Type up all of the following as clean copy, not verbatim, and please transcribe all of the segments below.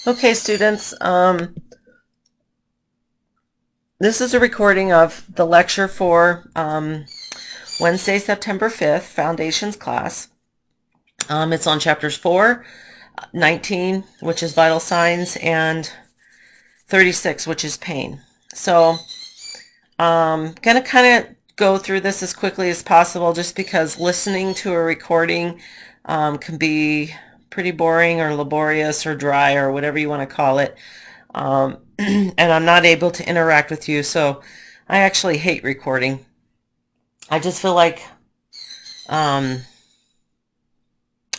Okay, students, this is a recording of the lecture for Wednesday, September 5th, Foundations class. It's on chapters 4, 19, which is vital signs, and 36, which is pain. So going to kind of go through this as quickly as possible just because listening to a recording can be pretty boring or laborious or dry or whatever you want to call it. And I'm not able to interact with you, so I actually hate recording. I just feel like um,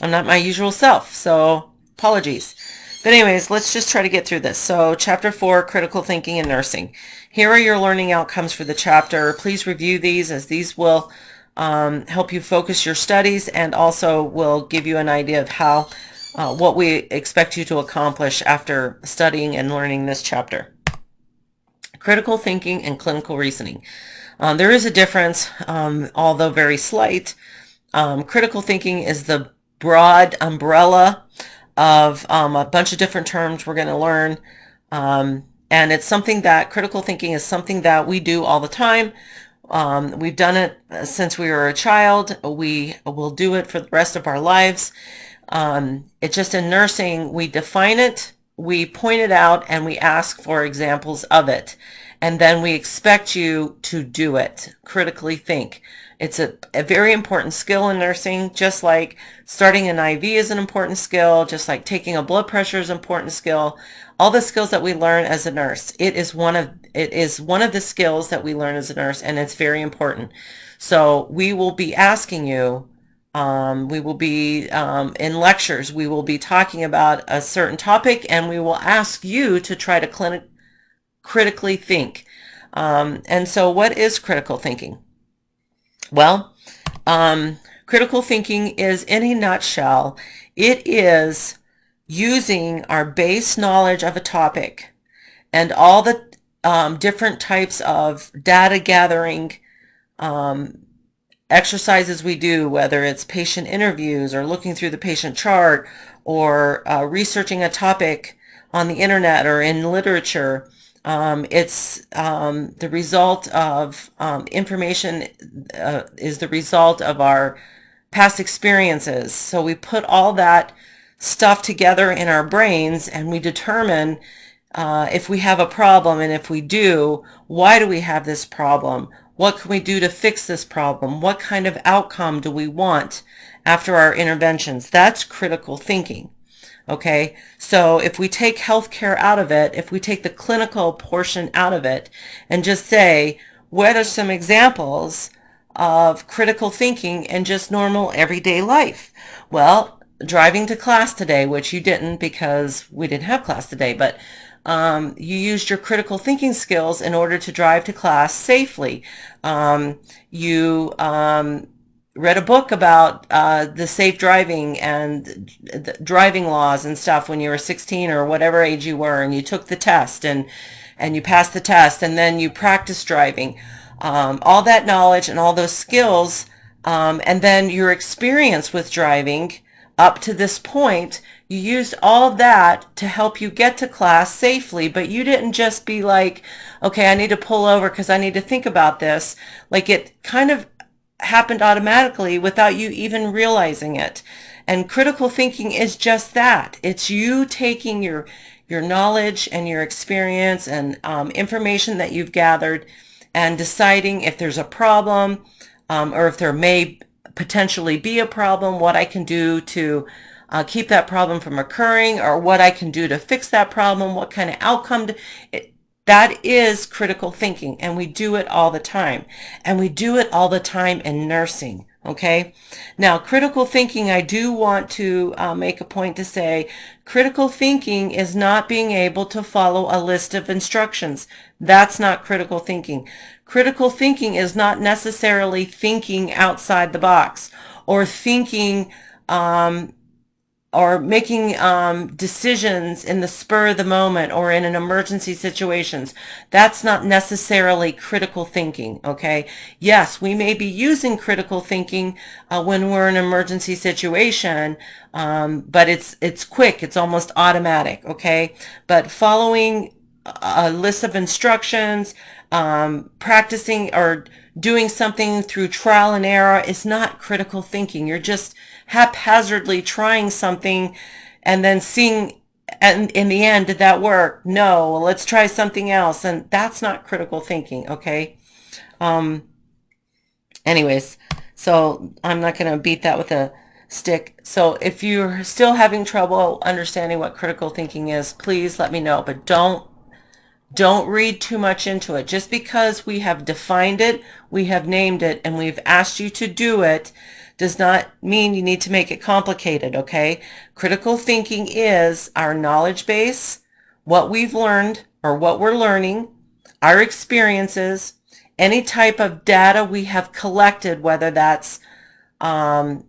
I'm not my usual self, so apologies. But anyways, let's just try to get through this. So chapter 4, critical thinking in nursing. Here are your learning outcomes for the chapter. Please review these as these will help you focus your studies and also will give you an idea of how what we expect you to accomplish after studying and learning this chapter. Critical thinking and clinical reasoning. There is a difference, although very slight. Critical thinking is the broad umbrella of a bunch of different terms we're going to learn. And it's something that critical thinking is something that we do all the time. We've done it since we were a child. We will do it for the rest of our lives. It's just in nursing, we define it, we point it out, and we ask for examples of it. And then we expect you to do it, critically think. It's a very important skill in nursing, just like starting an IV is an important skill, just like taking a blood pressure is an important skill. All the skills that we learn as a nurse, it is one of the skills that we learn as a nurse, and it's very important. So we will be asking you, we will be in lectures, we will be talking about a certain topic, and we will ask you to try to critically think. And so what is critical thinking? Well, critical thinking is, in a nutshell, it is using our base knowledge of a topic and all the different types of data gathering exercises we do, whether it's patient interviews or looking through the patient chart or researching a topic on the internet or in literature. It's the result of information is the result of our past experiences. So we put all that stuff together in our brains and we determine if we have a problem, and if we do, why do we have this problem? What can we do to fix this problem? What kind of outcome do we want after our interventions? That's critical thinking. Okay, so if we take healthcare out of it, if we take the clinical portion out of it and just say, what are some examples of critical thinking in just normal everyday life? Well, driving to class today, which you didn't because we didn't have class today, but you used your critical thinking skills in order to drive to class safely. You read a book about the safe driving and the driving laws and stuff when you were 16 or whatever age you were, and you took the test and you passed the test, and then you practiced driving. All that knowledge and all those skills, and then your experience with driving up to this point, you used all of that to help you get to class safely, but you didn't just be like, okay, I need to pull over because I need to think about this. Like, it kind of happened automatically without you even realizing it. And critical thinking is just that. It's you taking your knowledge and your experience and information that you've gathered and deciding if there's a problem, or if there may potentially be a problem, what I can do to keep that problem from occurring, or what I can do to fix that problem, what kind of outcome. That is critical thinking, and we do it all the time. And we do it all the time in nursing. Okay. Now, critical thinking, I do want to make a point to say, critical thinking is not being able to follow a list of instructions. That's not critical thinking. Critical thinking is not necessarily thinking outside the box or thinking making decisions in the spur of the moment or in an emergency situations. That's not necessarily critical thinking, okay? Yes, we may be using critical thinking when we're in an emergency situation, but it's quick, it's almost automatic, okay? But following a list of instructions, practicing or doing something through trial and error is not critical thinking. You're just haphazardly trying something and then seeing, and in the end, did that work? No, well, let's try something else. And that's not critical thinking, okay? Anyways, so I'm not going to beat that with a stick. So if you're still having trouble understanding what critical thinking is, please let me know, but don't read too much into it. Just because we have defined it, we have named it, and we've asked you to do it, does not mean you need to make it complicated, okay? Critical thinking is our knowledge base, what we've learned or what we're learning, our experiences, any type of data we have collected, whether that's data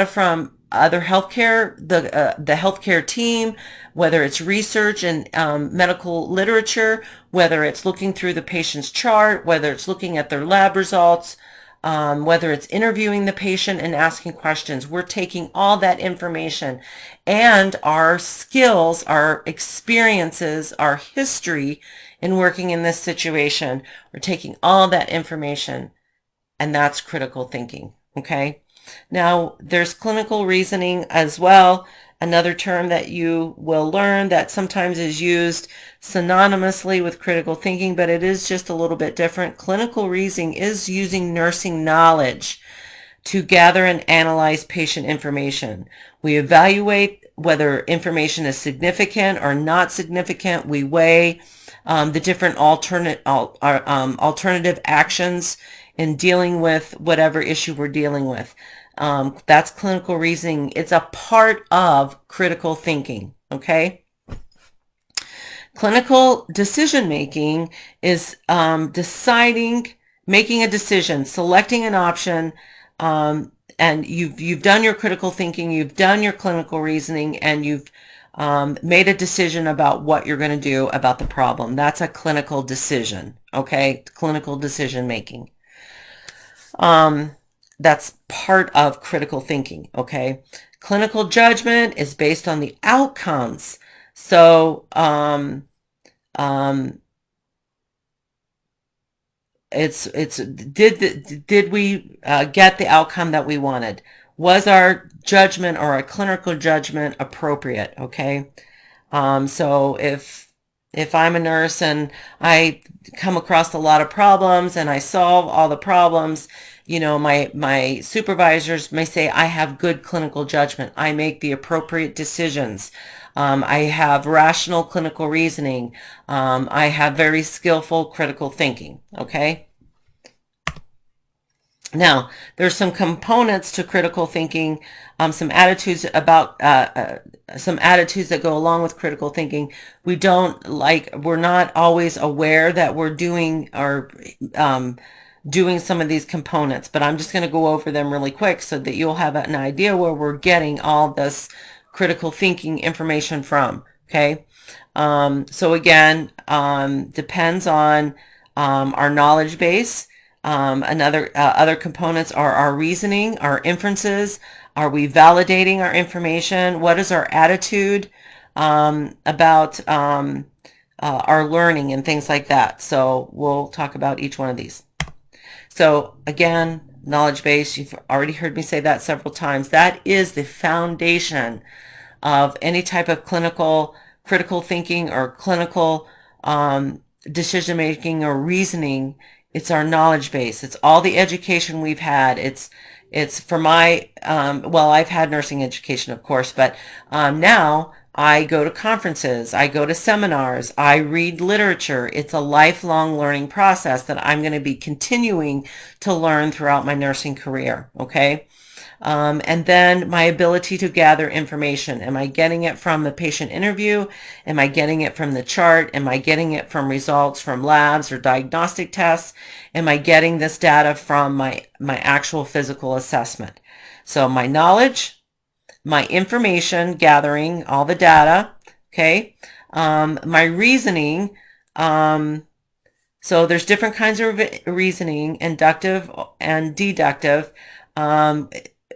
from other healthcare, the healthcare team, whether it's research and medical literature, whether it's looking through the patient's chart, whether it's looking at their lab results, whether it's interviewing the patient and asking questions. We're taking all that information and our skills, our experiences, our history in working in this situation. We're taking all that information, and that's critical thinking, okay? Now, there's clinical reasoning as well, another term that you will learn that sometimes is used synonymously with critical thinking, but it is just a little bit different. Clinical reasoning is using nursing knowledge to gather and analyze patient information. We evaluate whether information is significant or not significant. We weigh the different alternative actions in dealing with whatever issue we're dealing with. That's clinical reasoning. It's a part of critical thinking, okay? Clinical decision making is deciding, making a decision, selecting an option, and you've done your critical thinking, you've done your clinical reasoning, and you've made a decision about what you're going to do about the problem. That's a clinical decision, okay? Clinical decision making. That's part of critical thinking, okay? Clinical judgment is based on the outcomes. So, did we get the outcome that we wanted? Was our judgment or our clinical judgment appropriate? Okay. So if I'm a nurse and I come across a lot of problems and I solve all the problems, you know, my supervisors may say I have good clinical judgment. I make the appropriate decisions. I have rational clinical reasoning. I have very skillful critical thinking. Okay. Now, there's some components to critical thinking, some attitudes that go along with critical thinking. We're not always aware that we're doing some of these components, but I'm just going to go over them really quick so that you'll have an idea where we're getting all this critical thinking information from. Okay. So again, depends on our knowledge base. Other components are our reasoning, our inferences. Are we validating our information? What is our attitude about our learning and things like that? So we'll talk about each one of these. So again, knowledge base, you've already heard me say that several times. That is the foundation of any type of critical thinking or clinical decision making or reasoning. It's our knowledge base. It's all the education we've had. It's for my, well, I've had nursing education, of course, but now I go to conferences, I go to seminars, I read literature. It's a lifelong learning process that I'm going to be continuing to learn throughout my nursing career, okay? And then my ability to gather information. Am I getting it from the patient interview? Am I getting it from the chart? Am I getting it from results from labs or diagnostic tests? Am I getting this data from my actual physical assessment? So my knowledge, my information gathering, all the data, okay? My reasoning, so there's different kinds of reasoning, inductive and deductive.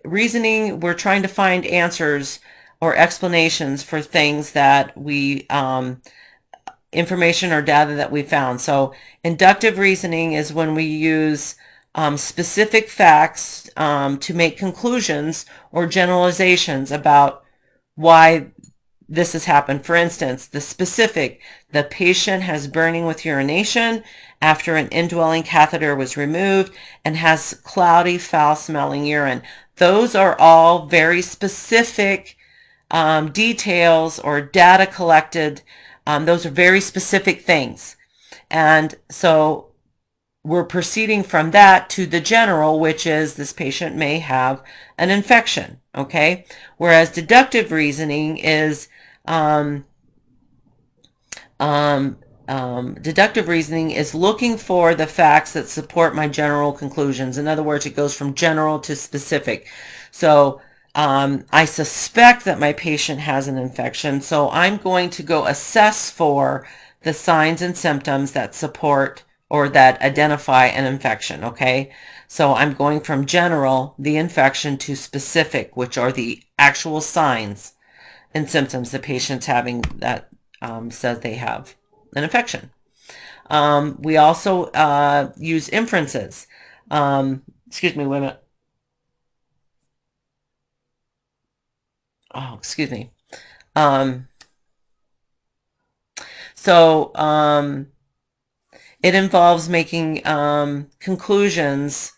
Reasoning, we're trying to find answers or explanations for things that we, information or data that we found. So inductive reasoning is when we use specific facts to make conclusions or generalizations about why this has happened. For instance, the patient has burning with urination after an indwelling catheter was removed and has cloudy, foul-smelling urine. Those are all very specific details or data collected. Those are very specific things. And so we're proceeding from that to the general, which is this patient may have an infection, okay? Whereas deductive reasoning is deductive reasoning is looking for the facts that support my general conclusions. In other words, it goes from general to specific. So I suspect that my patient has an infection, so I'm going to go assess for the signs and symptoms that support or that identify an infection, okay? So I'm going from general, the infection, to specific, which are the actual signs and symptoms the patient's having that says they have an infection. We also use inferences. Excuse me, wait a minute. Oh, excuse me. It involves making conclusions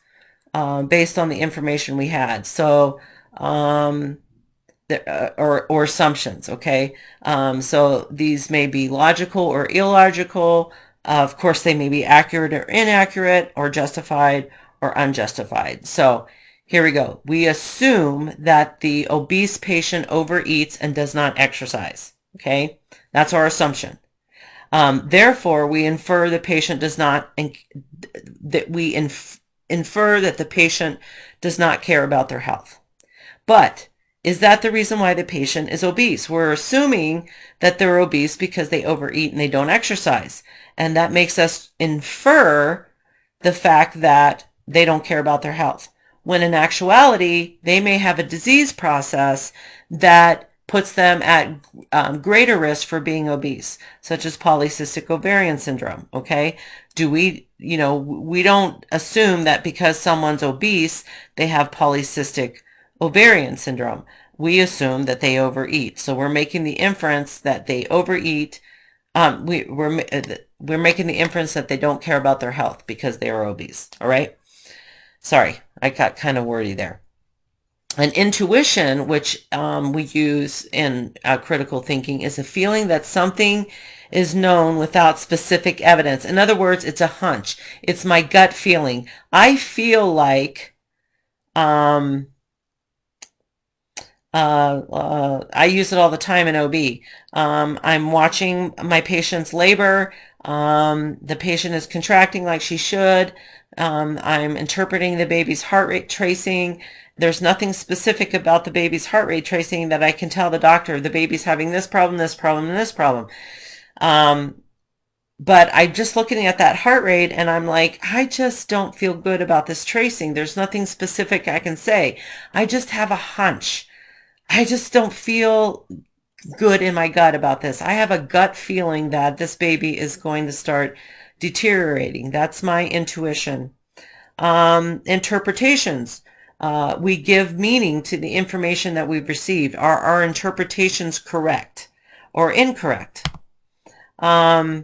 based on the information we had. So, or assumptions, okay? So these may be logical or illogical. Of course, they may be accurate or inaccurate, or justified or unjustified. So here we go. We assume that the obese patient overeats and does not exercise, okay? That's our assumption. Therefore, we infer the patient does not, infer that the patient does not care about their health. But is that the reason why the patient is obese? We're assuming that they're obese because they overeat and they don't exercise. And that makes us infer the fact that they don't care about their health. When in actuality, they may have a disease process that puts them at greater risk for being obese, such as polycystic ovarian syndrome, okay? We don't assume that because someone's obese, they have polycystic ovarian syndrome. We assume that they overeat. So we're making the inference that they overeat. We're making the inference that they don't care about their health because they are obese, all right? Sorry, I got kind of wordy there. An intuition, which we use in critical thinking, is a feeling that something is known without specific evidence. In other words, it's a hunch. It's my gut feeling. I feel like I use it all the time in OB. I'm watching my patient's labor. The patient is contracting like she should. I'm interpreting the baby's heart rate tracing. There's nothing specific about the baby's heart rate tracing that I can tell the doctor the baby's having this problem, this problem, and this problem. But I'm just looking at that heart rate and I'm like, I just don't feel good about this tracing. There's nothing specific I can say. I just have a hunch. I just don't feel good in my gut about this. I have a gut feeling that this baby is going to start deteriorating. That's my intuition. Interpretations. We give meaning to the information that we've received. Are our interpretations correct or incorrect? Now,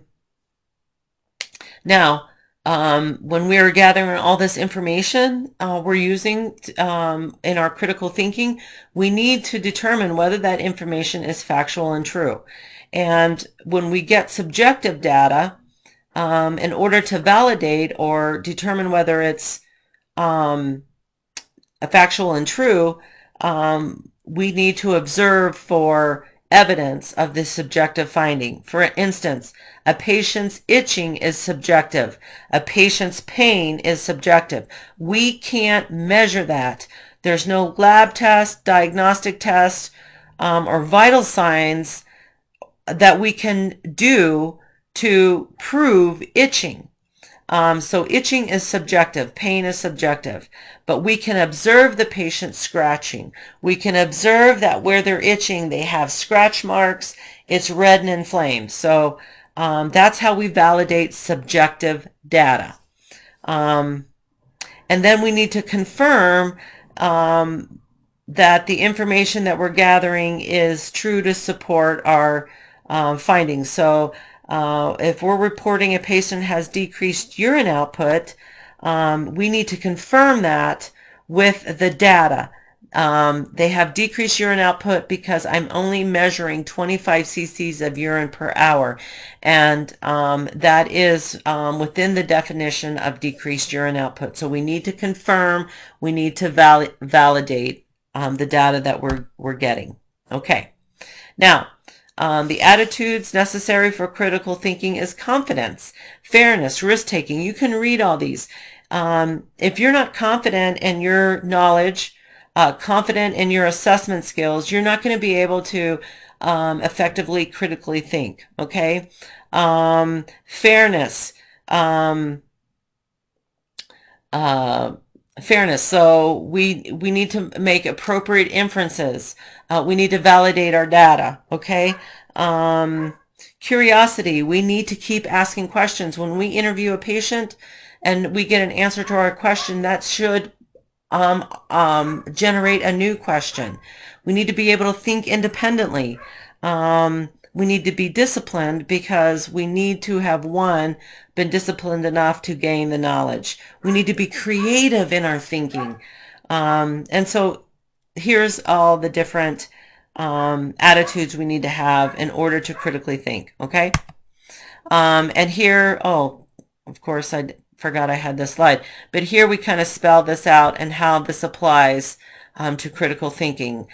when we are gathering all this information we're using in our critical thinking, we need to determine whether that information is factual and true. And when we get subjective data, in order to validate or determine whether it's factual and true, we need to observe for evidence of this subjective finding. For instance, a patient's itching is subjective. A patient's pain is subjective. We can't measure that. There's no lab test, diagnostic test, or vital signs that we can do to prove itching. So itching is subjective, pain is subjective, but we can observe the patient scratching. We can observe that where they're itching, they have scratch marks, it's red and inflamed. So that's how we validate subjective data. And then we need to confirm that the information that we're gathering is true to support our findings. So if we're reporting a patient has decreased urine output, we need to confirm that with the data. They have decreased urine output because I'm only measuring 25 cc's of urine per hour. And that is within the definition of decreased urine output. So we need to confirm, we need to validate the data that we're getting. Okay. Now, the attitudes necessary for critical thinking is confidence, fairness, risk-taking. You can read all these. If you're not confident in your knowledge, confident in your assessment skills, you're not going to be able to effectively critically think, okay? Fairness. Fairness. So we need to make appropriate inferences. We need to validate our data, okay? Curiosity. We need to keep asking questions. When we interview a patient and we get an answer to our question, that should generate a new question. We need to be able to think independently. We need to be disciplined because we need to have, one, been disciplined enough to gain the knowledge. We need to be creative in our thinking. And so here's all the different attitudes we need to have in order to critically think, okay? And here, oh, of course, I forgot I had this slide, but here we kind of spell this out and how this applies to critical thinking.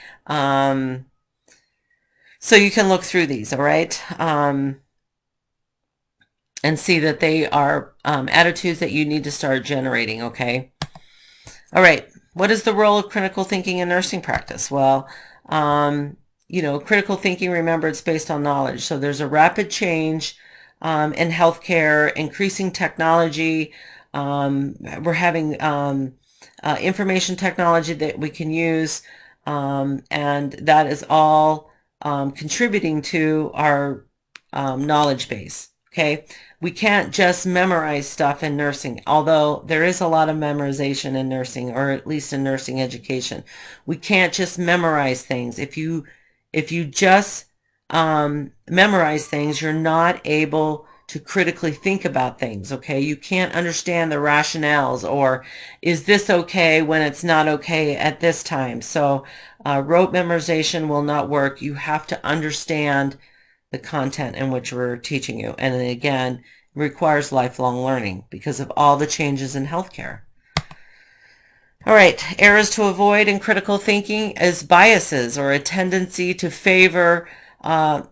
So you can look through these, all right, and see that they are attitudes that you need to start generating, okay? All right, what is the role of critical thinking in nursing practice? Well, you know, critical thinking, remember, it's based on knowledge. So there's a rapid change in healthcare, increasing technology. We're having information technology that we can use, and that is all contributing to our knowledge base. Okay, we can't just memorize stuff in nursing, although there is a lot of memorization in nursing, or at least in nursing education. We can't just memorize things. If you just memorize things, you're not able to critically think about things, okay? You can't understand the rationales, or is this okay when it's not okay at this time? So rote memorization will not work. You have to understand the content in which we're teaching you. And then again, it requires lifelong learning because of all the changes in healthcare. All right, errors to avoid in critical thinking is biases, or a tendency to favor a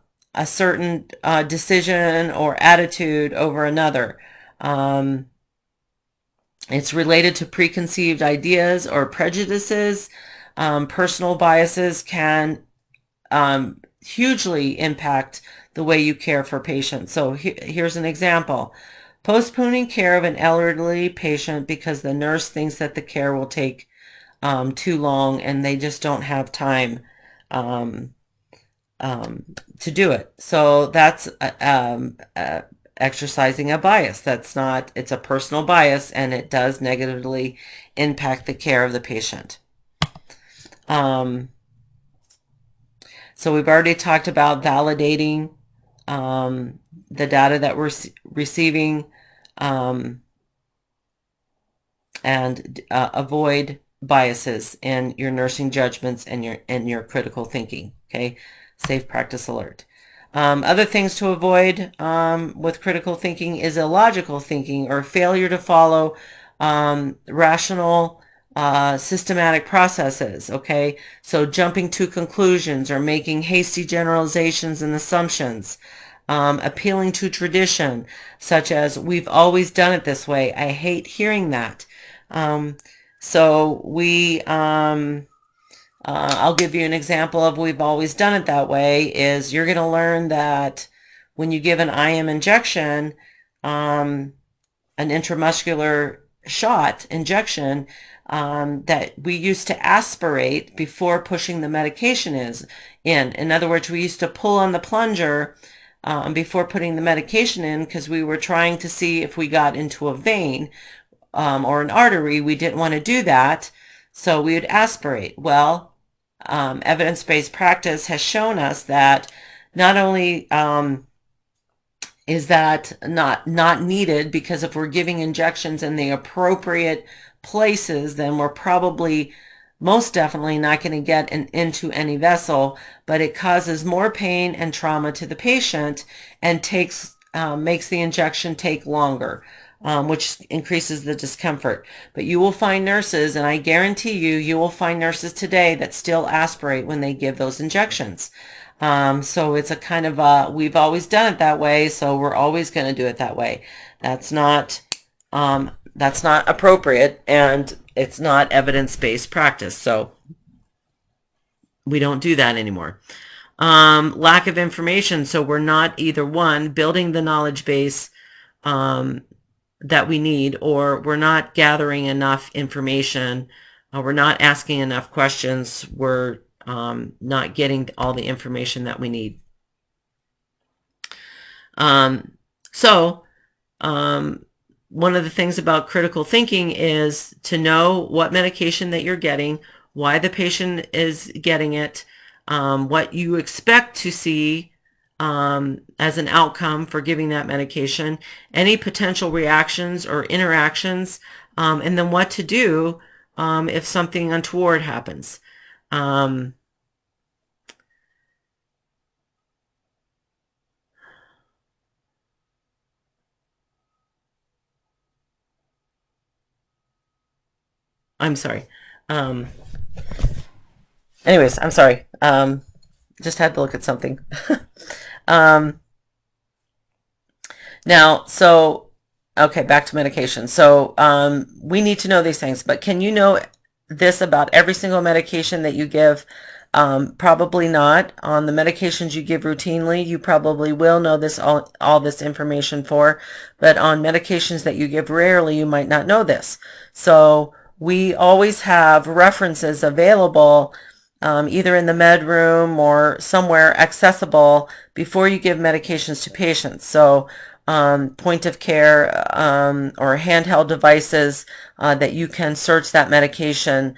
certain decision or attitude over another. It's related to preconceived ideas or prejudices. Personal biases can hugely impact the way you care for patients. So here's an example. Postponing care of an elderly patient because the nurse thinks that the care will take too long and they just don't have time to do it. So that's exercising a bias. That's not, it's a personal bias, and it does negatively impact the care of the patient. So we've already talked about validating the data that we're receiving, and avoid biases in your nursing judgments and your critical thinking. Okay, safe practice alert. Other things to avoid with critical thinking is illogical thinking, or failure to follow rational systematic processes. Okay, so jumping to conclusions or making hasty generalizations and assumptions. Appealing to tradition, such as, we've always done it this way. I hate hearing that. So I'll give you an example of we've always done it that way is you're going to learn that when you give an IM injection, an intramuscular shot injection, that we used to aspirate before pushing the medication in. In other words, we used to pull on the plunger before putting the medication in because we were trying to see if we got into a vein or an artery. We didn't want to do that, so we would aspirate. Well, evidence-based practice has shown us that not only is that not needed, because if we're giving injections in the appropriate places, then we're probably most definitely not going to get into any vessel, but it causes more pain and trauma to the patient and makes the injection take longer, which increases the discomfort. But you will find nurses, and I guarantee you will find nurses today that still aspirate when they give those injections. So it's a kind of we've always done it that way, so we're always going to do it that way. That's not appropriate, and it's not evidence-based practice. So we don't do that anymore. Lack of information. So we're not either one, building the knowledge base that we need, or we're not gathering enough information. We're not asking enough questions. We're not getting all the information that we need. One of the things about critical thinking is to know what medication that you're getting, why the patient is getting it, what you expect to see as an outcome for giving that medication, any potential reactions or interactions, and then what to do if something untoward happens. I'm sorry. Anyways, I'm sorry. Just had to look at something. Now, okay, back to medication. So we need to know these things, but can you know this about every single medication that you give? Probably not. On the medications you give routinely, you probably will know this all this information for, but on medications that you give rarely, you might not know this. So we always have references available, either in the med room or somewhere accessible before you give medications to patients. So point of care or handheld devices that you can search that medication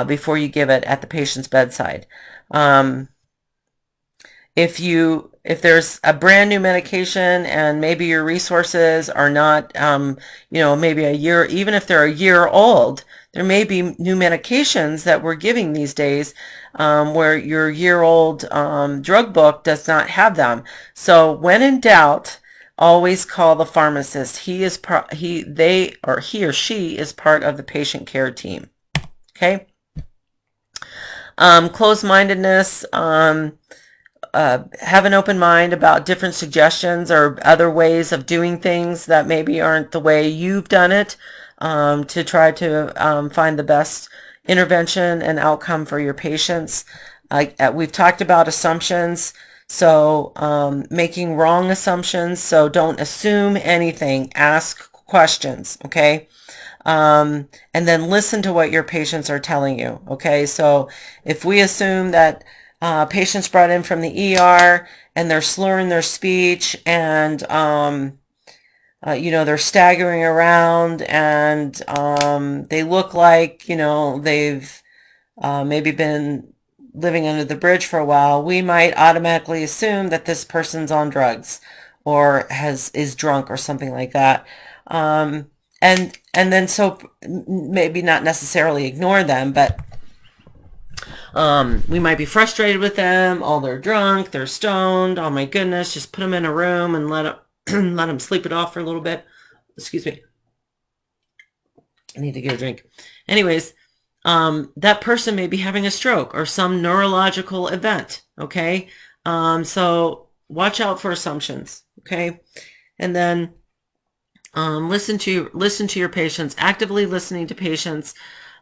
before you give it at the patient's bedside. If there's a brand new medication and maybe your resources are not, maybe a year, even if they're a year old, there may be new medications that we're giving these days where your year-old drug book does not have them. So when in doubt, always call the pharmacist. He or she is part of the patient care team. Okay. Closed-mindedness. Have an open mind about different suggestions or other ways of doing things that maybe aren't the way you've done it, to try to find the best intervention and outcome for your patients. We've talked about assumptions, so making wrong assumptions. So don't assume anything. Ask questions, okay? And then listen to what your patients are telling you, okay? So if we assume that patients brought in from the ER and they're slurring their speech and they're staggering around and they look like they've maybe been living under the bridge for a while, we might automatically assume that this person's on drugs or is drunk or something like that. And then so maybe not necessarily ignore them, but we might be frustrated with them. Oh, they're drunk, they're stoned. Oh my goodness, just put them in a room and let them sleep it off for a little bit. Excuse me. I need to get a drink. Anyways, that person may be having a stroke or some neurological event. Okay. So watch out for assumptions. Okay. And then listen to your patients, actively listening to patients.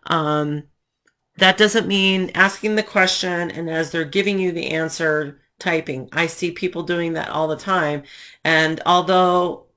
That doesn't mean asking the question and as they're giving you the answer, typing. I see people doing that all the time. And although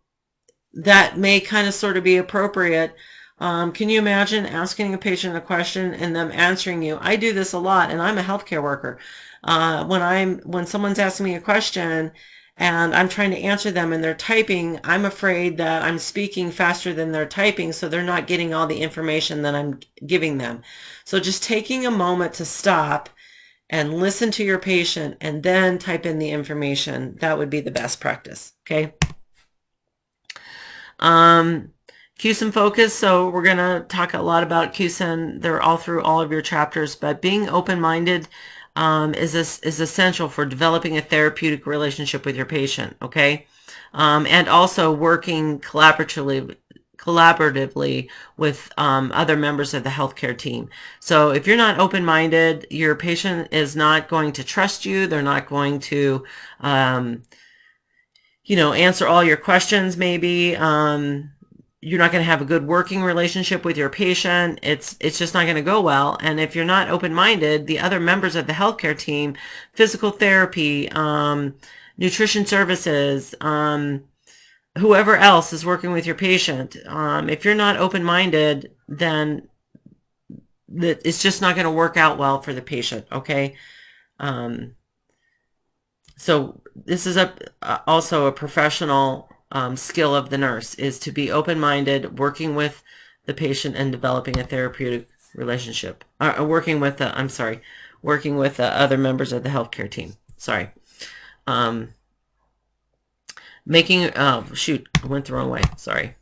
that may kind of sort of be appropriate, can you imagine asking a patient a question and them answering you? I do this a lot, and I'm a healthcare worker. When someone's asking me a question and I'm trying to answer them and they're typing, I'm afraid that I'm speaking faster than they're typing, so they're not getting all the information that I'm giving them. So just taking a moment to stop and listen to your patient and then type in the information, that would be the best practice. Okay. CUSIN focus. So we're going to talk a lot about CUSIN. They're all through all of your chapters, but being open-minded is essential for developing a therapeutic relationship with your patient. Okay. And also working collaboratively with other members of the healthcare team. So if you're not open-minded, your patient is not going to trust you. They're not going to, answer all your questions maybe. You're not going to have a good working relationship with your patient. It's just not going to go well. And if you're not open-minded, the other members of the healthcare team, physical therapy, nutrition services, whoever else is working with your patient, if you're not open-minded, then it's just not going to work out well for the patient. Okay. So this is also a professional skill of the nurse, is to be open-minded, working with the patient and developing a therapeutic relationship. Working with the other members of the healthcare team. Sorry. Oh shoot, I went the wrong way. Sorry.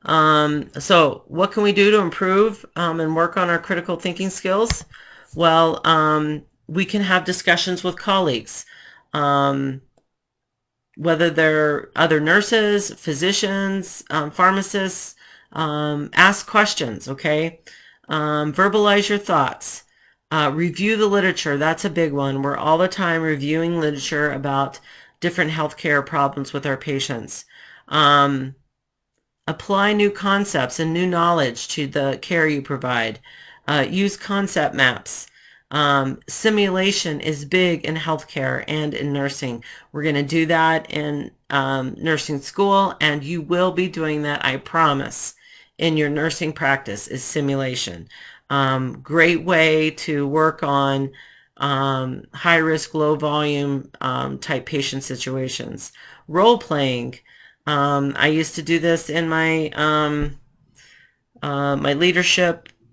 So what can we do to improve and work on our critical thinking skills? Well, we can have discussions with colleagues, whether they're other nurses, physicians, pharmacists. Ask questions, okay? Verbalize your thoughts. Review the literature. That's a big one. We're all the time reviewing literature about different healthcare problems with our patients. Apply new concepts and new knowledge to the care you provide. Use concept maps. Simulation is big in healthcare and in nursing. We're going to do that in nursing school, and you will be doing that, I promise, in your nursing practice, is simulation. Great way to work on high risk, low volume type patient situations. Role playing. I used to do this in my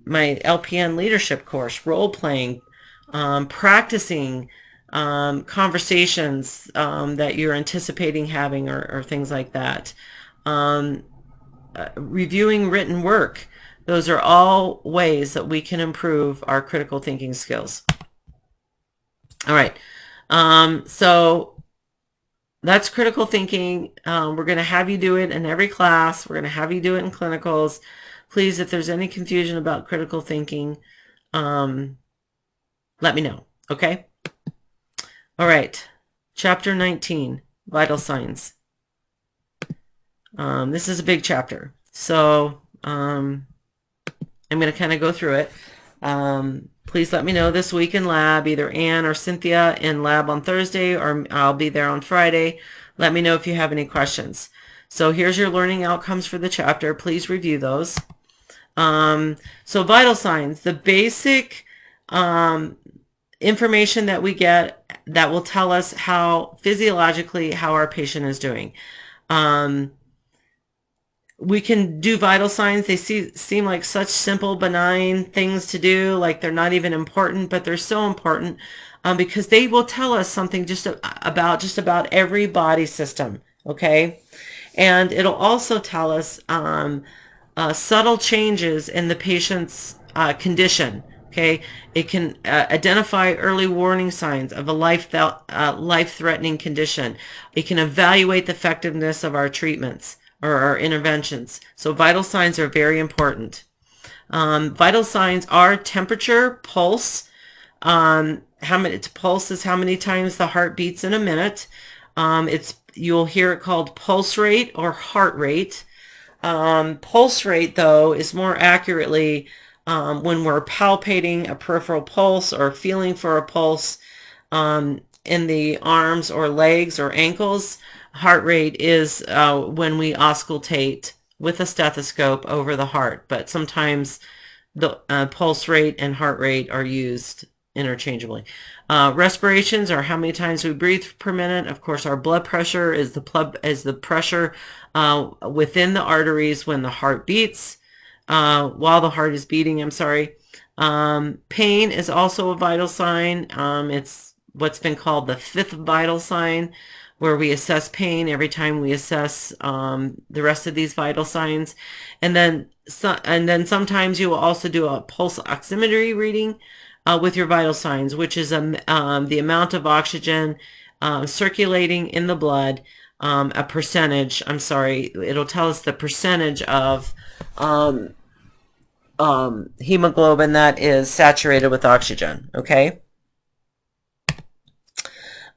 my LPN leadership course. Role playing, practicing conversations that you're anticipating having, or things like that. Reviewing written work. Those are all ways that we can improve our critical thinking skills. All right. So that's critical thinking. We're going to have you do it in every class. We're going to have you do it in clinicals. Please, if there's any confusion about critical thinking, let me know. Okay? All right. Chapter 19, Vital Signs. This is a big chapter. So I'm going to kind of go through it. Please let me know this week in lab, either Anne or Cynthia in lab on Thursday, or I'll be there on Friday. Let me know if you have any questions. So here's your learning outcomes for the chapter. Please review those. So vital signs, the basic information that we get that will tell us how physiologically how our patient is doing. We can do vital signs. They seem like such simple, benign things to do, like they're not even important, but they're so important because they will tell us something just about every body system, okay? And it'll also tell us subtle changes in the patient's condition, okay? It can identify early warning signs of a life-threatening condition. It can evaluate the effectiveness of our treatments or our interventions. So vital signs are very important. Vital signs are temperature, pulse. Pulse is how many times the heart beats in a minute. You'll hear it called pulse rate or heart rate. Pulse rate, though, is more accurately when we're palpating a peripheral pulse or feeling for a pulse in the arms or legs or ankles. Heart rate is when we auscultate with a stethoscope over the heart, but sometimes the pulse rate and heart rate are used interchangeably. Respirations are how many times we breathe per minute. Of course, our blood pressure is the pressure within the arteries when the heart beats, while the heart is beating. I'm sorry. Pain is also a vital sign. It's what's been called the fifth vital sign, where we assess pain every time we assess the rest of these vital signs. And then sometimes you will also do a pulse oximetry reading with your vital signs, which is the amount of oxygen circulating in the blood, a percentage. I'm sorry, it'll tell us the percentage of hemoglobin that is saturated with oxygen. Okay.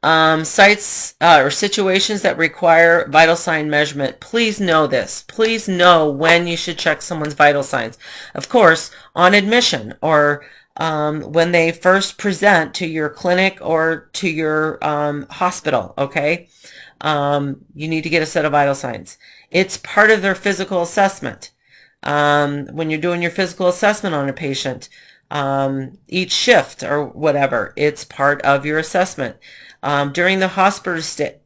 Sites or situations that require vital sign measurement. Please know this. Please know when you should check someone's vital signs. Of course, on admission or when they first present to your clinic or to your hospital, okay? You need to get a set of vital signs. It's part of their physical assessment. When you're doing your physical assessment on a patient, each shift or whatever, it's part of your assessment. During the hospital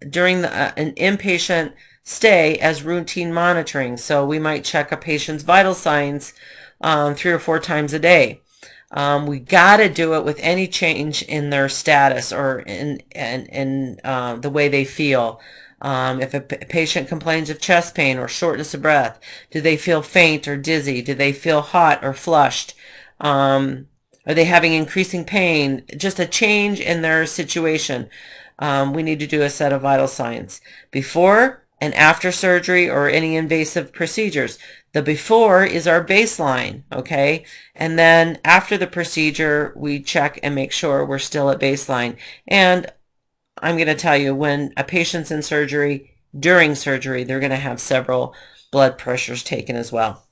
during an inpatient stay as routine monitoring. So we might check a patient's vital signs 3 or 4 times a day. We got to do it with any change in their status or in the way they feel. If a patient complains of chest pain or shortness of breath, do they feel faint or dizzy? Do they feel hot or flushed? Are they having increasing pain? Just a change in their situation. We need to do a set of vital signs before and after surgery or any invasive procedures. The before is our baseline, okay? And then after the procedure, we check and make sure we're still at baseline. And I'm going to tell you, when a patient's in surgery, during surgery, they're going to have several blood pressures taken as well.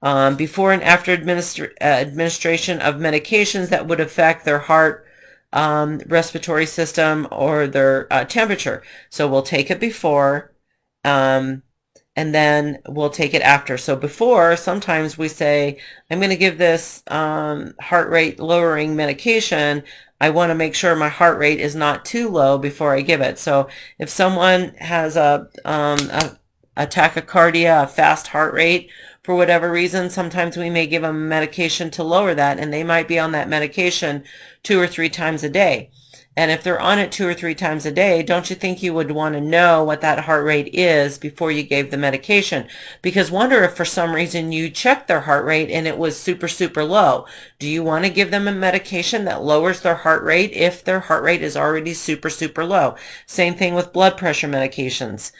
Before and after administration of medications that would affect their heart, respiratory system, or their temperature. So we'll take it before, and then we'll take it after. So before, sometimes we say, I'm going to give this heart rate lowering medication. I want to make sure my heart rate is not too low before I give it. So if someone has a tachycardia, a fast heart rate, for whatever reason, sometimes we may give them medication to lower that, and they might be on that medication 2 or 3 times a day. And if they're on it 2 or 3 times a day, don't you think you would want to know what that heart rate is before you gave the medication? Because wonder if for some reason you checked their heart rate and it was super, super low. Do you want to give them a medication that lowers their heart rate if their heart rate is already super, super low? Same thing with blood pressure medications,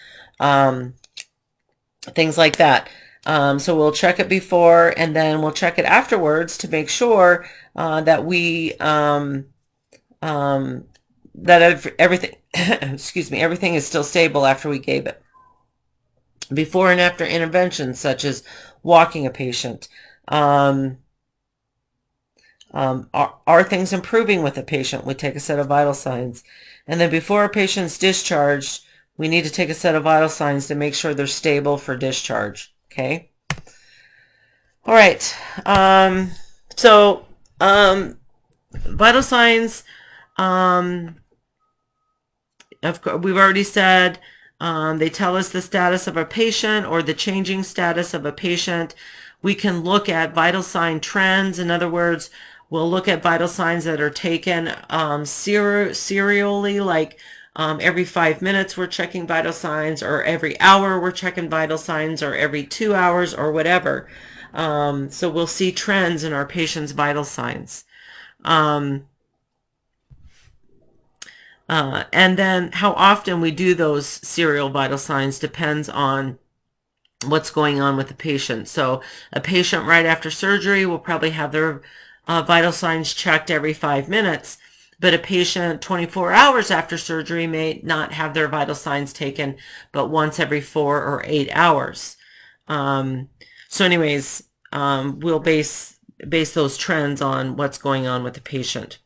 things like that. So we'll check it before and then we'll check it afterwards to make sure that we that everything excuse me, everything is still stable after we gave it. Before and after interventions such as walking a patient. Are things improving with the patient? We take a set of vital signs. And then before a patient's discharged, we need to take a set of vital signs to make sure they're stable for discharge. Okay. All right. Vital signs, of course, we've already said, they tell us the status of a patient or the changing status of a patient. We can look at vital sign trends. In other words, we'll look at vital signs that are taken serially, like every 5 minutes we're checking vital signs, or every hour we're checking vital signs, or every 2 hours, or whatever. So we'll see trends in our patient's vital signs. And then how often we do those serial vital signs depends on what's going on with the patient. So a patient right after surgery will probably have their vital signs checked every 5 minutes, but a patient 24 hours after surgery may not have their vital signs taken but once every 4 or 8 hours. So anyways, we'll base those trends on what's going on with the patient.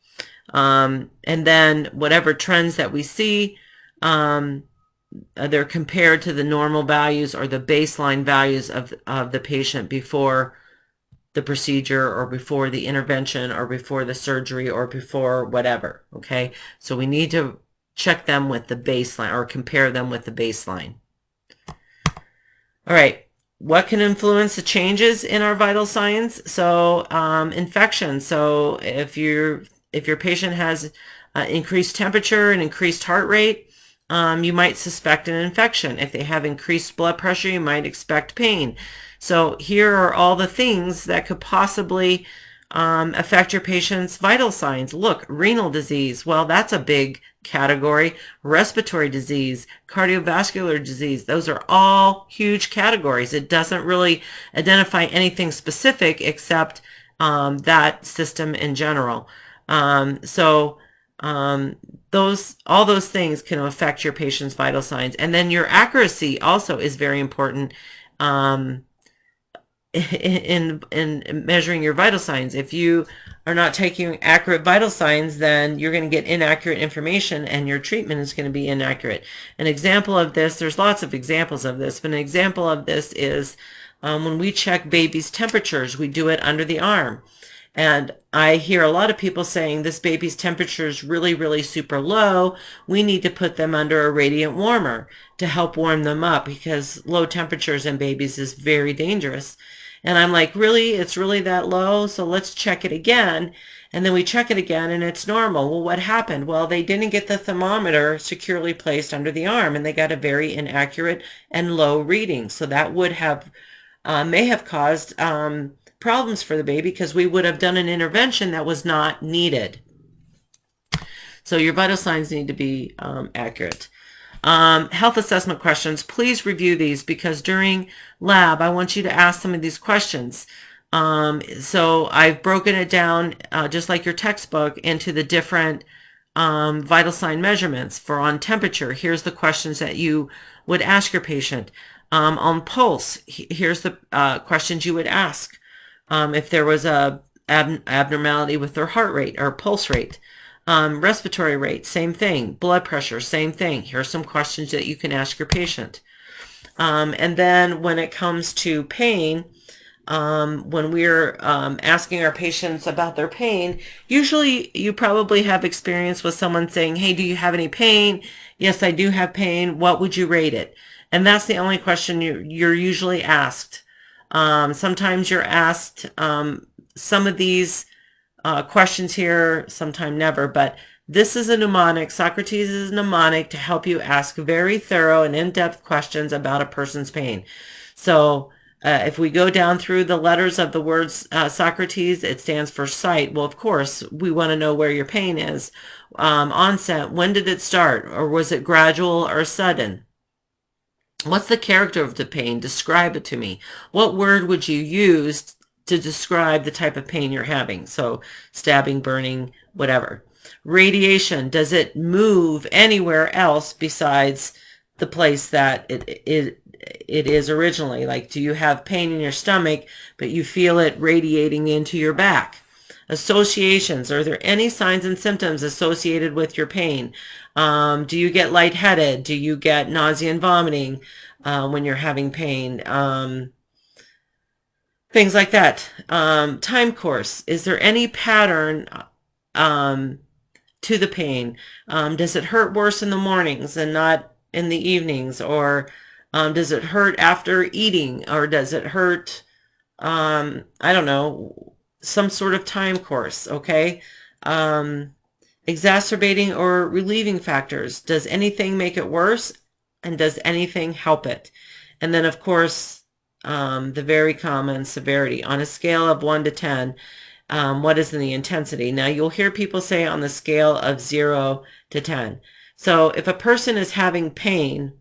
And then whatever trends that we see, they're compared to the normal values or the baseline values of the patient before the procedure or before the intervention or before the surgery or before whatever. Okay, so we need to check them with the baseline or compare them with the baseline. All right, what can influence the changes in our vital signs? So infection. So if your patient has increased temperature and increased heart rate, you might suspect an infection. If they have increased blood pressure, you might expect pain. So here are all the things that could possibly affect your patient's vital signs. Look, renal disease. Well, that's a big category. Respiratory disease, cardiovascular disease. Those are all huge categories. It doesn't really identify anything specific except that system in general. All those things can affect your patient's vital signs. And then your accuracy also is very important in measuring your vital signs. If you are not taking accurate vital signs, then you're going to get inaccurate information and your treatment is going to be inaccurate. An example of this, there's lots of examples of this, but an example of this is when we check babies' temperatures, we do it under the arm. And I hear a lot of people saying this baby's temperature is really, really super low. We need to put them under a radiant warmer to help warm them up because low temperatures in babies is very dangerous. And I'm like, really? It's really that low? So let's check it again. And then we check it again and it's normal. Well, what happened? Well, they didn't get the thermometer securely placed under the arm and they got a very inaccurate and low reading. So that would have, may have caused problems for the baby because we would have done an intervention that was not needed. So your vital signs need to be accurate. Health assessment questions. Please review these because during lab, I want you to ask some of these questions. So I've broken it down, just like your textbook, into the different vital sign measurements. For on temperature, here's the questions that you would ask your patient. On pulse, here's the questions you would ask. If there was a abnormality with their heart rate or pulse rate. Respiratory rate, same thing. Blood pressure, same thing. Here are some questions that you can ask your patient. And then when it comes to pain, when we're asking our patients about their pain, usually you probably have experience with someone saying, hey, do you have any pain? Yes, I do have pain. What would you rate it? And that's the only question you're usually asked. Sometimes you're asked some of these questions here, sometime never, but this is a mnemonic. Socrates is a mnemonic to help you ask very thorough and in-depth questions about a person's pain. So if we go down through the letters of the words Socrates, it stands for sight. Well, of course, we want to know where your pain is. Onset, when did it start? Or was it gradual or sudden? What's the character of the pain? Describe it to me. What word would you use to describe the type of pain you're having? So stabbing, burning, whatever. Radiation, does it move anywhere else besides the place that it is originally? Like, do you have pain in your stomach, but you feel it radiating into your back? Associations, are there any signs and symptoms associated with your pain? Do you get lightheaded? Do you get nausea and vomiting when you're having pain? Things like that. Time course, is there any pattern to the pain? Does it hurt worse in the mornings and not in the evenings? Or does it hurt after eating? Or does it hurt, I don't know, some sort of time course, okay? Exacerbating or relieving factors. Does anything make it worse? And does anything help it? And then, of course, the very common severity. On a scale of 1 to 10, what is the intensity? Now, you'll hear people say on the scale of 0 to 10. So if a person is having pain,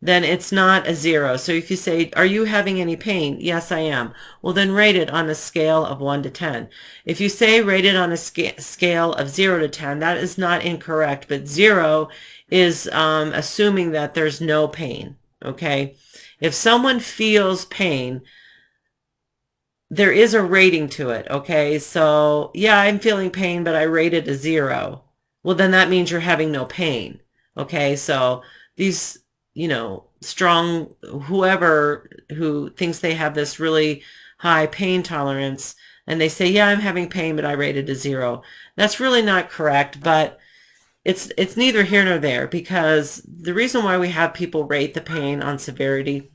then it's not a 0. So if you say, are you having any pain? Yes, I am. Well, then rate it on a scale of 1 to 10. If you say rate it on a scale of 0 to 10, that is not incorrect, but 0 is assuming that there's no pain. okay? If someone feels pain, there is a rating to it, okay? So, yeah, I'm feeling pain, but I rate it a 0. Well, then that means you're having no pain, okay? So these, strong, whoever who thinks they have this really high pain tolerance, and they say, yeah, I'm having pain, but I rate it a 0. That's really not correct, but it's neither here nor there, because the reason why we have people rate the pain on severity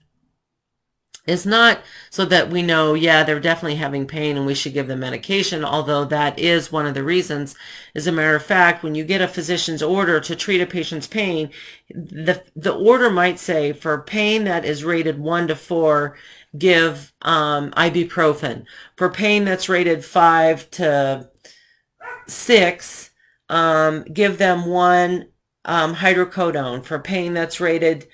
is not so that we know, yeah, they're definitely having pain and we should give them medication, although that is one of the reasons. As a matter of fact, when you get a physician's order to treat a patient's pain, the order might say for pain that is rated 1 to 4, give ibuprofen. For pain that's rated 5 to 6, give them 1 hydrocodone. For pain that's rated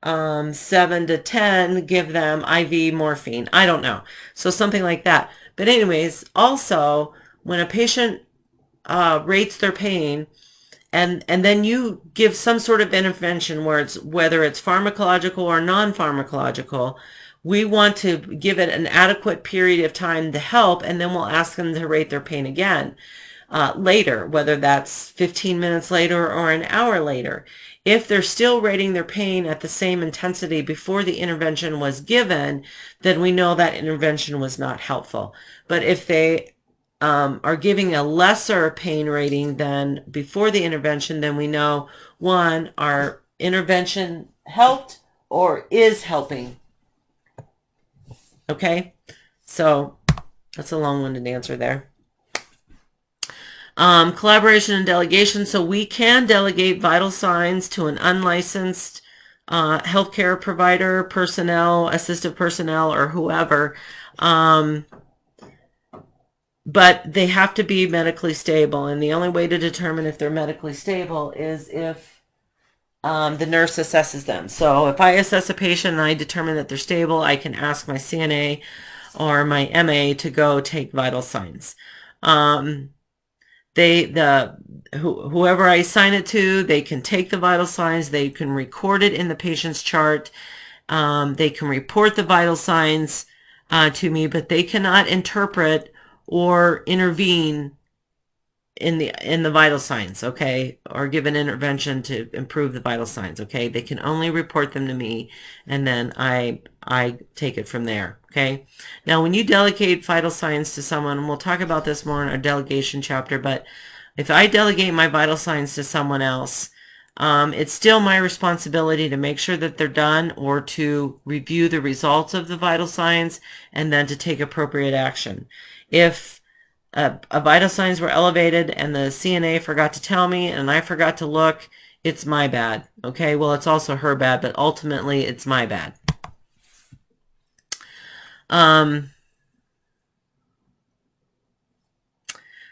7 to 10, give them IV morphine. I don't know. So something like that. But anyways, also when a patient rates their pain, and then you give some sort of intervention whether it's pharmacological or non-pharmacological, we want to give it an adequate period of time to help, and then we'll ask them to rate their pain again later, whether that's 15 minutes later or an hour later. If they're still rating their pain at the same intensity before the intervention was given, then we know that intervention was not helpful. But if they are giving a lesser pain rating than before the intervention, then we know, 1, our intervention helped or is helping. Okay, so that's a long-winded answer there. Collaboration and delegation. So we can delegate vital signs to an unlicensed healthcare provider, personnel, assistive personnel, or whoever. But they have to be medically stable. And the only way to determine if they're medically stable is if the nurse assesses them. So if I assess a patient and I determine that they're stable, I can ask my CNA or my MA to go take vital signs. Whoever I assign it to, they can take the vital signs, they can record it in the patient's chart, they can report the vital signs to me, but they cannot interpret or intervene in the vital signs, okay, or give an intervention to improve the vital signs, okay. They can only report them to me, and then I take it from there, okay. Now, when you delegate vital signs to someone, and we'll talk about this more in our delegation chapter, but if I delegate my vital signs to someone else, it's still my responsibility to make sure that they're done, or to review the results of the vital signs and then to take appropriate action. If vital signs were elevated and the CNA forgot to tell me and I forgot to look, it's my bad. Okay, well, it's also her bad, but ultimately it's my bad.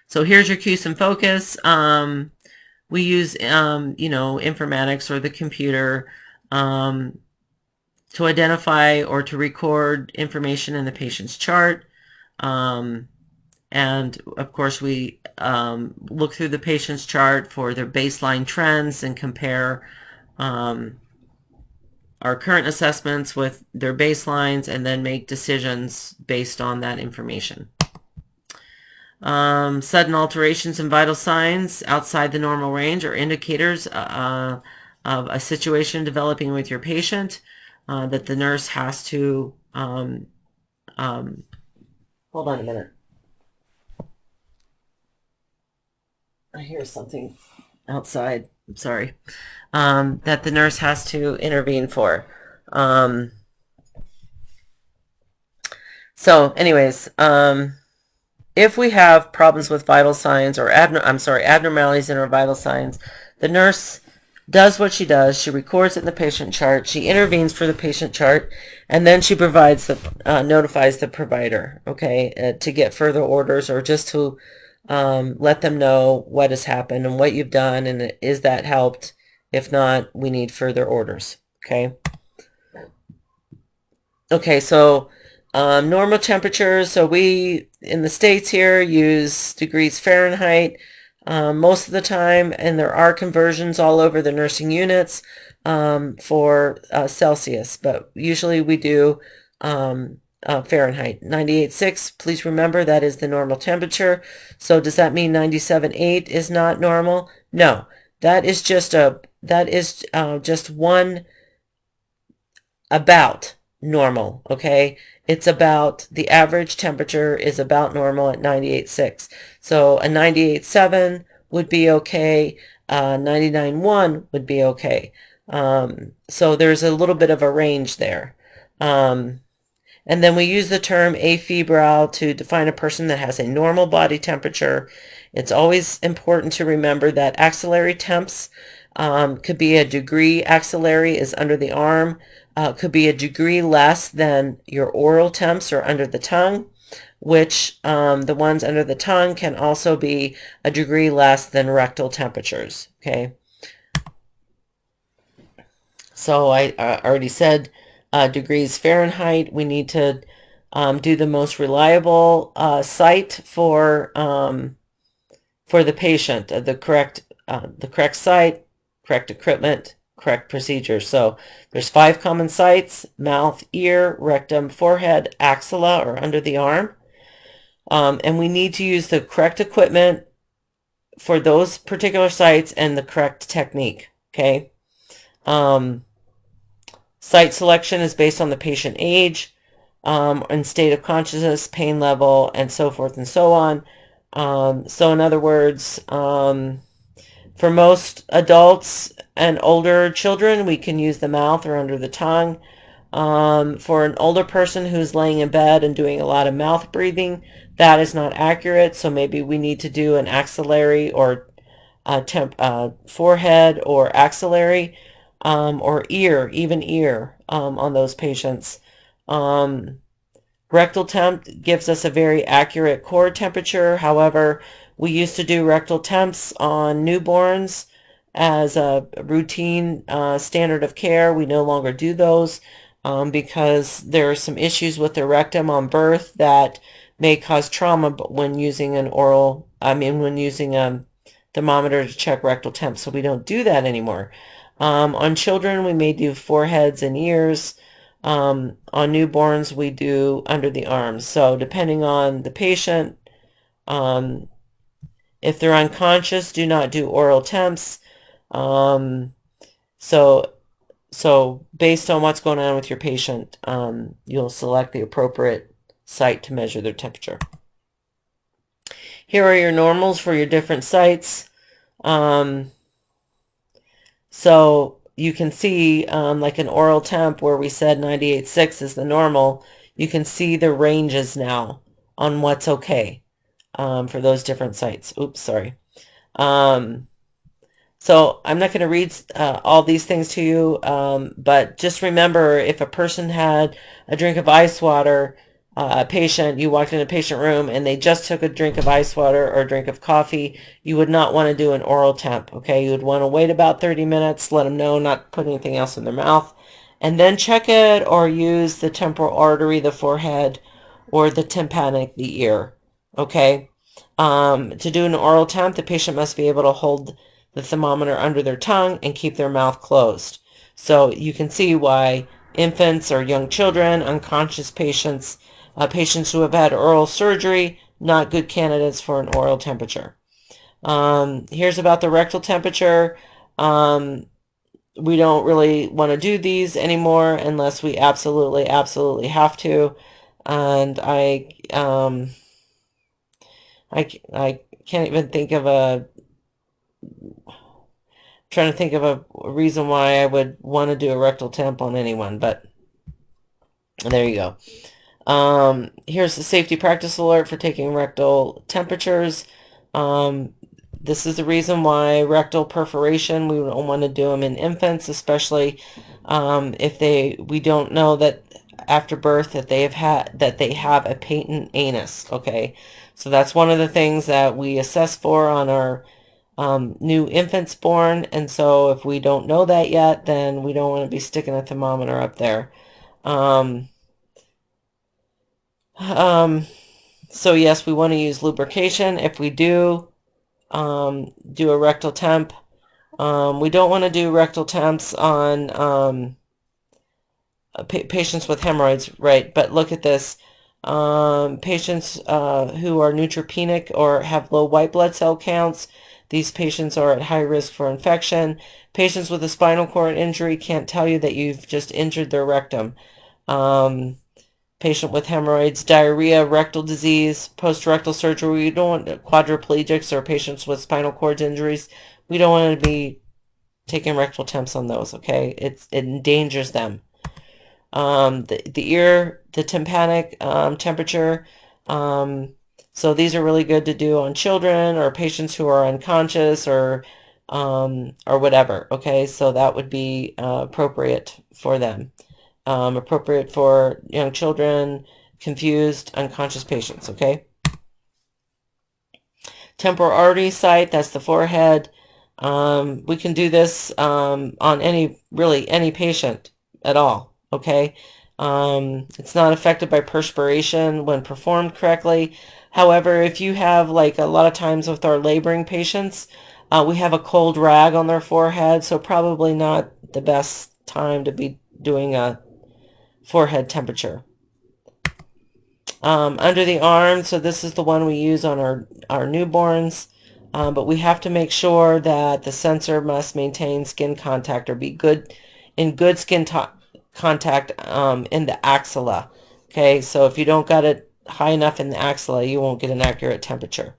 So here's your cue and focus. We use, informatics or the computer to identify or to record information in the patient's chart. And of course, we look through the patient's chart for their baseline trends and compare our current assessments with their baselines, and then make decisions based on that information. Sudden alterations in vital signs outside the normal range are indicators of a situation developing with your patient that the nurse has to hold on a minute. I hear something outside. I'm sorry. That the nurse has to intervene for. So anyways, if we have problems with vital signs or abnormalities in our vital signs, the nurse does what she does. She records it in the patient chart. She intervenes for the patient chart, and then she provides notifies the provider, okay, to get further orders, or just to let them know what has happened and what you've done, and is that helped? If not, we need further orders. Okay. Okay, so normal temperatures. So we in the States here use degrees Fahrenheit. most of the time, and there are conversions all over the nursing units for Celsius, but usually we do Fahrenheit. 98.6, please remember that is the normal temperature. So does that mean 97.8 is not normal? No, that is just one about normal, okay? It's about the average temperature is about normal at 98.6. So a 98.7 would be okay. 99.1 would be okay. So there's a little bit of a range there. And then we use the term afebrile to define a person that has a normal body temperature. It's always important to remember that axillary temps could be a degree. Axillary is under the arm. Could be a degree less than your oral temps or under the tongue, which the ones under the tongue can also be a degree less than rectal temperatures. Okay. So I already said degrees Fahrenheit. We need to do the most reliable site for the patient, the correct site, correct equipment, correct procedure. So there's 5 common sites: mouth, ear, rectum, forehead, axilla, or under the arm. And we need to use the correct equipment for those particular sites and the correct technique. Okay. Site selection is based on the patient age and state of consciousness, pain level, and so forth and so on. So in other words, for most adults and older children, we can use the mouth or under the tongue. For an older person who's laying in bed and doing a lot of mouth breathing, that is not accurate. So maybe we need to do an axillary or forehead or axillary or ear, even ear on those patients. Rectal temp gives us a very accurate core temperature. However, we used to do rectal temps on newborns as a routine standard of care. We no longer do those because there are some issues with the rectum on birth that may cause trauma when using when using a thermometer to check rectal temp. So we don't do that anymore. On children, we may do foreheads and ears. On newborns, we do under the arms. So depending on the patient, if they're unconscious, do not do oral temps. So based on what's going on with your patient, you'll select the appropriate site to measure their temperature. Here are your normals for your different sites. So you can see like an oral temp where we said 98.6 is the normal, you can see the ranges now on what's okay for those different sites. Oops, sorry. So I'm not going to read all these things to you, but just remember, if a person had a drink of ice water, a patient, you walked in a patient room and they just took a drink of ice water or a drink of coffee, you would not want to do an oral temp, okay? You would want to wait about 30 minutes, let them know, not put anything else in their mouth, and then check it or use the temporal artery, the forehead, or the tympanic, the ear, okay? To do an oral temp, the patient must be able to hold the thermometer under their tongue and keep their mouth closed. So you can see why infants or young children, unconscious patients, patients who have had oral surgery, not good candidates for an oral temperature. Here's about the rectal temperature. We don't really want to do these anymore unless we absolutely have to. And I can't even think of trying to think of a reason why I would want to do a rectal temp on anyone, but there you go. Here's the safety practice alert for taking rectal temperatures. This is the reason why rectal perforation, we don't want to do them in infants, especially if we don't know that after birth that they have a patent anus. Okay, so that's one of the things that we assess for on our new infants born, and so if we don't know that yet, then we don't want to be sticking a thermometer up there. So yes, we want to use lubrication. If we do, do a rectal temp. We don't want to do rectal temps on patients with hemorrhoids, right? But look at this. Patients who are neutropenic or have low white blood cell counts, these patients are at high risk for infection. Patients with a spinal cord injury can't tell you that you've just injured their rectum. Patient with hemorrhoids, diarrhea, rectal disease, post-rectal surgery. We don't want quadriplegics or patients with spinal cord injuries. We don't want to be taking rectal temps on those, okay? It endangers them. The ear, the tympanic temperature. So these are really good to do on children or patients who are unconscious or whatever. Okay, so that would be appropriate for them. Appropriate for young children, confused, unconscious patients. Okay. Temporal artery site, that's the forehead. We can do this on really any patient at all. Okay. It's not affected by perspiration when performed correctly. However, if you have, like a lot of times with our laboring patients, we have a cold rag on their forehead, so probably not the best time to be doing a forehead temperature. Under the arm, so this is the one we use on our newborns, but we have to make sure that the sensor must maintain skin contact or be in good skin contact in the axilla. Okay, so if you don't got it high enough in the axilla, you won't get an accurate temperature.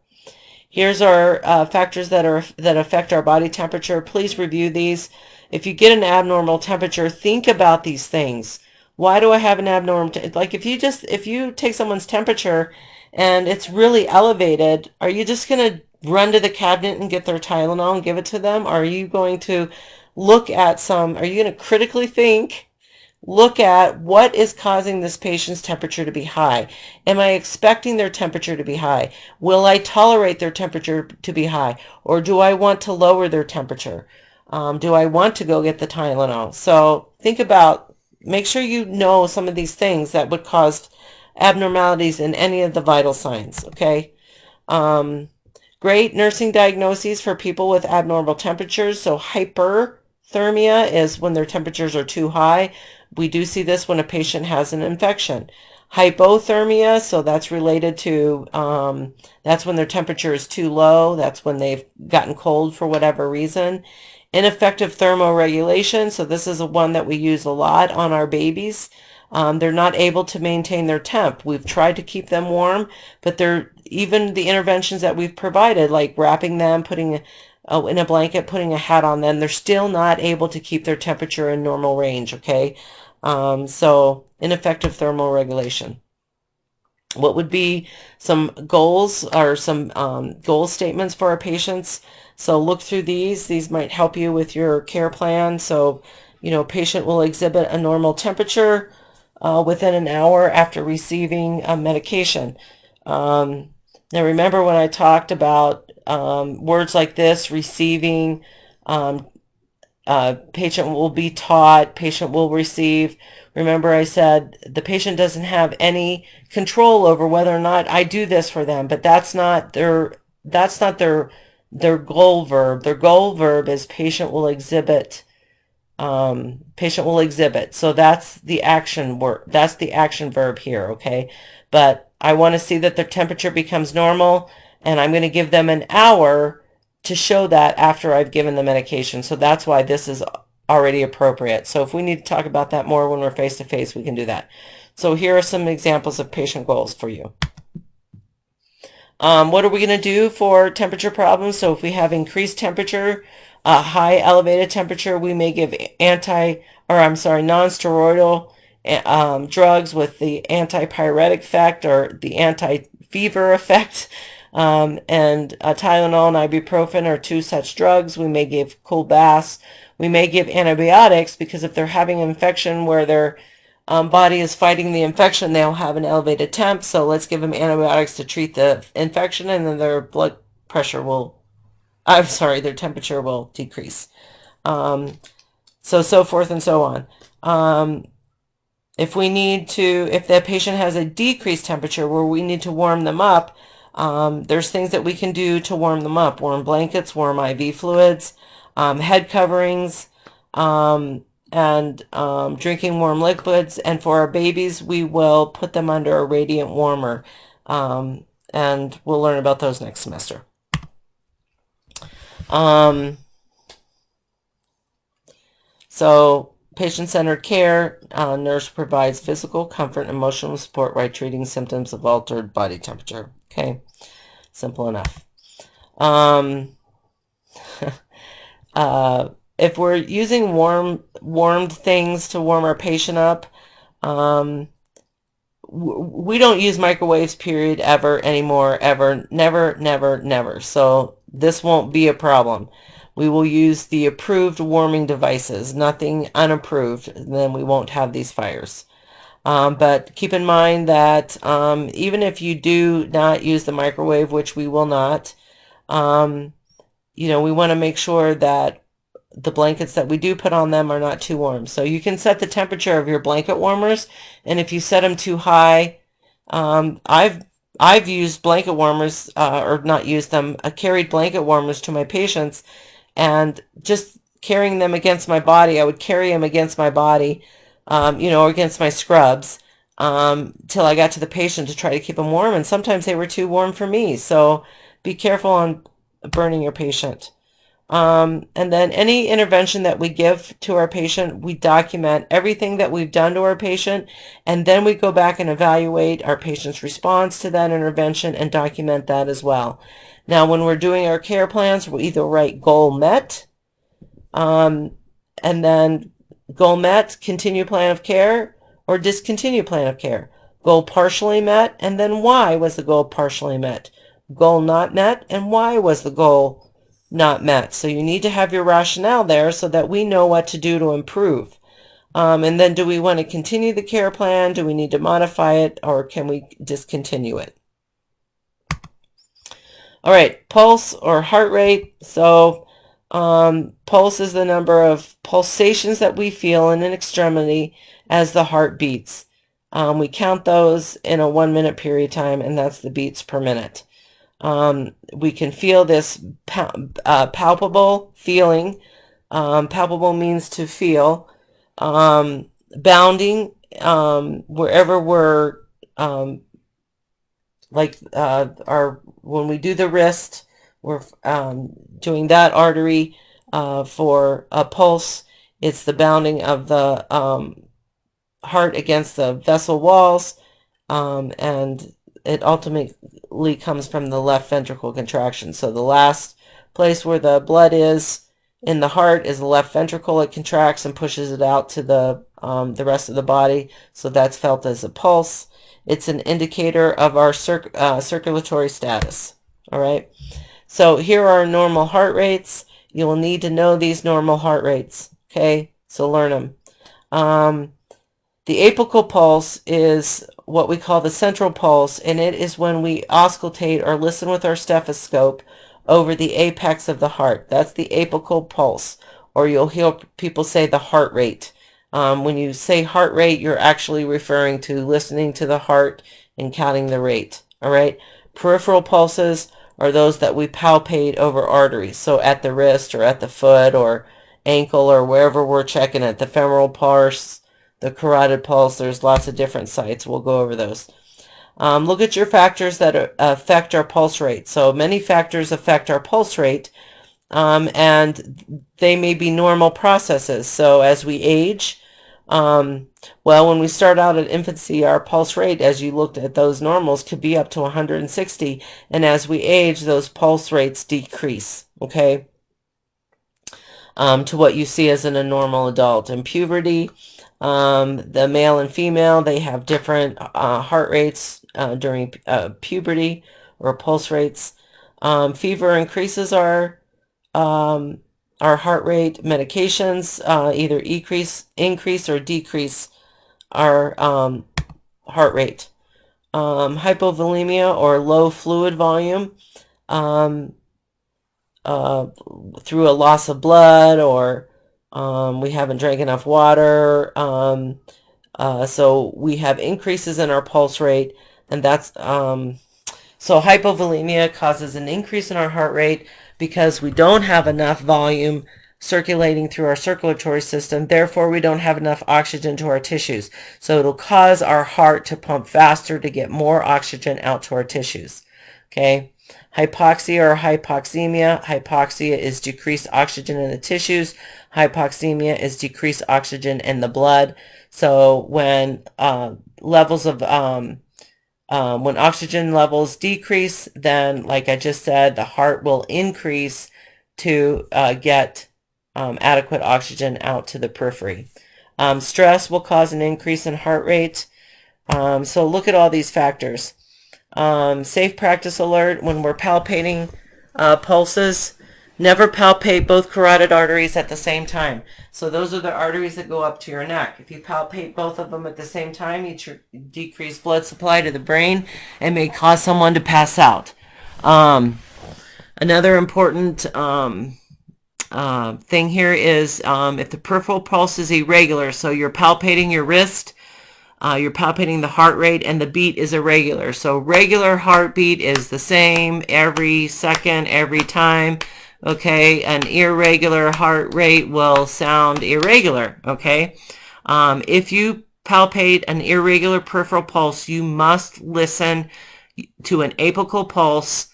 Here's our factors that affect our body temperature. Please review these. If you get an abnormal temperature, think about these things. Why do I have an abnormal? Like if you take someone's temperature and it's really elevated, are you just going to run to the cabinet and get their Tylenol and give it to them? Or are you going to look at are you going to critically look at what is causing this patient's temperature to be high? Am I expecting their temperature to be high? Will I tolerate their temperature to be high? Or do I want to lower their temperature? Do I want to go get the Tylenol? So make sure you know some of these things that would cause abnormalities in any of the vital signs, okay? Great nursing diagnoses for people with abnormal temperatures. So hyperthermia is when their temperatures are too high. We do see this when a patient has an infection. Hypothermia, so that's related to, that's when their temperature is too low. That's when they've gotten cold for whatever reason. Ineffective thermoregulation, so this is one that we use a lot on our babies. They're not able to maintain their temp. We've tried to keep them warm, but even the interventions that we've provided, like wrapping them, putting in a blanket, putting a hat on them, they're still not able to keep their temperature in normal range, okay? So ineffective thermal regulation. What would be some goals or some goal statements for our patients? So look through these. These might help you with your care plan. So, patient will exhibit a normal temperature within an hour after receiving medication. Now remember when I talked about words like this, receiving, patient will be taught, patient will receive. Remember I said the patient doesn't have any control over whether or not I do this for them, but that's not their goal verb. Their goal verb is patient will exhibit. Patient will exhibit. So that's the action word. That's the action verb here, okay? But I want to see that their temperature becomes normal, and I'm going to give them an hour to show that after I've given the medication. So that's why this is already appropriate. So if we need to talk about that more when we're face to face, we can do that. So here are some examples of patient goals for you. What are we going to do for temperature problems? So if we have increased temperature, high elevated temperature, we may give non-steroidal drugs with the antipyretic effect or the anti-fever effect. And Tylenol and ibuprofen are two such drugs. We may give cool baths. We may give antibiotics because if they're having an infection where their body is fighting the infection, they'll have an elevated temp. So let's give them antibiotics to treat the infection, and then their their temperature will decrease. So forth and so on. If the patient has a decreased temperature where we need to warm them up, There's things that we can do to warm them up. Warm blankets, warm IV fluids, head coverings, and drinking warm liquids. And for our babies, we will put them under a radiant warmer. And we'll learn about those next semester. So patient-centered care, nurse provides physical comfort and emotional support while treating symptoms of altered body temperature. Okay, simple enough. If we're using warmed things to warm our patient up, we don't use microwaves, period, ever anymore, ever, never, never, never. So this won't be a problem. We will use the approved warming devices, nothing unapproved, then we won't have these fires. But keep in mind that even if you do not use the microwave, which we will not, we want to make sure that the blankets that we do put on them are not too warm. So you can set the temperature of your blanket warmers, and if you set them too high, I've used blanket warmers, or not used them, carried blanket warmers to my patients, and just carrying them against my body, I would carry them against my body, or against my scrubs, till I got to the patient to try to keep them warm, and sometimes they were too warm for me. So be careful on burning your patient. And then any intervention that we give to our patient, we document everything that we've done to our patient, and then we go back and evaluate our patient's response to that intervention and document that as well. Now, when we're doing our care plans, we'll either write goal met, and then goal met, continue plan of care, or discontinue plan of care. Goal partially met, and then why was the goal partially met? Goal not met, and why was the goal not met? So you need to have your rationale there so that we know what to do to improve. And then do we want to continue the care plan? Do we need to modify it, or can we discontinue it? All right, pulse or heart rate. So pulse is the number of pulsations that we feel in an extremity as the heart beats. We count those in a 1 minute period of time, and that's the beats per minute. We can feel this palpable feeling. Palpable means to feel. Bounding, wherever we're, when we do the wrist, we're doing that artery. For a pulse, it's the bounding of the heart against the vessel walls, and it ultimately comes from the left ventricle contraction. So the last place where the blood is in the heart is the left ventricle. It contracts and pushes it out to the rest of the body. So that's felt as a pulse. It's an indicator of our circulatory status. All right. So here are normal heart rates. You will need to know these normal heart rates. Okay. So learn them. The apical pulse is what we call the central pulse, and it is when we auscultate or listen with our stethoscope over the apex of the heart. That's the apical pulse, or you'll hear people say the heart rate. When you say heart rate, you're actually referring to listening to the heart and counting the rate. All right. Peripheral pulses are those that we palpate over arteries, so at the wrist or at the foot or ankle or wherever we're checking it. The femoral pulse, the carotid pulse, there's lots of different sites. We'll go over those. Look at your factors that affect our pulse rate. So many factors affect our pulse rate, and they may be normal processes. So as we age, when we start out at infancy, our pulse rate, as you looked at those normals, could be up to 160. And as we age, those pulse rates decrease, okay, to what you see as in a normal adult. In puberty, the male and female, they have different heart rates during puberty, or pulse rates. Fever increases our heart rate. Medications either increase or decrease our heart rate. Hypovolemia, or low fluid volume, through a loss of blood, or we haven't drank enough water. So we have increases in our pulse rate, and that's So hypovolemia causes an increase in our heart rate because we don't have enough volume circulating through our circulatory system. Therefore, we don't have enough oxygen to our tissues. So it'll cause our heart to pump faster to get more oxygen out to our tissues. Okay. Hypoxia or hypoxemia. Hypoxia is decreased oxygen in the tissues. Hypoxemia is decreased oxygen in the blood. So when levels of when oxygen levels decrease, then, like I just said, the heart will increase to get adequate oxygen out to the periphery. Stress will cause an increase in heart rate. So look at all these factors. Safe practice alert: when we're palpating pulses, never palpate both carotid arteries at the same time. So those are the arteries that go up to your neck. If you palpate both of them at the same time, you decrease blood supply to the brain and may cause someone to pass out. Another important thing here is if the peripheral pulse is irregular, so you're palpating your wrist, you're palpating the heart rate, and the beat is irregular. So regular heartbeat is the same every second, every time. Okay, an irregular heart rate will sound irregular. Okay, if you palpate an irregular peripheral pulse, you must listen to an apical pulse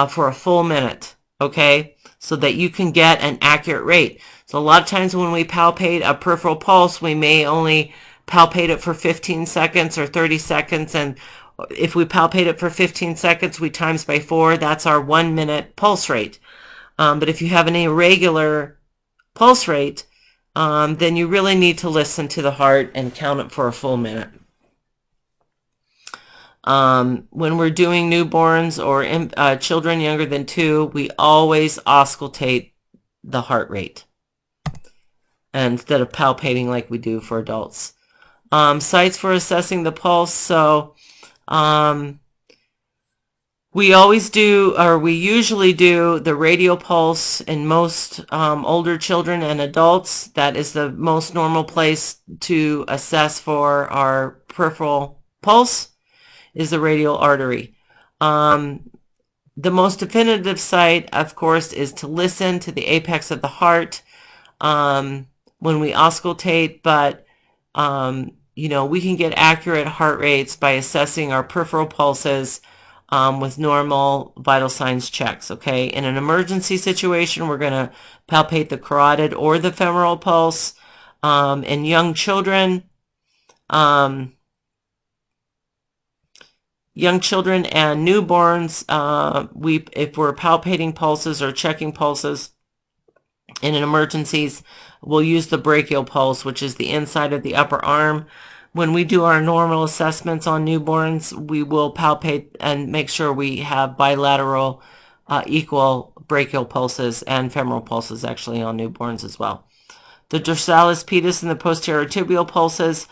for a full minute. Okay, so that you can get an accurate rate. So a lot of times when we palpate a peripheral pulse, we may only palpate it for 15 seconds or 30 seconds. And if we palpate it for 15 seconds, we times by 4. That's our 1 minute pulse rate. But if you have an irregular pulse rate, then you really need to listen to the heart and count it for a full minute. When we're doing newborns or children younger than 2, we always auscultate the heart rate instead of palpating like we do for adults. Sites for assessing the pulse. So we usually do the radial pulse in most older children and adults. That is the most normal place to assess for our peripheral pulse, is the radial artery. The most definitive site, of course, is to listen to the apex of the heart when we auscultate, but we can get accurate heart rates by assessing our peripheral pulses with normal vital signs checks. Okay, in an emergency situation, we're going to palpate the carotid or the femoral pulse. In young children, and newborns, if we're palpating pulses or checking pulses in emergencies, we'll use the brachial pulse, which is the inside of the upper arm. When we do our normal assessments on newborns, we will palpate and make sure we have bilateral equal brachial pulses and femoral pulses actually on newborns as well. The dorsalis pedis and the posterior tibial pulses,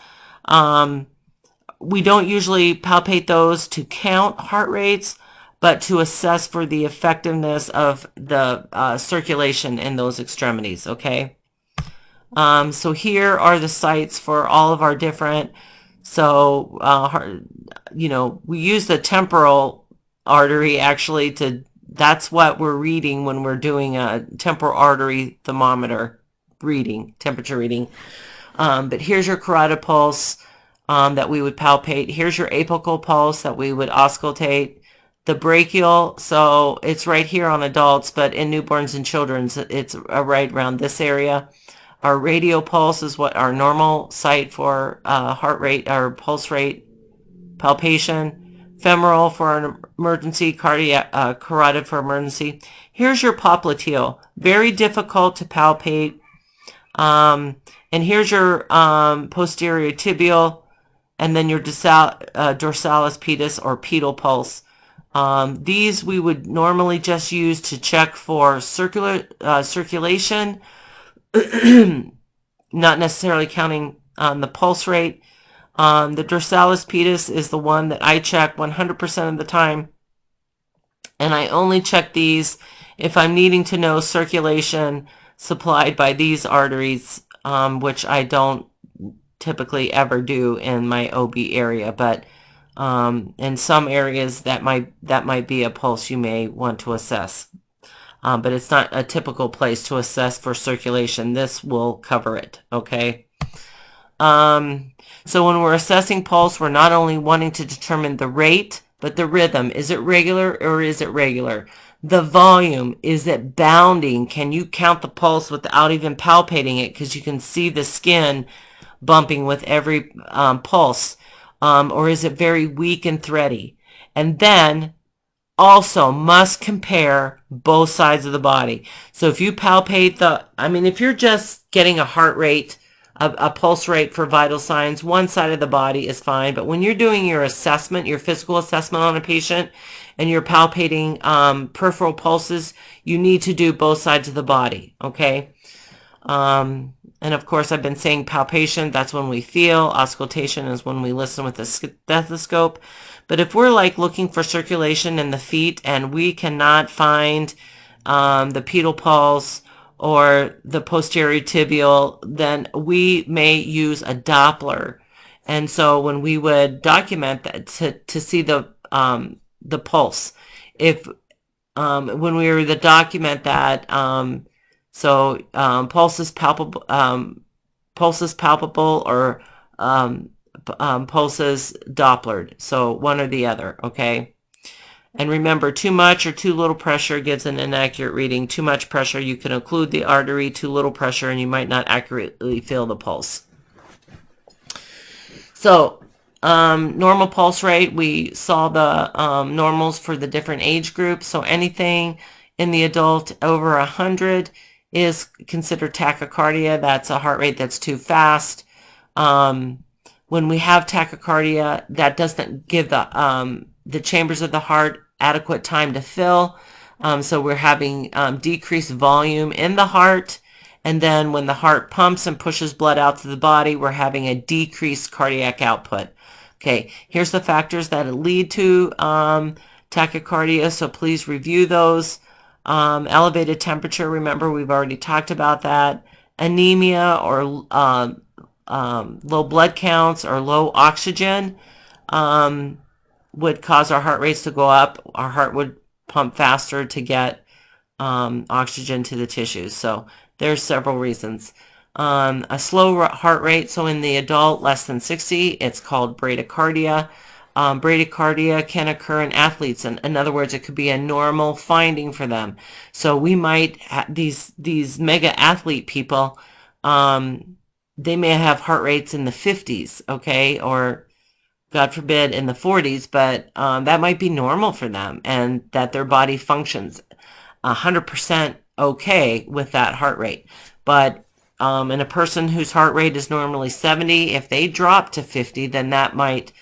we don't usually palpate those to count heart rates, but to assess for the effectiveness of the circulation in those extremities. Okay. So here are the sites for all of our different, we use the temporal artery actually that's what we're reading when we're doing a temporal artery thermometer reading, temperature reading. But here's your carotid pulse that we would palpate. Here's your apical pulse that we would auscultate. The brachial, so it's right here on adults, but in newborns and children, it's right around this area. Our radial pulse is what our normal site for heart rate or pulse rate palpation. Femoral for an emergency, carotid for emergency. Here's your popliteal, very difficult to palpate. And here's your posterior tibial, and then your dorsalis pedis or pedal pulse. These we would normally just use to check for circulation, not necessarily counting the pulse rate. The dorsalis pedis is the one that I check 100% of the time, and I only check these if I'm needing to know circulation supplied by these arteries, which I don't typically ever do in my OB area, but In some areas that might be a pulse you may want to assess. But it's not a typical place to assess for circulation. This will cover it, okay? So when we're assessing pulse, we're not only wanting to determine the rate, but the rhythm. Is it regular or is it regular? The volume, is it bounding? Can you count the pulse without even palpating it? Because you can see the skin bumping with every pulse. Or is it very weak and thready? And then also must compare both sides of the body. So if you palpate if you're just getting a heart rate, a pulse rate for vital signs, one side of the body is fine. But when you're doing your assessment, your physical assessment on a patient, and you're palpating peripheral pulses, you need to do both sides of the body, okay? And of course, I've been saying palpation, that's when we feel. Auscultation is when we listen with the stethoscope. But if we're like looking for circulation in the feet and we cannot find the pedal pulse or the posterior tibial, then we may use a Doppler. And so when we would document that to see the pulse, if when we were to document that, pulse is palpable, or pulse is Dopplered. So one or the other, okay? And remember, too much or too little pressure gives an inaccurate reading. Too much pressure, you can occlude the artery. Too little pressure, and you might not accurately feel the pulse. So, normal pulse rate, we saw the normals for the different age groups. So anything in the adult over 100 is considered tachycardia. That's a heart rate that's too fast. When we have tachycardia, that doesn't give the chambers of the heart adequate time to fill. So we're having decreased volume in the heart. And then when the heart pumps and pushes blood out to the body, we're having a decreased cardiac output. Okay, here's the factors that lead to tachycardia. So please review those. Elevated temperature, remember we've already talked about that. Anemia or low blood counts or low oxygen would cause our heart rates to go up. Our heart would pump faster to get oxygen to the tissues. So there's several reasons. A slow heart rate, so in the adult less than 60, it's called bradycardia. Bradycardia can occur in athletes. In other words, it could be a normal finding for them. So we might these mega athlete people, they may have heart rates in the 50s, okay, or God forbid in the 40s, but that might be normal for them, and that their body functions 100% okay with that heart rate. But in a person whose heart rate is normally 70, if they drop to 50, then that might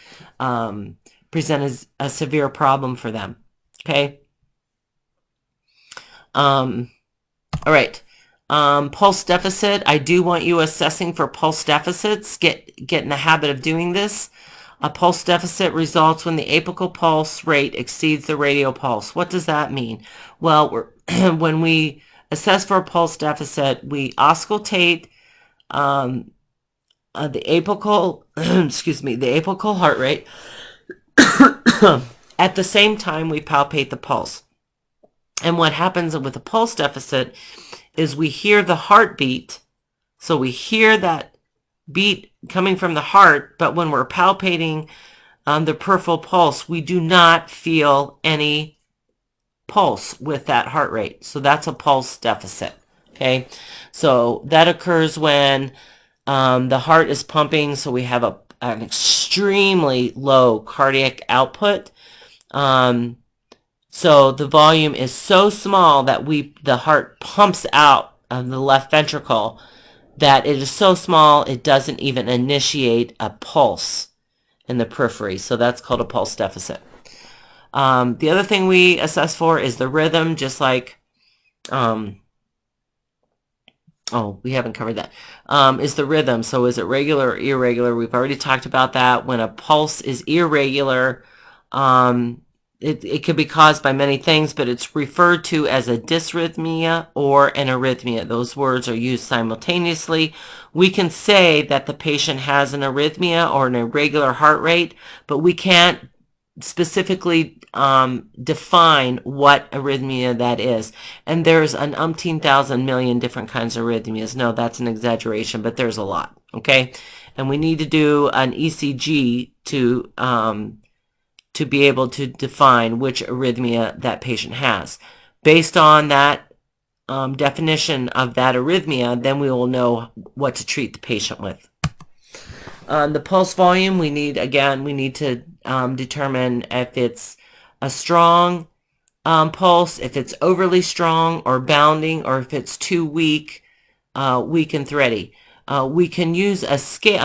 present as a severe problem for them. Okay. All right. Pulse deficit. I do want you assessing for pulse deficits. Get in the habit of doing this. A pulse deficit results when the apical pulse rate exceeds the radial pulse. What does that mean? Well, when we assess for a pulse deficit, we auscultate the apical, the apical heart rate. At the same time, we palpate the pulse. And what happens with a pulse deficit is we hear the heartbeat. So we hear that beat coming from the heart, but when we're palpating the peripheral pulse, we do not feel any pulse with that heart rate. So that's a pulse deficit. Okay, so that occurs when the heart is pumping, so we have an extremely low cardiac output. So the volume is so small that the heart pumps out of the left ventricle, that it is so small it doesn't even initiate a pulse in the periphery. So that's called a pulse deficit. The other thing we assess for is the rhythm, just like, we haven't covered that, is the rhythm. So is it regular or irregular? We've already talked about that. When a pulse is irregular, it could be caused by many things, but it's referred to as a dysrhythmia or an arrhythmia. Those words are used simultaneously. We can say that the patient has an arrhythmia or an irregular heart rate, but we can't specifically define what arrhythmia that is. And there's an umpteen thousand million different kinds of arrhythmias. No, that's an exaggeration, but there's a lot, okay? And we need to do an ECG to be able to define which arrhythmia that patient has. Based on that definition of that arrhythmia, then we will know what to treat the patient with. The pulse volume, we need to determine if it's a strong pulse, if it's overly strong or bounding, or if it's too weak, weak and thready. We can use a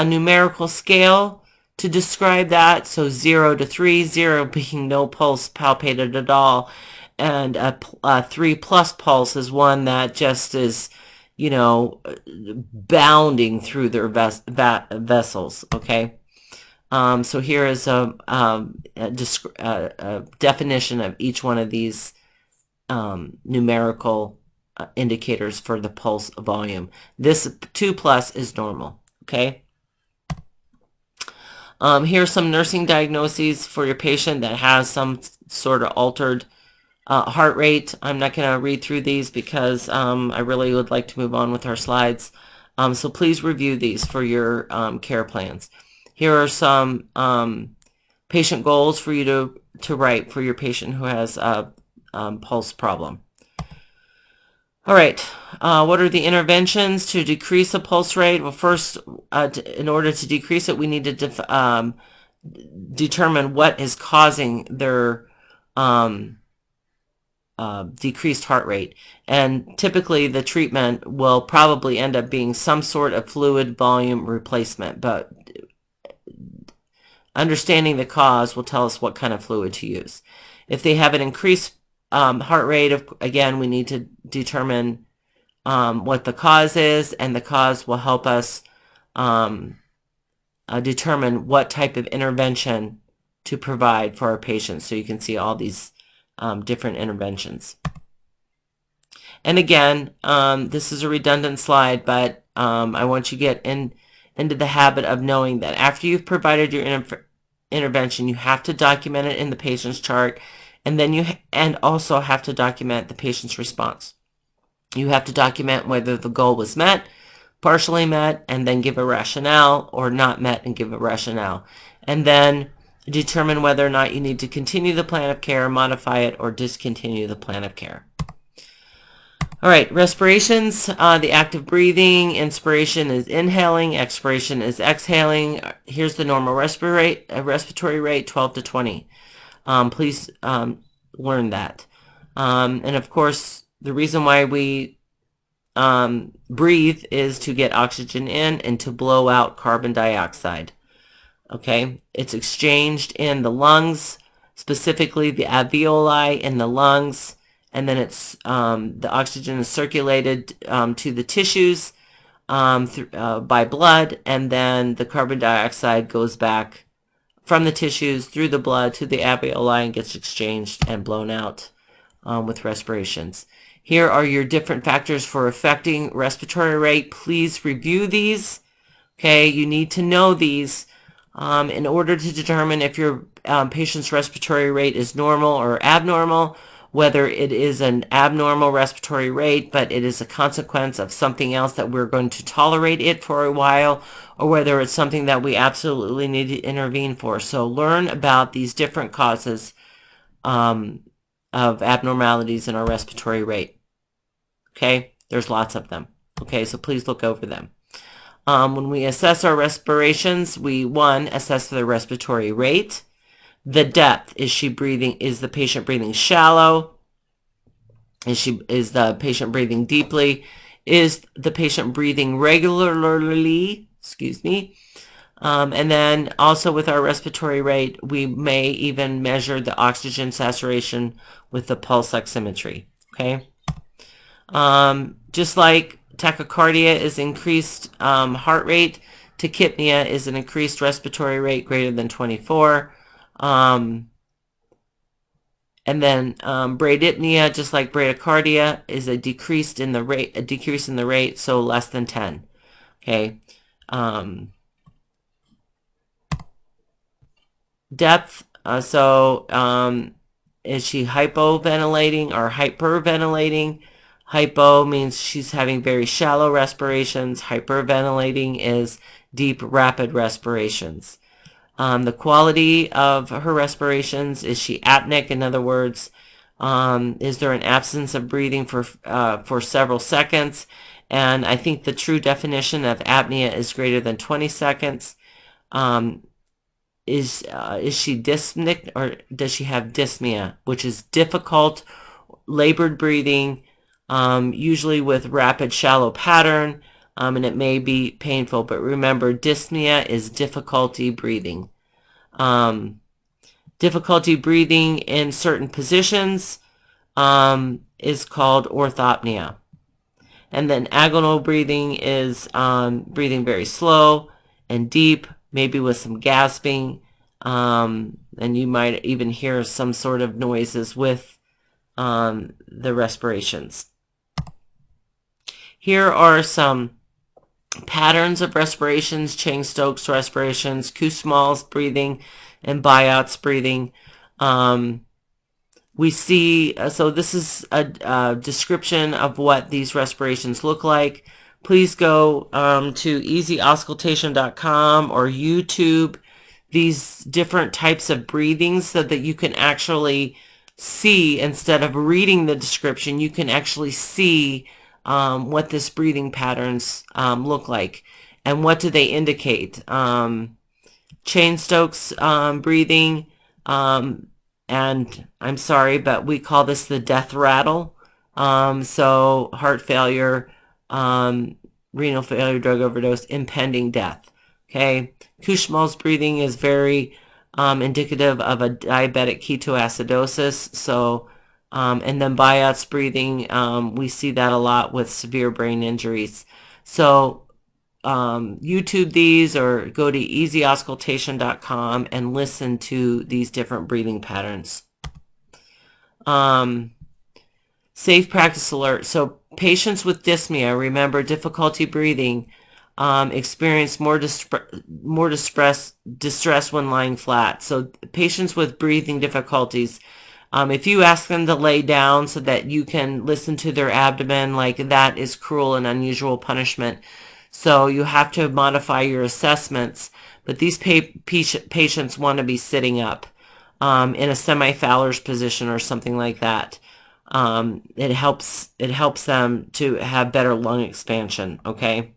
numerical scale to describe that. So 0 to 3, 0 being no pulse palpated at all, and a 3+ pulse is one that just is, bounding through their vessels. Okay. So here is a definition of each one of these numerical indicators for the pulse volume. This 2+ is normal. Okay. Here's some nursing diagnoses for your patient that has some sort of altered heart rate. I'm not going to read through these because I really would like to move on with our slides. So please review these for your care plans. Here are some patient goals for you to write for your patient who has a pulse problem. All right, what are the interventions to decrease a pulse rate? Well, first, in order to decrease it, we need to determine what is causing their decreased heart rate. And typically the treatment will probably end up being some sort of fluid volume replacement, but understanding the cause will tell us what kind of fluid to use. If they have an increased heart rate, again, we need to determine what the cause is, and the cause will help us determine what type of intervention to provide for our patients. So you can see all these different interventions. And again, this is a redundant slide, but I want you to get into the habit of knowing that after you've provided your intervention, you have to document it in the patient's chart, and then you also have to document the patient's response. You have to document whether the goal was met, partially met, and then give a rationale, or not met and give a rationale. And then determine whether or not you need to continue the plan of care, modify it, or discontinue the plan of care. All right, respirations, the active breathing. Inspiration is inhaling, expiration is exhaling. Here's the normal respiratory rate, 12 to 20. Please learn that. And of course, the reason why we breathe is to get oxygen in and to blow out carbon dioxide. Okay, it's exchanged in the lungs, specifically the alveoli in the lungs, and then it's the oxygen is circulated to the tissues by blood, and then the carbon dioxide goes back from the tissues through the blood to the alveoli and gets exchanged and blown out with respirations. Here are your different factors for affecting respiratory rate. Please review these. Okay, you need to know these in order to determine if your patient's respiratory rate is normal or abnormal, whether it is an abnormal respiratory rate, but it is a consequence of something else that we're going to tolerate it for a while, or whether it's something that we absolutely need to intervene for. So learn about these different causes of abnormalities in our respiratory rate. Okay, there's lots of them. Okay, so please look over them. When we assess our respirations, we, one, assess the respiratory rate. The depth. Is the patient breathing shallow? Is the patient breathing deeply? Is the patient breathing regularly? Excuse me. And then also with our respiratory rate, we may even measure the oxygen saturation with the pulse oximetry. Okay. Just like tachycardia is increased heart rate, tachypnea is an increased respiratory rate greater than 24. And then bradypnea, just like bradycardia, is a decrease in the rate, so less than 10. Okay. Depth. Is she hypoventilating or hyperventilating? Hypo means she's having very shallow respirations. Hyperventilating is deep, rapid respirations. The quality of her respirations, is she apneic? In other words, is there an absence of breathing for several seconds? And I think the true definition of apnea is greater than 20 seconds. Is she dyspneic, or does she have dyspnea, which is difficult, labored breathing, usually with rapid, shallow pattern, and it may be painful. But remember, dyspnea is difficulty breathing. Difficulty breathing in certain positions is called orthopnea. And then agonal breathing is breathing very slow and deep, maybe with some gasping, and you might even hear some sort of noises with the respirations. Here are some patterns of respirations: Cheyne-Stokes respirations, Kussmaul's breathing, and Biot's breathing. We see, so this is a description of what these respirations look like. Please go to easyauscultation.com or YouTube these different types of breathings so that you can actually see, instead of reading the description, you can actually see what this breathing patterns look like and what do they indicate. Cheyne-Stokes breathing, and I'm sorry, but we call this the death rattle. So heart failure, renal failure, drug overdose, impending death. Okay. Kussmaul's breathing is very indicative of a diabetic ketoacidosis. So, and then Biot's breathing, we see that a lot with severe brain injuries. So, YouTube these or go to easyauscultation.com and listen to these different breathing patterns. Safe practice alert. So patients with dyspnea, remember, difficulty breathing, experience more distress when lying flat. So patients with breathing difficulties, if you ask them to lay down so that you can listen to their abdomen, like, that is cruel and unusual punishment. So you have to modify your assessments. But these patients want to be sitting up in a semi-Fowler's position or something like that. It helps them to have better lung expansion. Okay.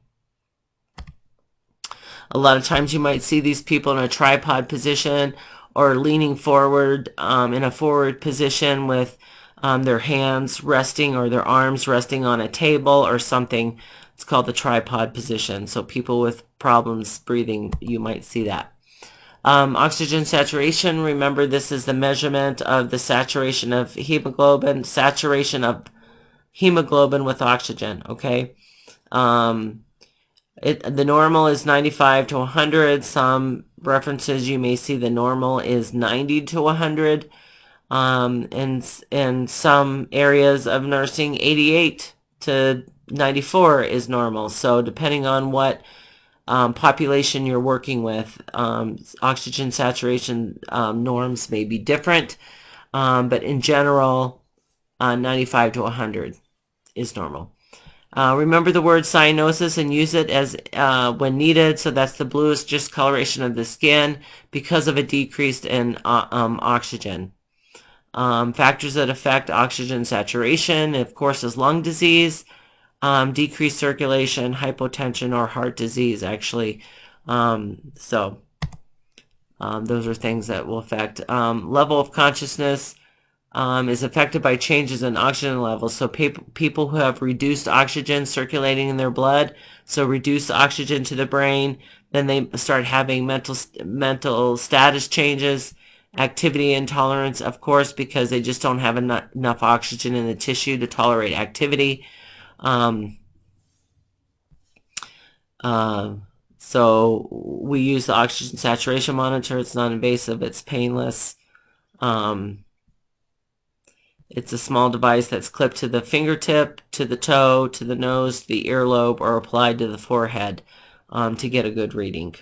A lot of times you might see these people in a tripod position or leaning forward in a forward position with their hands resting or their arms resting on a table or something. It's called the tripod position. So people with problems breathing, you might see that. Oxygen saturation, remember, this is the measurement of the saturation of hemoglobin, with oxygen. Okay. The normal is 95 to 100. Some references you may see the normal is 90 to 100. In some areas of nursing, 88 to 94 is normal. So depending on what population you're working with, oxygen saturation norms may be different. But in general, 95 to 100 is normal. Remember the word cyanosis and use it as when needed. So that's the bluish discoloration of the skin because of a decrease in oxygen. Factors that affect oxygen saturation, of course, is lung disease, decreased circulation, hypotension, or heart disease, actually. Those are things that will affect. Level of consciousness is affected by changes in oxygen levels. So people who have reduced oxygen circulating in their blood, so reduced oxygen to the brain, then they start having mental status changes, activity intolerance, of course, because they just don't have enough oxygen in the tissue to tolerate activity. So we use the oxygen saturation monitor. It's non-invasive. It's painless. It's a small device that's clipped to the fingertip, to the toe, to the nose, the earlobe, or applied to the forehead to get a good reading.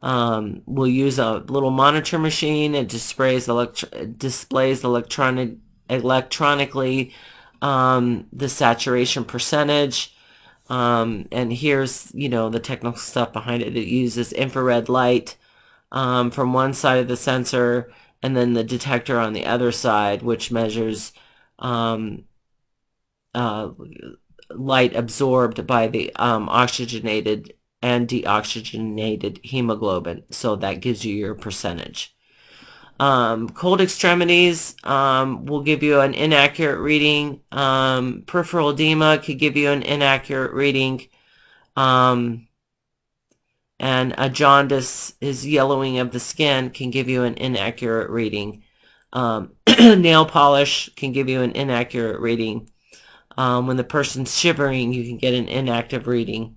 We'll use a little monitor machine. It displays electronically the saturation percentage. And here's, the technical stuff behind it. It uses infrared light from one side of the sensor, and then the detector on the other side, which measures light absorbed by the oxygenated and deoxygenated hemoglobin. So that gives you your percentage. Cold extremities will give you an inaccurate reading. Peripheral edema could give you an inaccurate reading. And a jaundice is yellowing of the skin can give you an inaccurate reading. Nail polish can give you an inaccurate reading. When the person's shivering, you can get an inactive reading.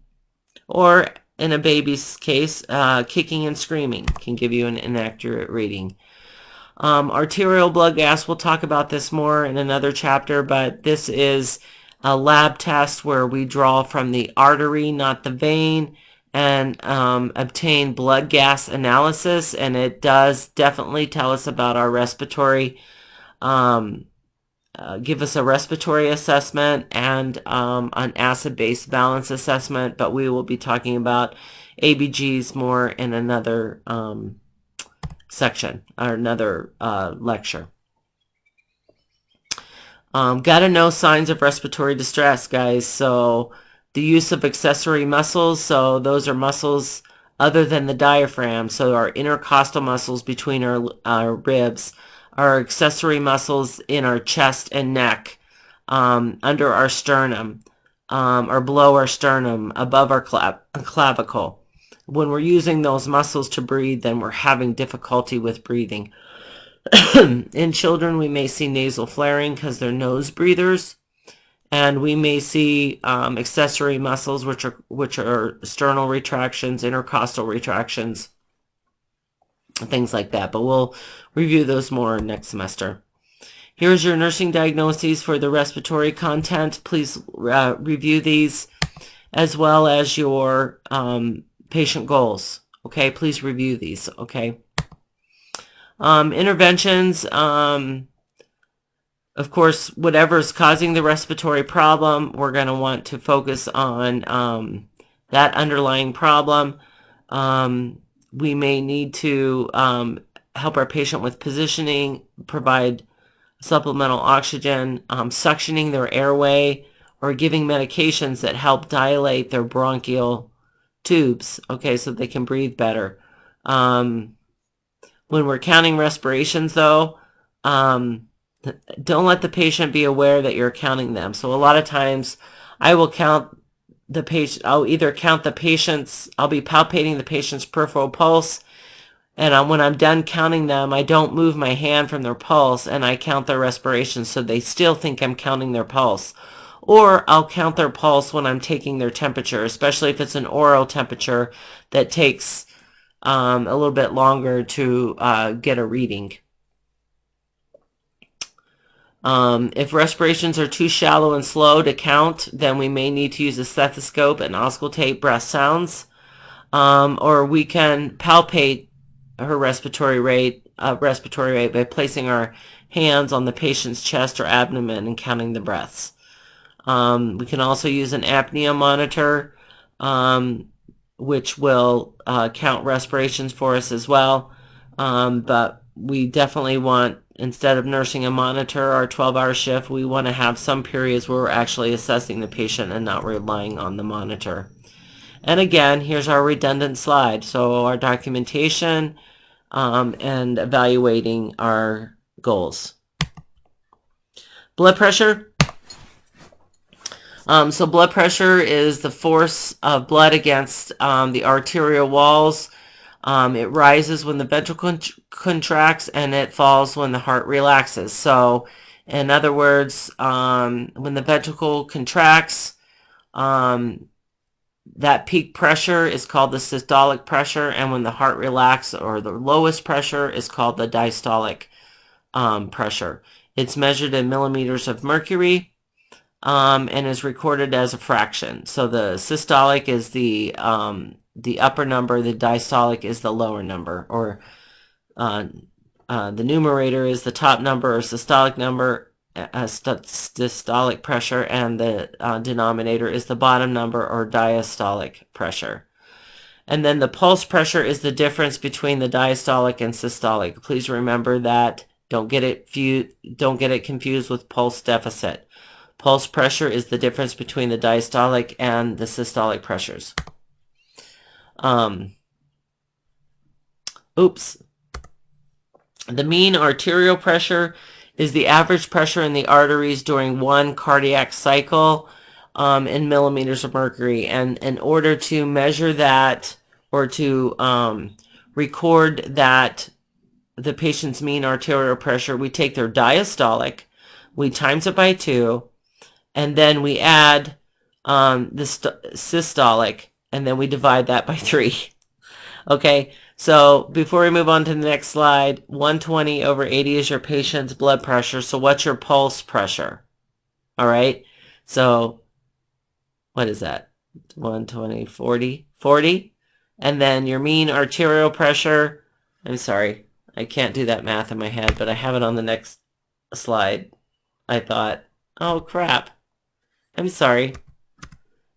Or in a baby's case, kicking and screaming can give you an inaccurate reading. Arterial blood gas, we'll talk about this more in another chapter, but this is a lab test where we draw from the artery, not the vein, and obtain blood gas analysis, and it does definitely tell us about our respiratory, give us a respiratory assessment and an acid-base balance assessment, but we will be talking about ABGs more in another section or another lecture. Got to know signs of respiratory distress, guys. So the use of accessory muscles, so those are muscles other than the diaphragm, so our intercostal muscles between our ribs, our accessory muscles in our chest and neck, under our sternum, or below our sternum, above our clavicle. When we're using those muscles to breathe, then we're having difficulty with breathing. In children, we may see nasal flaring because they're nose breathers, and we may see accessory muscles, which are sternal retractions, intercostal retractions, things like that. But we'll review those more next semester. Here's your nursing diagnoses for the respiratory content. Please review these, as well as your patient goals. Okay, please review these. Okay. Interventions, of course, whatever is causing the respiratory problem, we're going to want to focus on that underlying problem. We may need to help our patient with positioning, provide supplemental oxygen, suctioning their airway, or giving medications that help dilate their bronchial tubes, okay, so they can breathe better. When we're counting respirations, though, don't let the patient be aware that you're counting them. So a lot of times I will count the patient. I'll either count the patient's, I'll be palpating the patient's peripheral pulse, and when I'm done counting them, I don't move my hand from their pulse, and I count their respirations, so they still think I'm counting their pulse. Or I'll count their pulse when I'm taking their temperature, especially if it's an oral temperature that takes a little bit longer to get a reading. If respirations are too shallow and slow to count, then we may need to use a stethoscope and auscultate breath sounds. Or we can palpate her respiratory rate by placing our hands on the patient's chest or abdomen and counting the breaths. We can also use an apnea monitor, which will count respirations for us as well. But we definitely want, instead of nursing a monitor our 12-hour shift, we want to have some periods where we're actually assessing the patient and not relying on the monitor. And again, here's our redundant slide. So our documentation and evaluating our goals. Blood pressure. So blood pressure is the force of blood against the arterial walls. It rises when the ventricle contracts, and it falls when the heart relaxes. So in other words, when the ventricle contracts, that peak pressure is called the systolic pressure, and when the heart relaxes, or the lowest pressure, is called the diastolic pressure. It's measured in millimeters of mercury, and is recorded as a fraction. So the systolic is the upper number, the diastolic is the lower number, or the numerator is the top number or systolic number, systolic pressure, and the denominator is the bottom number or diastolic pressure. And then the pulse pressure is the difference between the diastolic and systolic. Please remember that. Don't get it confused with pulse deficit. Pulse pressure is the difference between the diastolic and the systolic pressures. The mean arterial pressure is the average pressure in the arteries during one cardiac cycle in millimeters of mercury. And in order to measure that, or to record that, the patient's mean arterial pressure, we take their diastolic, we times it by 2, and then we add the systolic, and then we divide that by 3. Okay, so before we move on to the next slide, 120 over 80 is your patient's blood pressure. So what's your pulse pressure? All right, so what is that? 120, 40, 40. And then your mean arterial pressure, I'm sorry, I can't do that math in my head, but I have it on the next slide. I thought, oh crap, I'm sorry.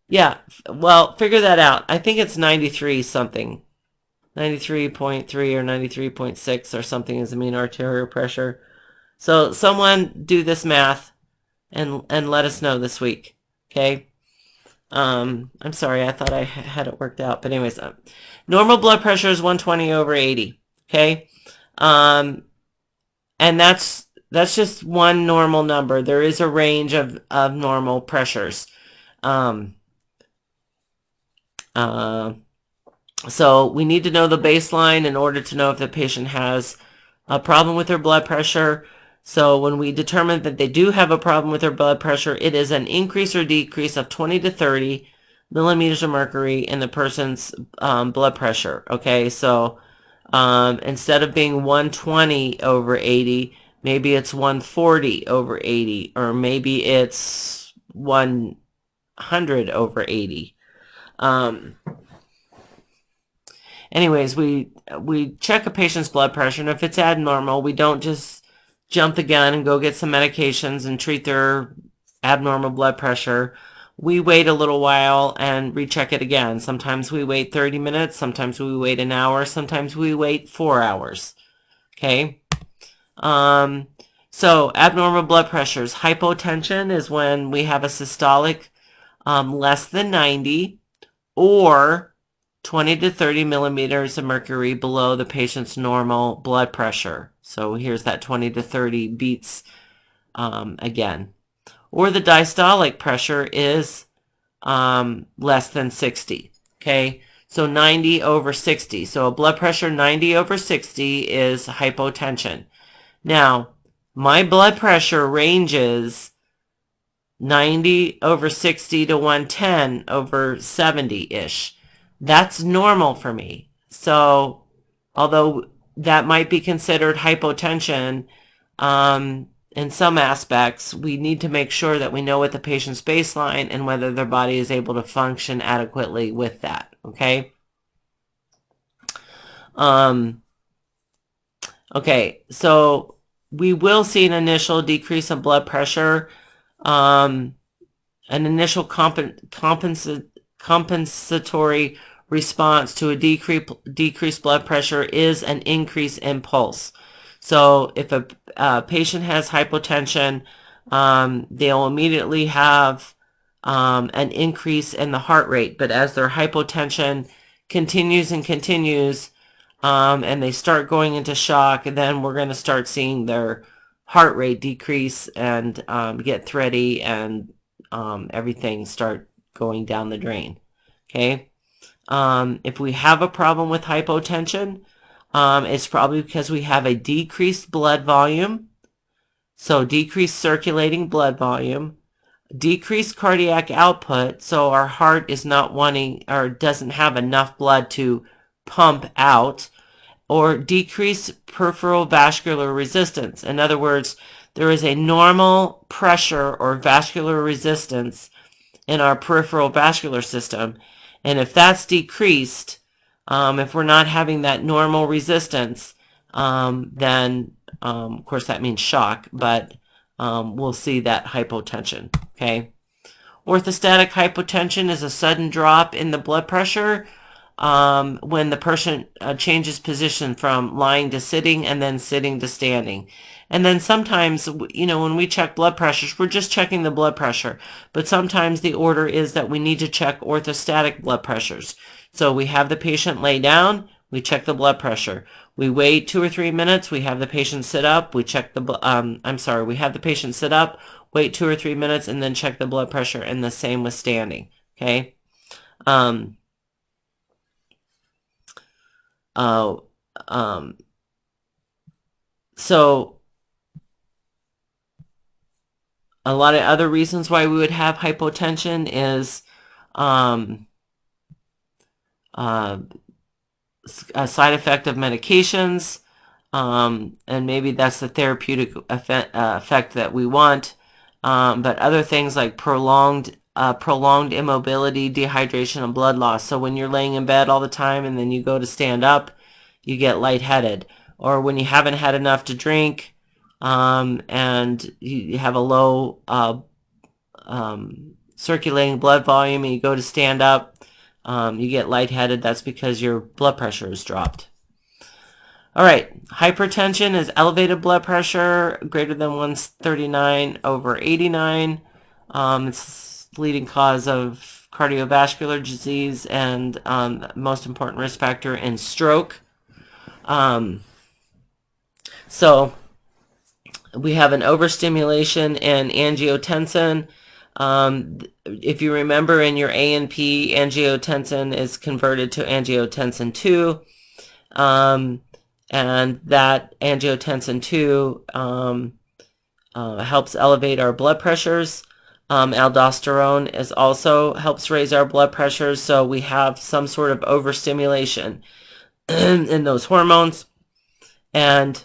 Yeah, well, figure that out. I think it's 93 something. 93.3 or 93.6 or something is the mean arterial pressure. So someone do this math and let us know this week, okay? I'm sorry, I thought I had it worked out, but anyways, normal blood pressure is 120 over 80, okay? And that's just one normal number. There is a range of normal pressures. So we need to know the baseline in order to know if the patient has a problem with their blood pressure. So when we determine that they do have a problem with their blood pressure, it is an increase or decrease of 20 to 30 millimeters of mercury in the person's blood pressure. Okay, so instead of being 120 over 80, maybe it's 140 over 80, or maybe it's 100 over 80. Anyways, we check a patient's blood pressure, and if it's abnormal, we don't just jump the gun and go get some medications and treat their abnormal blood pressure. We wait a little while and recheck it again. Sometimes we wait 30 minutes, sometimes we wait an hour, sometimes we wait 4 hours. Okay? So abnormal blood pressures. Hypotension is when we have a systolic less than 90, or 20 to 30 millimeters of mercury below the patient's normal blood pressure. So here's that 20 to 30 beats again. Or the diastolic pressure is less than 60. Okay, so 90 over 60. So a blood pressure 90 over 60 is hypotension. Now, my blood pressure ranges 90 over 60 to 110 over 70-ish. That's normal for me. So although that might be considered hypotension, in some aspects, we need to make sure that we know what the patient's baseline and whether their body is able to function adequately with that. Okay. Okay, so we will see an initial decrease in blood pressure. An initial compensatory response to a decreased blood pressure is an increase in pulse. So if a patient has hypotension, they'll immediately have an increase in the heart rate. But as their hypotension continues and continues, and they start going into shock, and then we're going to start seeing their heart rate decrease and get thready, and everything start going down the drain. Okay. If we have a problem with hypotension, it's probably because we have a decreased blood volume. So decreased circulating blood volume, decreased cardiac output. So our heart is not wanting, or doesn't have enough blood to pump out. or decreased peripheral vascular resistance. In other words, there is a normal pressure or vascular resistance in our peripheral vascular system. And if that's decreased, if we're not having that normal resistance, then of course that means shock, but we'll see that hypotension. Okay. Orthostatic hypotension is a sudden drop in the blood pressure when the person changes position from lying to sitting and then sitting to standing. And then sometimes, when we check blood pressures, we're just checking the blood pressure. But sometimes the order is that we need to check orthostatic blood pressures. So we have the patient lay down, we check the blood pressure. We wait 2 or 3 minutes, we have the patient sit up, we check the, we have the patient sit up, wait 2 or 3 minutes, and then check the blood pressure, and the same with standing. Okay? So a lot of other reasons why we would have hypotension is a side effect of medications, and maybe that's the therapeutic effect that we want. But other things like prolonged immobility, dehydration, and blood loss. So when you're laying in bed all the time and then you go to stand up, you get lightheaded. Or when you haven't had enough to drink, and you have a low circulating blood volume and you go to stand up, you get lightheaded. That's because your blood pressure is dropped. All right, hypertension is elevated blood pressure greater than 139/89. It's the leading cause of cardiovascular disease and most important risk factor in stroke. So we have an overstimulation in angiotensin. If you remember in your A&P, angiotensin is converted to angiotensin 2. And that angiotensin 2 helps elevate our blood pressures. Aldosterone is also helps raise our blood pressures, so we have some sort of overstimulation in those hormones, and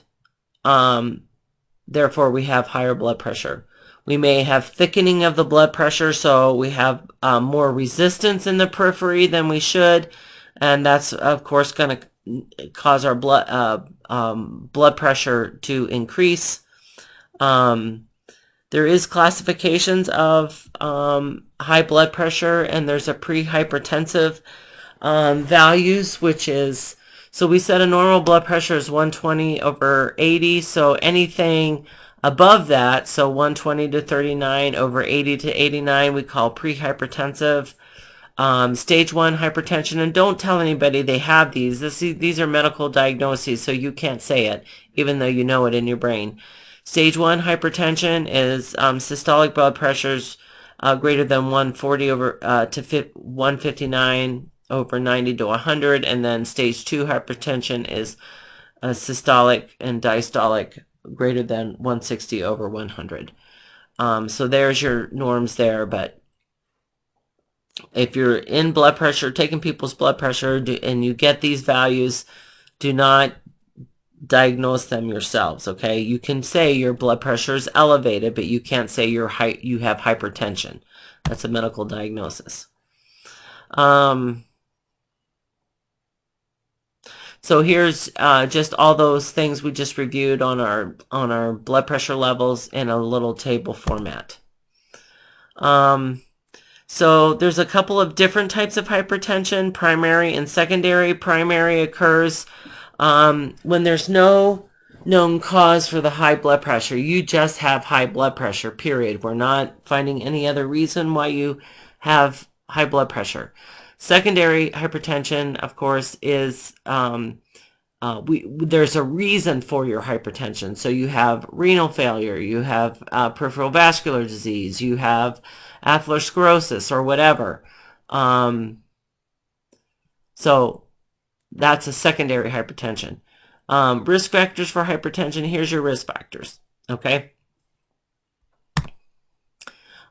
therefore we have higher blood pressure. We may have thickening of the blood pressure, so we have more resistance in the periphery than we should, and that's of course going to cause our blood pressure to increase. There is classifications of high blood pressure, and there's a pre-hypertensive values, which is, so we said a normal blood pressure is 120/80, so anything above that, so 120/39/80 to 89, we call pre-hypertensive. Stage 1 hypertension, and don't tell anybody they have these. These are medical diagnoses, so you can't say it, even though you know it in your brain. Stage 1 hypertension is systolic blood pressures greater than 140 to 159/90 to 100, and then stage 2 hypertension is systolic and diastolic greater than 160/100. So there's your norms there, but if you're in blood pressure, taking people's blood pressure, and you get these values, do not diagnose them yourselves, okay? You can say your blood pressure is elevated, but you can't say you have hypertension. That's a medical diagnosis. So here's just all those things we just reviewed on our blood pressure levels in a little table format. So there's a couple of different types of hypertension, primary and secondary. Primary occurs when there's no known cause for the high blood pressure. You just have high blood pressure, period. We're not finding any other reason why you have high blood pressure. Secondary hypertension, of course, is there's a reason for your hypertension. So you have renal failure, you have peripheral vascular disease, you have atherosclerosis or whatever. So that's a secondary hypertension. Risk factors for hypertension. Here's your risk factors. Okay.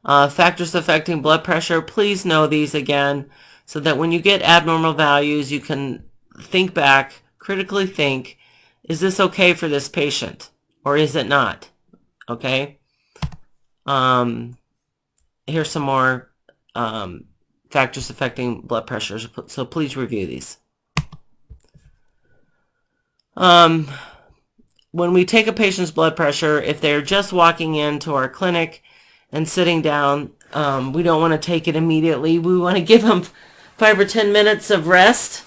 Factors affecting blood pressure. Please know these again so that when you get abnormal values, you can think back, critically think, is this okay for this patient or is it not? Okay. Here's some more factors affecting blood pressure. So please review these. When we take a patient's blood pressure, if they're just walking into our clinic and sitting down, we don't want to take it immediately. We want to give them 5 or 10 minutes of rest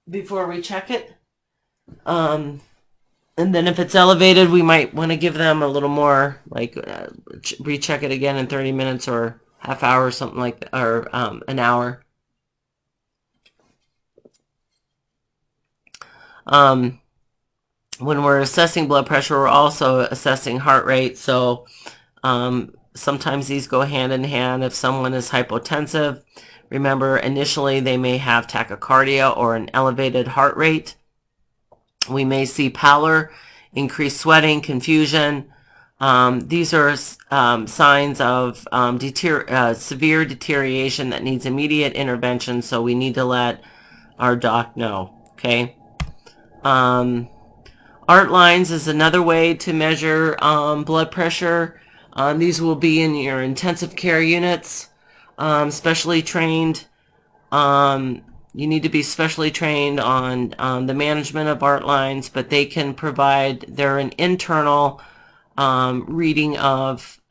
before we check it. And then if it's elevated, we might want to give them a little more, like recheck it again in 30 minutes or half hour or something like that, or an hour. When we're assessing blood pressure, we're also assessing heart rate. So sometimes these go hand in hand. If someone is hypotensive, remember initially they may have tachycardia or an elevated heart rate. We may see pallor, increased sweating, confusion. These are signs of severe deterioration that needs immediate intervention, so we need to let our doc know, okay? Art lines is another way to measure blood pressure. These will be in your intensive care units, specially trained. You need to be specially trained on the management of art lines, but they can provide, they're an internal reading of,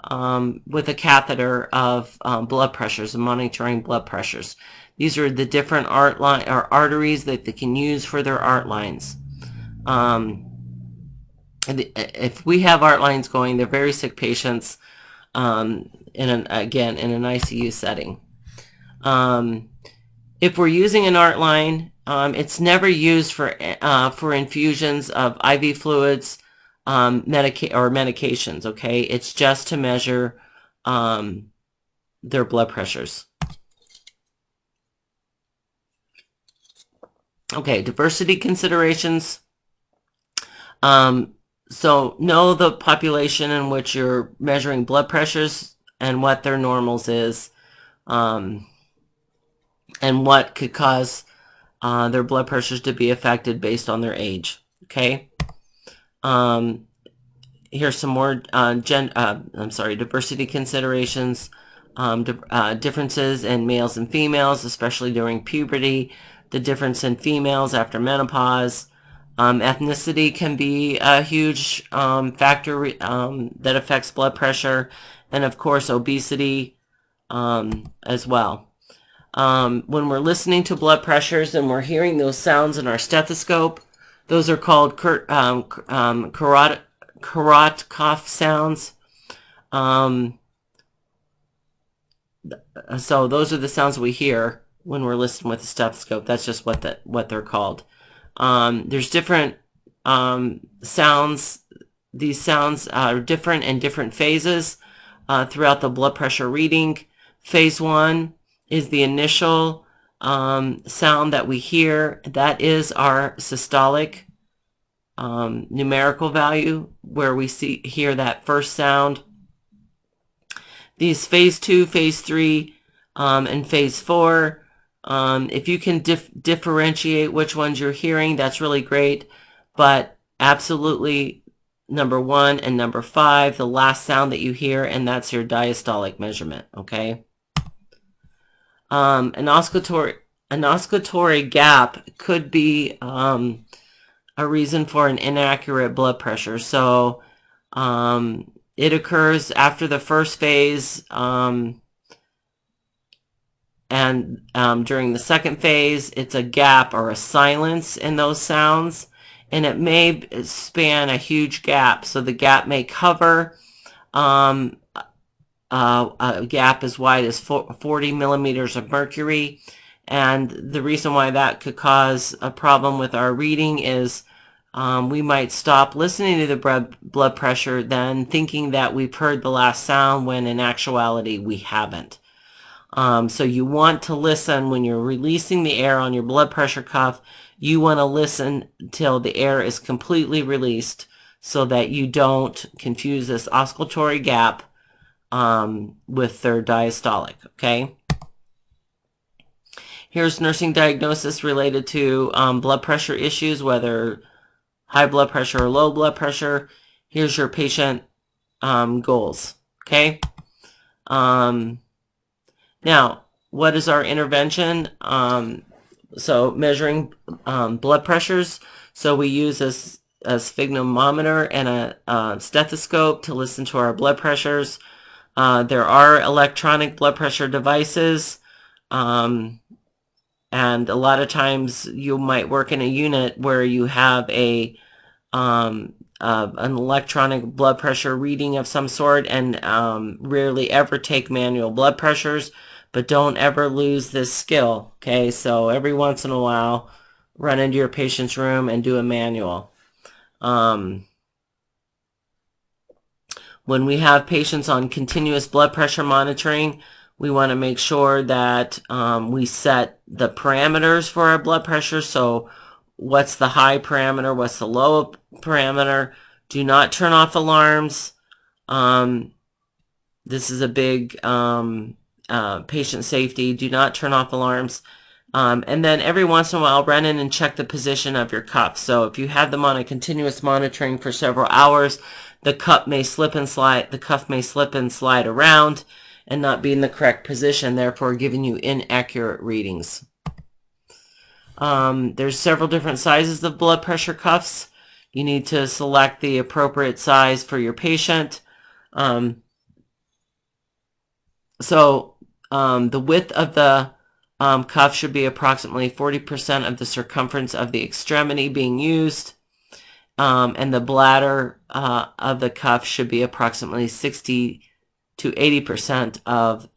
with a catheter of blood pressures and monitoring blood pressures. These are the different art line or arteries that they can use for their art lines. If we have art lines going, they're very sick patients, again, in an ICU setting. If we're using an art line, it's never used for infusions of IV fluids, medications. Okay, it's just to measure their blood pressures. Okay, diversity considerations. So know the population in which you're measuring blood pressures and what their normals is. And what could cause their blood pressures to be affected based on their age. Okay. Here's some more diversity considerations. Differences in males and females, especially during puberty. The difference in females after menopause. Ethnicity can be a huge factor that affects blood pressure, and of course obesity as well. When we're listening to blood pressures and we're hearing those sounds in our stethoscope, those are called Korotkov sounds. So those are the sounds we hear when we're listening with a stethoscope. That's just what they're called. There's different sounds. These sounds are different in different phases throughout the blood pressure reading. Phase 1 is the initial sound that we hear. That is our systolic numerical value, where we hear that first sound. These phase 2, phase 3, and phase 4, if you can differentiate which ones you're hearing, that's really great. But absolutely, number 1 and number 5, the last sound that you hear, and that's your diastolic measurement, okay? An oscillatory gap could be a reason for an inaccurate blood pressure. So it occurs after the first phase and during the second phase. It's a gap or a silence in those sounds, and it may span a huge gap. So the gap may cover a gap as wide as 40 millimeters of mercury. And the reason why that could cause a problem with our reading is we might stop listening to the blood pressure then thinking that we've heard the last sound, when in actuality we haven't. So you want to listen when you're releasing the air on your blood pressure cuff. You want to listen till the air is completely released so that you don't confuse this oscillatory gap with their diastolic, okay? Here's nursing diagnosis related to blood pressure issues, whether high blood pressure or low blood pressure. Here's your patient goals. Okay. Now, what is our intervention? So measuring blood pressures. So we use a sphygmomanometer and a stethoscope to listen to our blood pressures. There are electronic blood pressure devices. And a lot of times you might work in a unit where you have an electronic blood pressure reading of some sort, and rarely ever take manual blood pressures, but don't ever lose this skill. Okay, so every once in a while, run into your patient's room and do a manual. When we have patients on continuous blood pressure monitoring, we want to make sure that we set the parameters for our blood pressure. So what's the high parameter? What's the low parameter? Do not turn off alarms. This is a big patient safety. Do not turn off alarms. And then every once in a while, run in and check the position of your cuff. So if you have them on a continuous monitoring for several hours, the cuff may slip and slide around and not be in the correct position, therefore giving you inaccurate readings. There's several different sizes of blood pressure cuffs. You need to select the appropriate size for your patient. The width of the cuff should be approximately 40% of the circumference of the extremity being used. And the bladder of the cuff should be approximately 60 to 80% of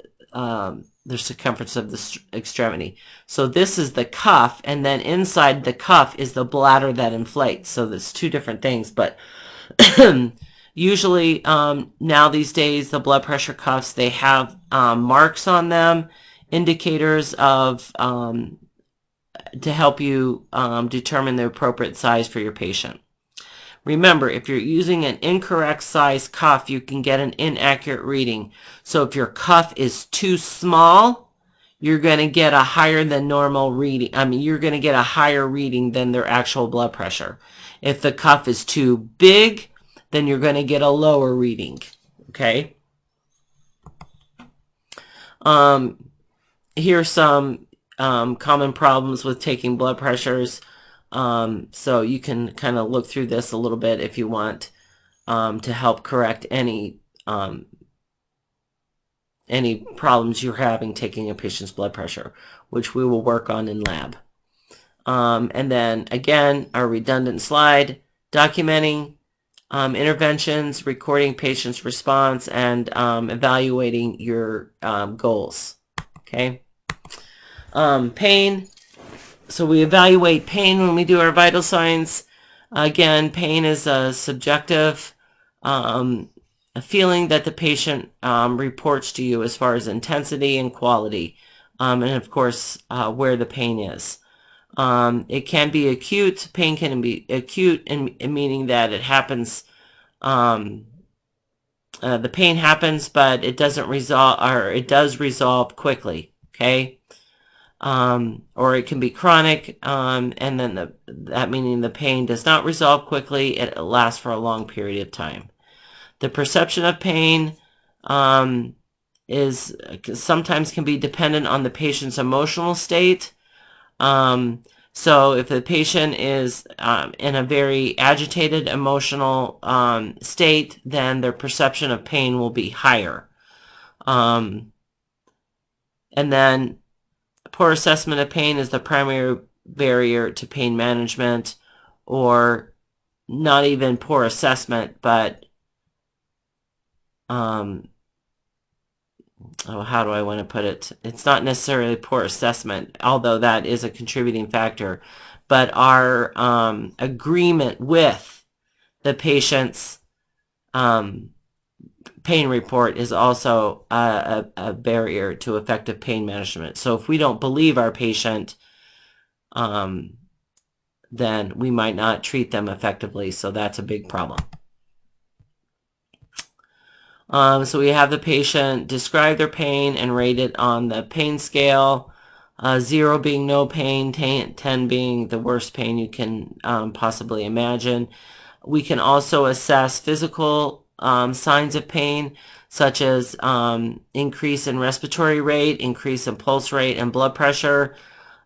the circumference of the extremity. So this is the cuff, and then inside the cuff is the bladder that inflates. So there's two different things, but usually now these days, the blood pressure cuffs, they have marks on them, indicators of to help you determine the appropriate size for your patient. Remember, if you're using an incorrect size cuff, you can get an inaccurate reading. So if your cuff is too small, you're going to get a higher than normal reading. You're going to get a higher reading than their actual blood pressure. If the cuff is too big, then you're going to get a lower reading. Okay? Here's some common problems with taking blood pressures. So you can kind of look through this a little bit if you want to help correct any problems you're having taking a patient's blood pressure, which we will work on in lab. And then again, our redundant slide, documenting interventions, recording patient's response, and evaluating your goals. Okay. Pain. So we evaluate pain when we do our vital signs. Again, pain is a subjective a feeling that the patient reports to you as far as intensity and quality, and of course where the pain is. It can be acute. Pain can be acute in meaning that it happens, the pain happens, but it doesn't resolve, or it does resolve quickly. Okay. Or it can be chronic, and then that meaning the pain does not resolve quickly. It lasts for a long period of time. The perception of pain is sometimes can be dependent on the patient's emotional state. So if the patient is in a very agitated emotional state, then their perception of pain will be higher. And then poor assessment of pain is the primary barrier to pain management, or not even poor assessment, but how do I want to put it? It's not necessarily poor assessment, although that is a contributing factor, but our agreement with the patient's pain report is also a barrier to effective pain management. So if we don't believe our patient, then we might not treat them effectively. So that's a big problem. So we have the patient describe their pain and rate it on the pain scale. 0 being no pain, 10 being the worst pain you can possibly imagine. We can also assess physical signs of pain, such as increase in respiratory rate, increase in pulse rate, and blood pressure.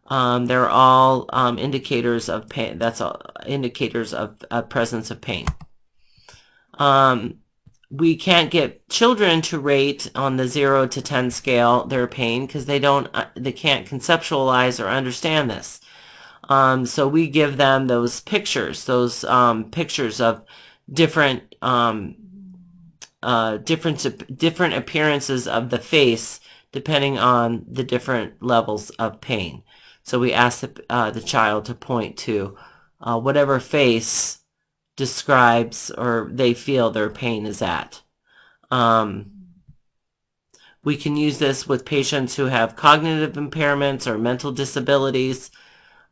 They're all indicators of pain. That's all indicators of presence of pain. We can't get children to rate on the 0 to 10 scale their pain because they can't conceptualize or understand this. So we give them those pictures of different different appearances of the face depending on the different levels of pain. So we ask the child to point to whatever face describes or they feel their pain is at. We can use this with patients who have cognitive impairments or mental disabilities.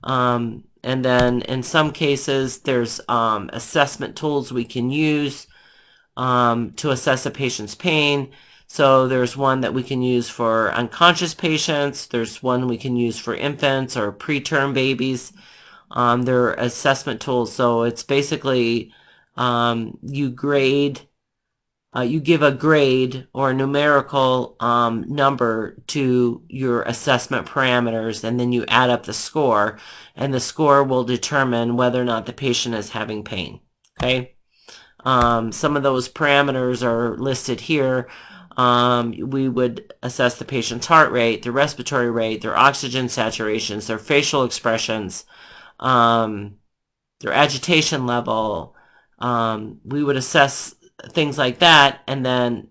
And then in some cases, there's assessment tools we can use to assess a patient's pain. So there's one that we can use for unconscious patients. There's one we can use for infants or preterm babies. They're assessment tools. So it's basically you give a grade or a numerical number to your assessment parameters, and then you add up the score, and the score will determine whether or not the patient is having pain. Okay. Some of those parameters are listed here. We would assess the patient's heart rate, their respiratory rate, their oxygen saturations, their facial expressions, their agitation level. We would assess things like that, and then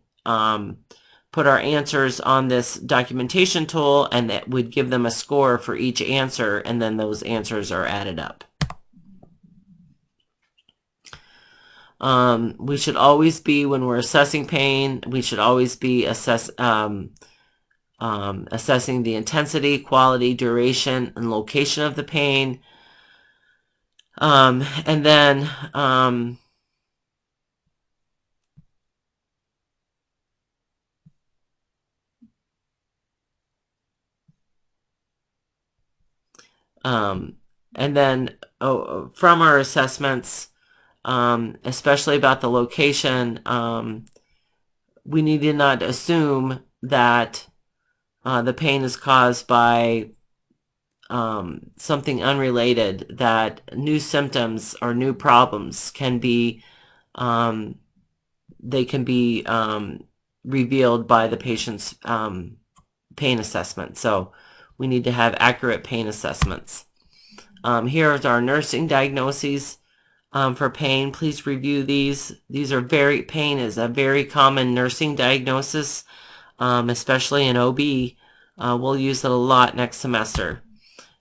put our answers on this documentation tool, and that would give them a score for each answer, and then those answers are added up. We should always be, when we're assessing pain, we should always be assessing the intensity, quality, duration, and location of the pain. And then from our assessments, especially about the location, we need to not assume that the pain is caused by something unrelated, that new symptoms or new problems can be revealed by the patient's pain assessment. So we need to have accurate pain assessments. Here are our nursing diagnoses for pain. Please review these. Pain is a very common nursing diagnosis, especially in OB. We'll use it a lot next semester.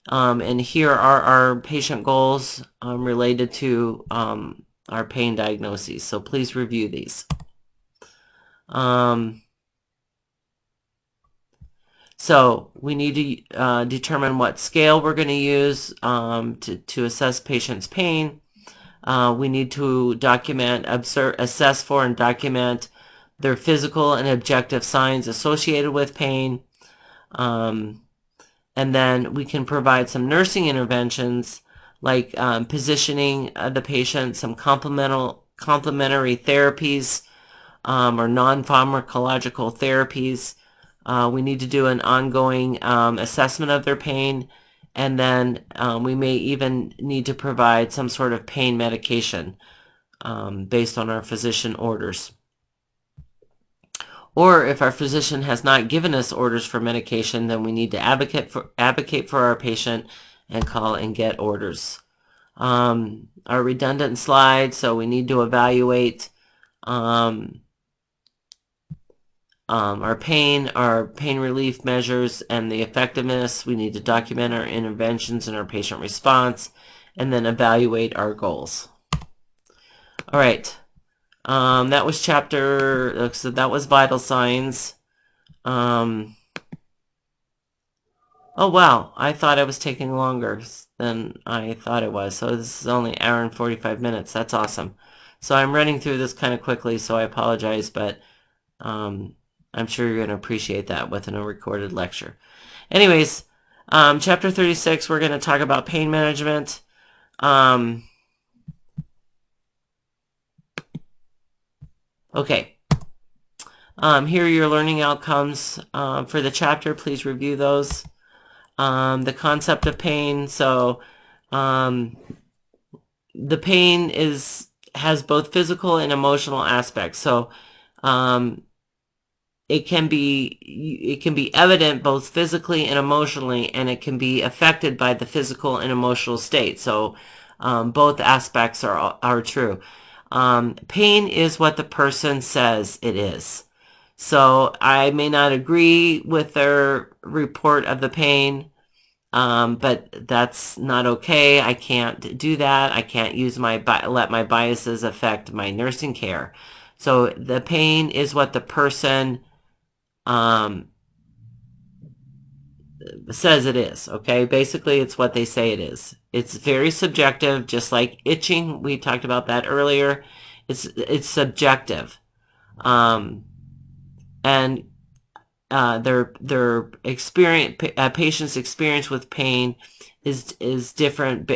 And here are our patient goals related to our pain diagnoses. So please review these. So we need to determine what scale we're going to use to assess patients' pain. We need to document, assess for, and document their physical and objective signs associated with pain. And then we can provide some nursing interventions like positioning the patient, some complementary therapies or non-pharmacological therapies. We need to do an ongoing assessment of their pain, and then we may even need to provide some sort of pain medication based on our physician orders. Or if our physician has not given us orders for medication, then we need to advocate for our patient and call and get orders. Our redundant slide, so we need to evaluate our pain relief measures and the effectiveness. We need to document our interventions and our patient response, and then evaluate our goals. All right. That was so that was vital signs. Oh wow, I thought I was taking longer than I thought it was. So this is only an hour and 45 minutes. That's awesome. So I'm running through this kind of quickly, so I apologize, but I'm sure you're going to appreciate that within a recorded lecture. Anyways, Chapter 36, we're going to talk about pain management. Okay. Here are your learning outcomes for the chapter. Please review those. The concept of pain. So the pain has both physical and emotional aspects. So it can be evident both physically and emotionally, and it can be affected by the physical and emotional state. So both aspects are true. Pain is what the person says it is. So I may not agree with their report of the pain, but that's not okay. I can't do that. I can't let my biases affect my nursing care. So the pain is what the person says it is. Okay, basically it's what they say it is. It's very subjective, just like itching. We talked about that earlier. It's subjective, and their experience, patient's experience with pain is different.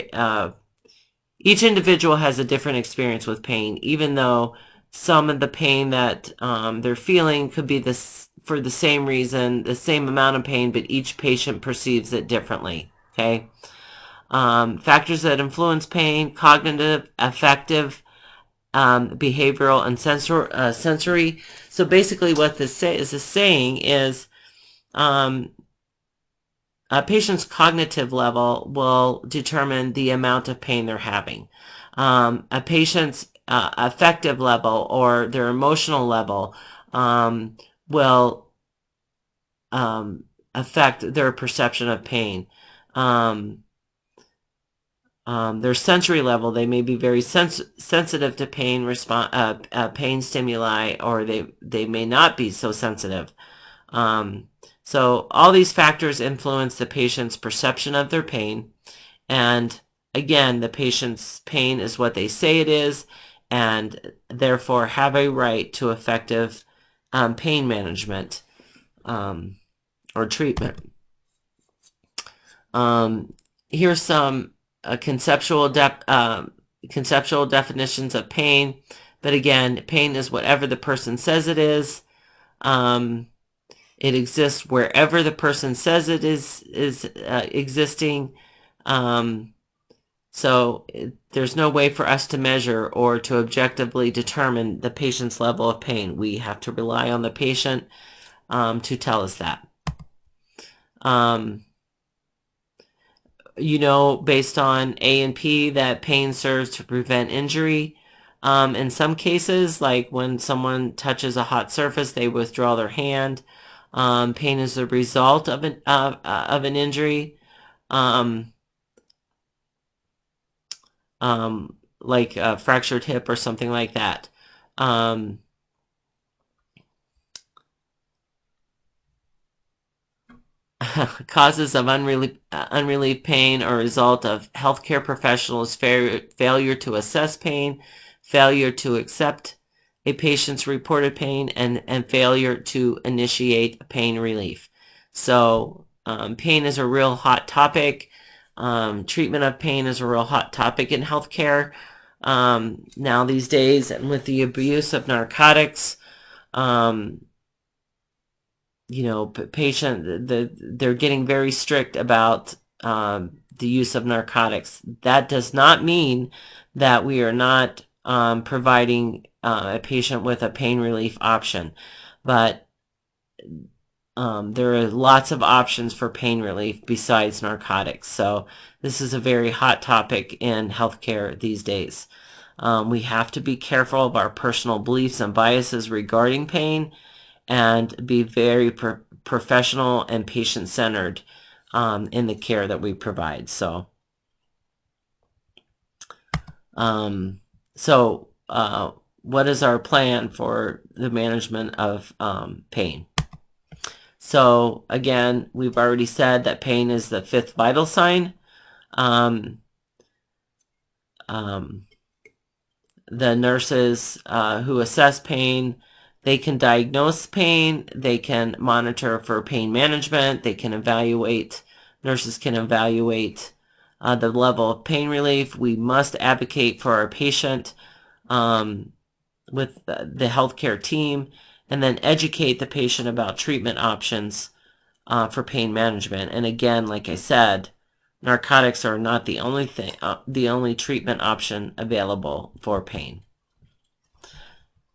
Each individual has a different experience with pain, even though some of the pain that they're feeling could be for the same reason, the same amount of pain, but each patient perceives it differently. Okay. Factors that influence pain: cognitive, affective, behavioral, and sensory. So basically what this is saying is a patient's cognitive level will determine the amount of pain they're having. A patient's affective level or their emotional level will affect their perception of pain. Their sensory level, they may be very sensitive to pain stimuli, or they may not be so sensitive. So all these factors influence the patient's perception of their pain. And again, the patient's pain is what they say it is, and therefore have a right to effective pain management or treatment. Here's some conceptual definitions of pain. But again, pain is whatever the person says it is. It exists wherever the person says it is existing. So there's no way for us to measure or to objectively determine the patient's level of pain. We have to rely on the patient to tell us that. Based on A&P, that pain serves to prevent injury. In some cases, like when someone touches a hot surface, they withdraw their hand. Pain is the result of an injury, like a fractured hip or something like that. Causes of unrelieved pain are a result of healthcare professionals' failure to assess pain, failure to accept a patient's reported pain, and failure to initiate pain relief. So pain is a real hot topic. Treatment of pain is a real hot topic in healthcare now these days, and with the abuse of narcotics, they're getting very strict about the use of narcotics. That does not mean that we are not providing a patient with a pain relief option, but there are lots of options for pain relief besides narcotics. So this is a very hot topic in healthcare these days. We have to be careful of our personal beliefs and biases regarding pain, and be very professional and patient-centered in the care that we provide. So, what is our plan for the management of pain? So, again, we've already said that pain is the fifth vital sign. The nurses who assess pain, they can diagnose pain, they can monitor for pain management, they can evaluate Nurses can evaluate the level of pain relief. We must advocate for our patient with the healthcare team, and then educate the patient about treatment options for pain management. And again, like I said, narcotics are not the only the only treatment option available for pain.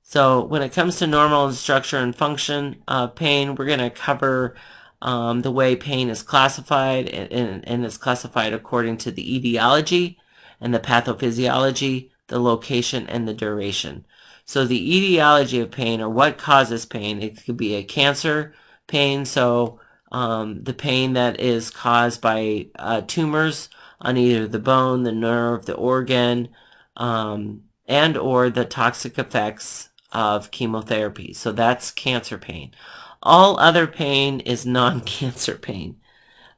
So when it comes to normal structure and function of pain, we're going to cover the way pain is classified, and it's classified according to the etiology and the pathophysiology, the location, and the duration. So the etiology of pain, or what causes pain, it could be a cancer pain, so the pain that is caused by tumors on either the bone, the nerve, the organ, and or the toxic effects of chemotherapy. So that's cancer pain. All other pain is non-cancer pain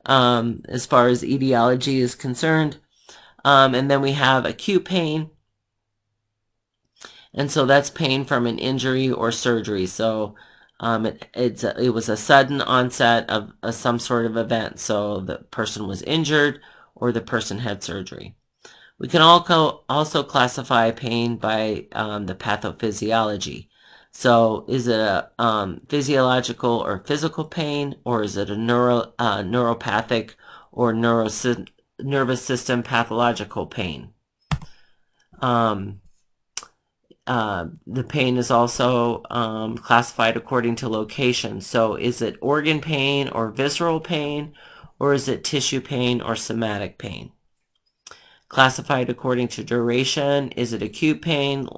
as far as etiology is concerned. And then we have acute pain. And so that's pain from an injury or surgery. So it was a sudden onset of some sort of event. So the person was injured or the person had surgery. We can also classify pain by the pathophysiology. So is it a physiological or physical pain, or is it a neuropathic or nervous system pathological pain? The pain is also classified according to location. So is it organ pain or visceral pain, or is it tissue pain or somatic pain? Classified according to duration. Is it acute pain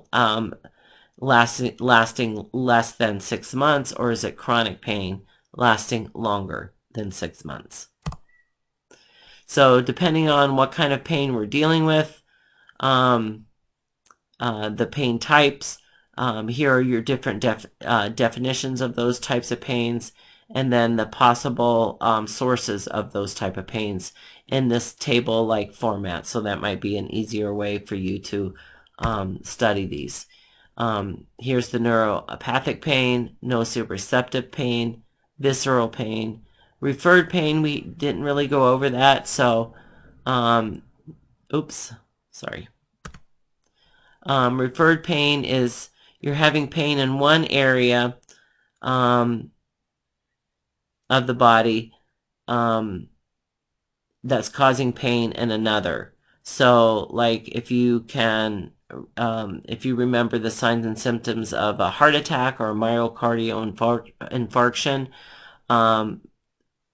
lasting less than 6 months, or is it chronic pain lasting longer than 6 months? So depending on what kind of pain we're dealing with, the pain types, here are your different definitions of those types of pains, and then the possible sources of those type of pains in this table-like format. So that might be an easier way for you to study these. Here's the neuropathic pain, nociceptive pain, visceral pain, referred pain. We didn't really go over that, so oops, sorry. Referred pain is you're having pain in one area of the body that's causing pain in another. So like if you remember the signs and symptoms of a heart attack or a myocardial infarction,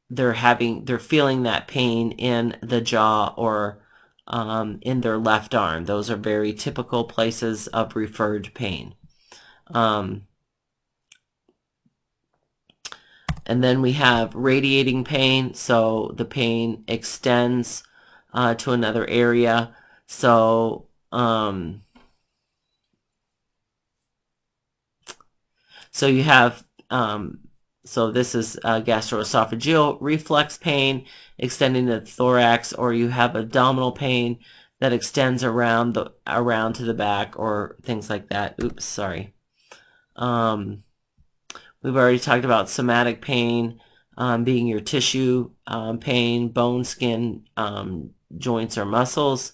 they're feeling that pain in the jaw or in their left arm. Those are very typical places of referred pain. And then we have radiating pain, so the pain extends to another area. So you have so this is gastroesophageal reflux pain extending to the thorax, or you have abdominal pain that extends around to the back, or things like that. Oops, sorry. We've already talked about somatic pain being your tissue pain, bone, skin, joints, or muscles.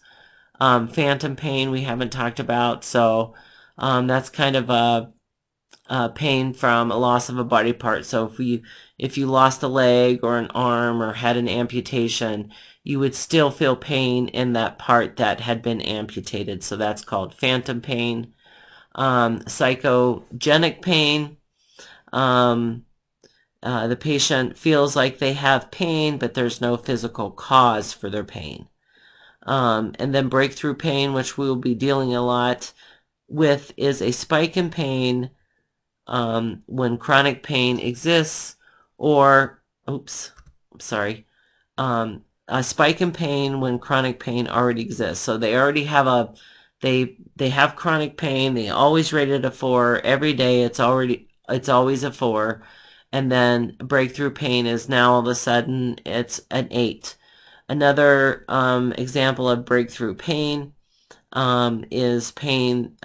Phantom pain we haven't talked about, so that's kind of a pain from a loss of a body part. So if you lost a leg or an arm or had an amputation, you would still feel pain in that part that had been amputated. So that's called phantom pain. Psychogenic pain. The patient feels like they have pain, but there's no physical cause for their pain. And then breakthrough pain, which we will be dealing a lot with, is a spike in pain when chronic pain exists, or, oops, sorry, a spike in pain when chronic pain already exists. So they already have they have chronic pain. They always rated a 4 every day. It's always a 4. And then breakthrough pain is now all of a sudden it's an 8. Another example of breakthrough pain is pain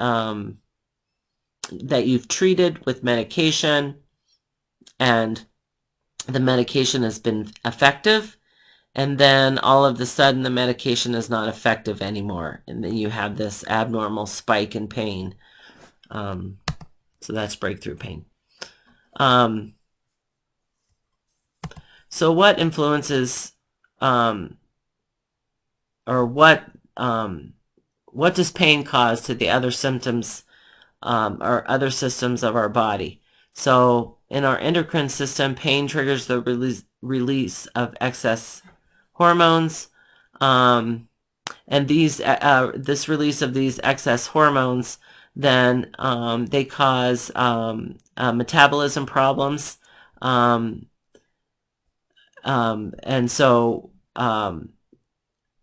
that you've treated with medication, and the medication has been effective, and then all of a sudden the medication is not effective anymore, and then you have this abnormal spike in pain. So that's breakthrough pain. So what influences, or what does pain cause to the other symptoms, or other systems of our body? So in our endocrine system, pain triggers the release of excess hormones, and this release of these excess hormones, then they cause metabolism problems, and so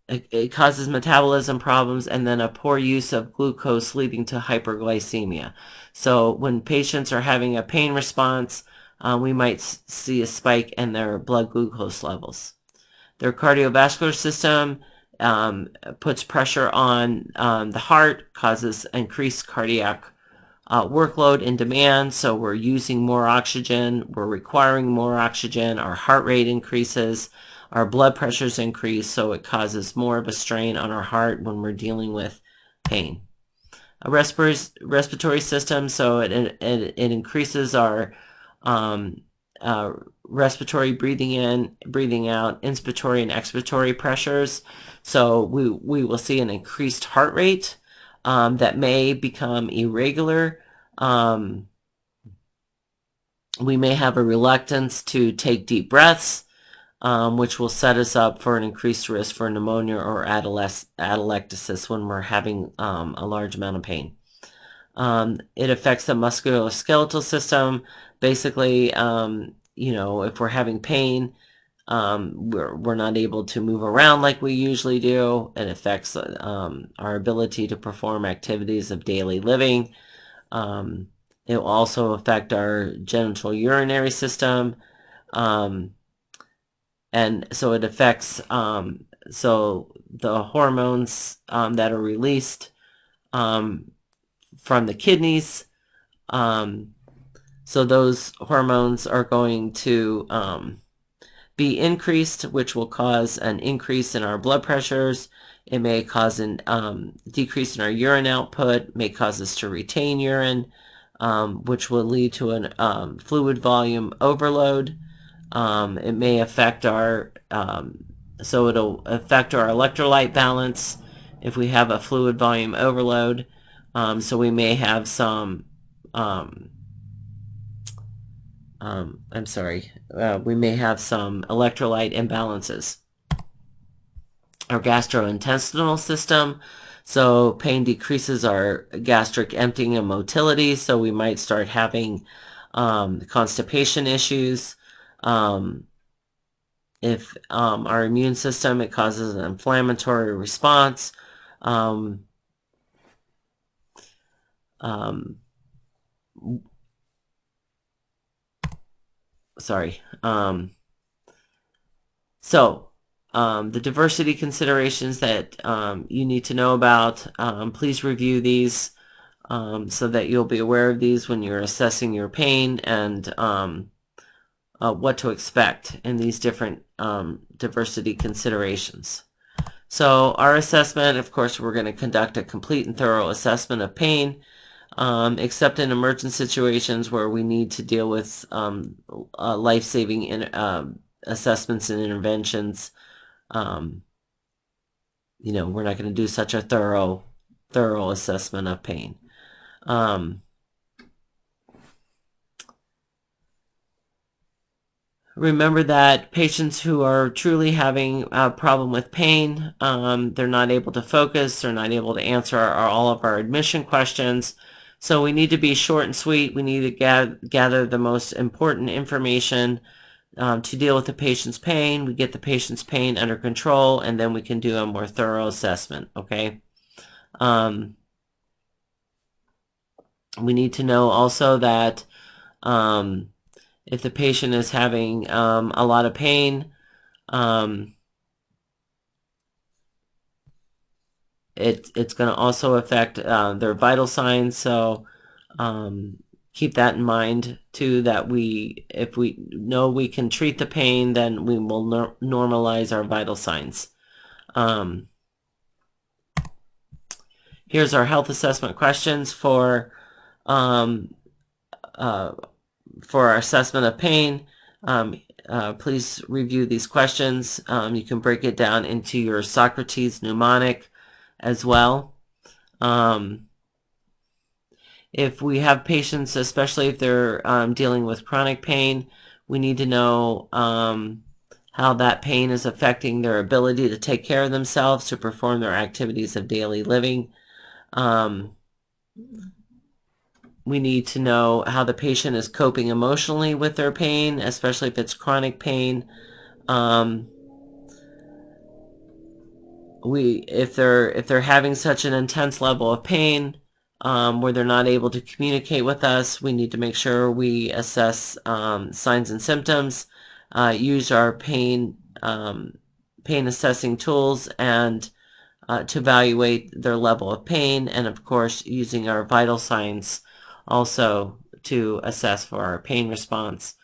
it causes metabolism problems, and then a poor use of glucose leading to hyperglycemia. So when patients are having a pain response, we might see a spike in their blood glucose levels. Their cardiovascular system puts pressure on the heart, causes increased cardiac workload and demand. So we're using more oxygen, we're requiring more oxygen, our heart rate increases, our blood pressures increase, so it causes more of a strain on our heart when we're dealing with pain. A respiratory system, so it increases our respiratory breathing in, breathing out, inspiratory and expiratory pressures. So we will see an increased heart rate that may become irregular. We may have a reluctance to take deep breaths, which will set us up for an increased risk for pneumonia or atelectasis when we're having a large amount of pain. It affects the musculoskeletal system. Basically, if we're having pain, we're not able to move around like we usually do. It affects our ability to perform activities of daily living. It will also affect our genital urinary system. And so it affects, so the hormones that are released from the kidneys, so those hormones are going to be increased, which will cause an increase in our blood pressures. It may cause a decrease in our urine output, may cause us to retain urine, which will lead to an fluid volume overload. It may affect our, so it'll affect our electrolyte balance if we have a fluid volume overload. So we may have some, I'm sorry, we may have some electrolyte imbalances. Our gastrointestinal system, so pain decreases our gastric emptying and motility, so we might start having constipation issues. If our immune system, it causes an inflammatory response. Sorry. The diversity considerations that you need to know about, please review these so that you'll be aware of these when you're assessing your pain, and what to expect in these different diversity considerations. So our assessment, of course, we're going to conduct a complete and thorough assessment of pain, except in emergent situations where we need to deal with life-saving assessments and interventions. We're not going to do such a thorough assessment of pain. Remember that patients who are truly having a problem with pain, they're not able to focus, they're not able to answer all of our admission questions. So we need to be short and sweet. We need to gather the most important information to deal with the patient's pain. We get the patient's pain under control, and then we can do a more thorough assessment, okay? We need to know also that if the patient is having a lot of pain, it's going to also affect their vital signs. So keep that in mind too, that if we know we can treat the pain, then we will normalize our vital signs. Here's our health assessment questions for our assessment of pain. Please review these questions. You can break it down into your Socrates mnemonic as well. If we have patients, especially if they're dealing with chronic pain, we need to know how that pain is affecting their ability to take care of themselves, to perform their activities of daily living. We need to know how the patient is coping emotionally with their pain, especially if it's chronic pain. If they're having such an intense level of pain where they're not able to communicate with us, we need to make sure we assess signs and symptoms, use our pain assessing tools, and to evaluate their level of pain, and of course using our vital signs also to assess for our pain response.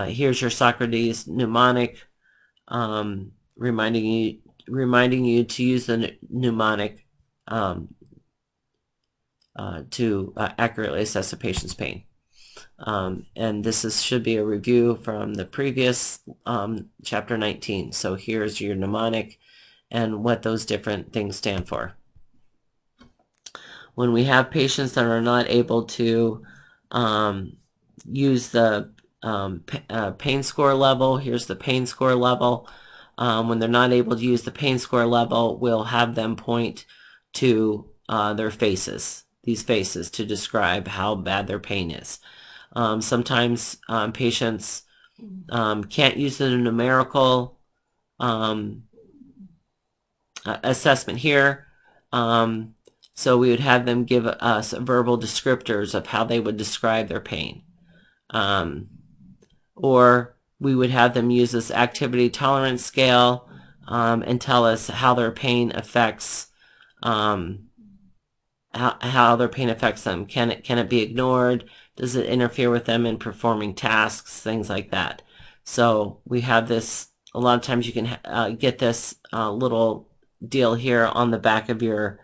Here's your Socrates mnemonic, reminding you to use the mnemonic to accurately assess a patient's pain. And this should be a review from the previous chapter 19. So here's your mnemonic and what those different things stand for. When we have patients that are not able to use the pain score level, here's the pain score level. When they're not able to use the pain score level, we'll have them point to their faces, these faces, to describe how bad their pain is. Sometimes patients can't use the numerical assessment here. So we would have them give us verbal descriptors of how they would describe their pain. Or we would have them use this activity tolerance scale and tell us how their pain affects how their pain affects them. Can it be ignored? Does it interfere with them in performing tasks? Things like that. So we have this. A lot of times you can get this little deal here on the back of your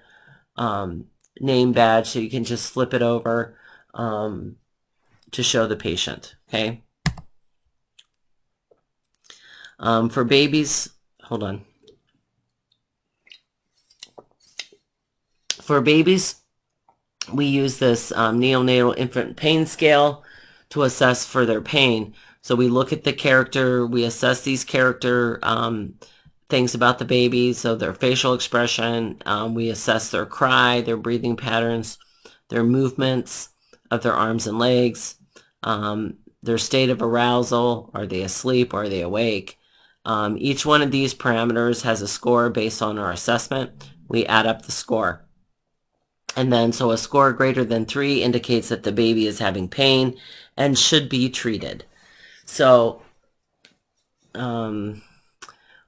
name badge, so you can just flip it over to show the patient. Okay. For babies, hold on. For babies, we use this neonatal infant pain scale to assess for their pain. So we look at the character, we assess these character things about the baby, so their facial expression, we assess their cry, their breathing patterns, their movements of their arms and legs, their state of arousal, are they asleep, are they awake? Each one of these parameters has a score based on our assessment. We add up the score. And then, so a score greater than 3 indicates that the baby is having pain and should be treated. So,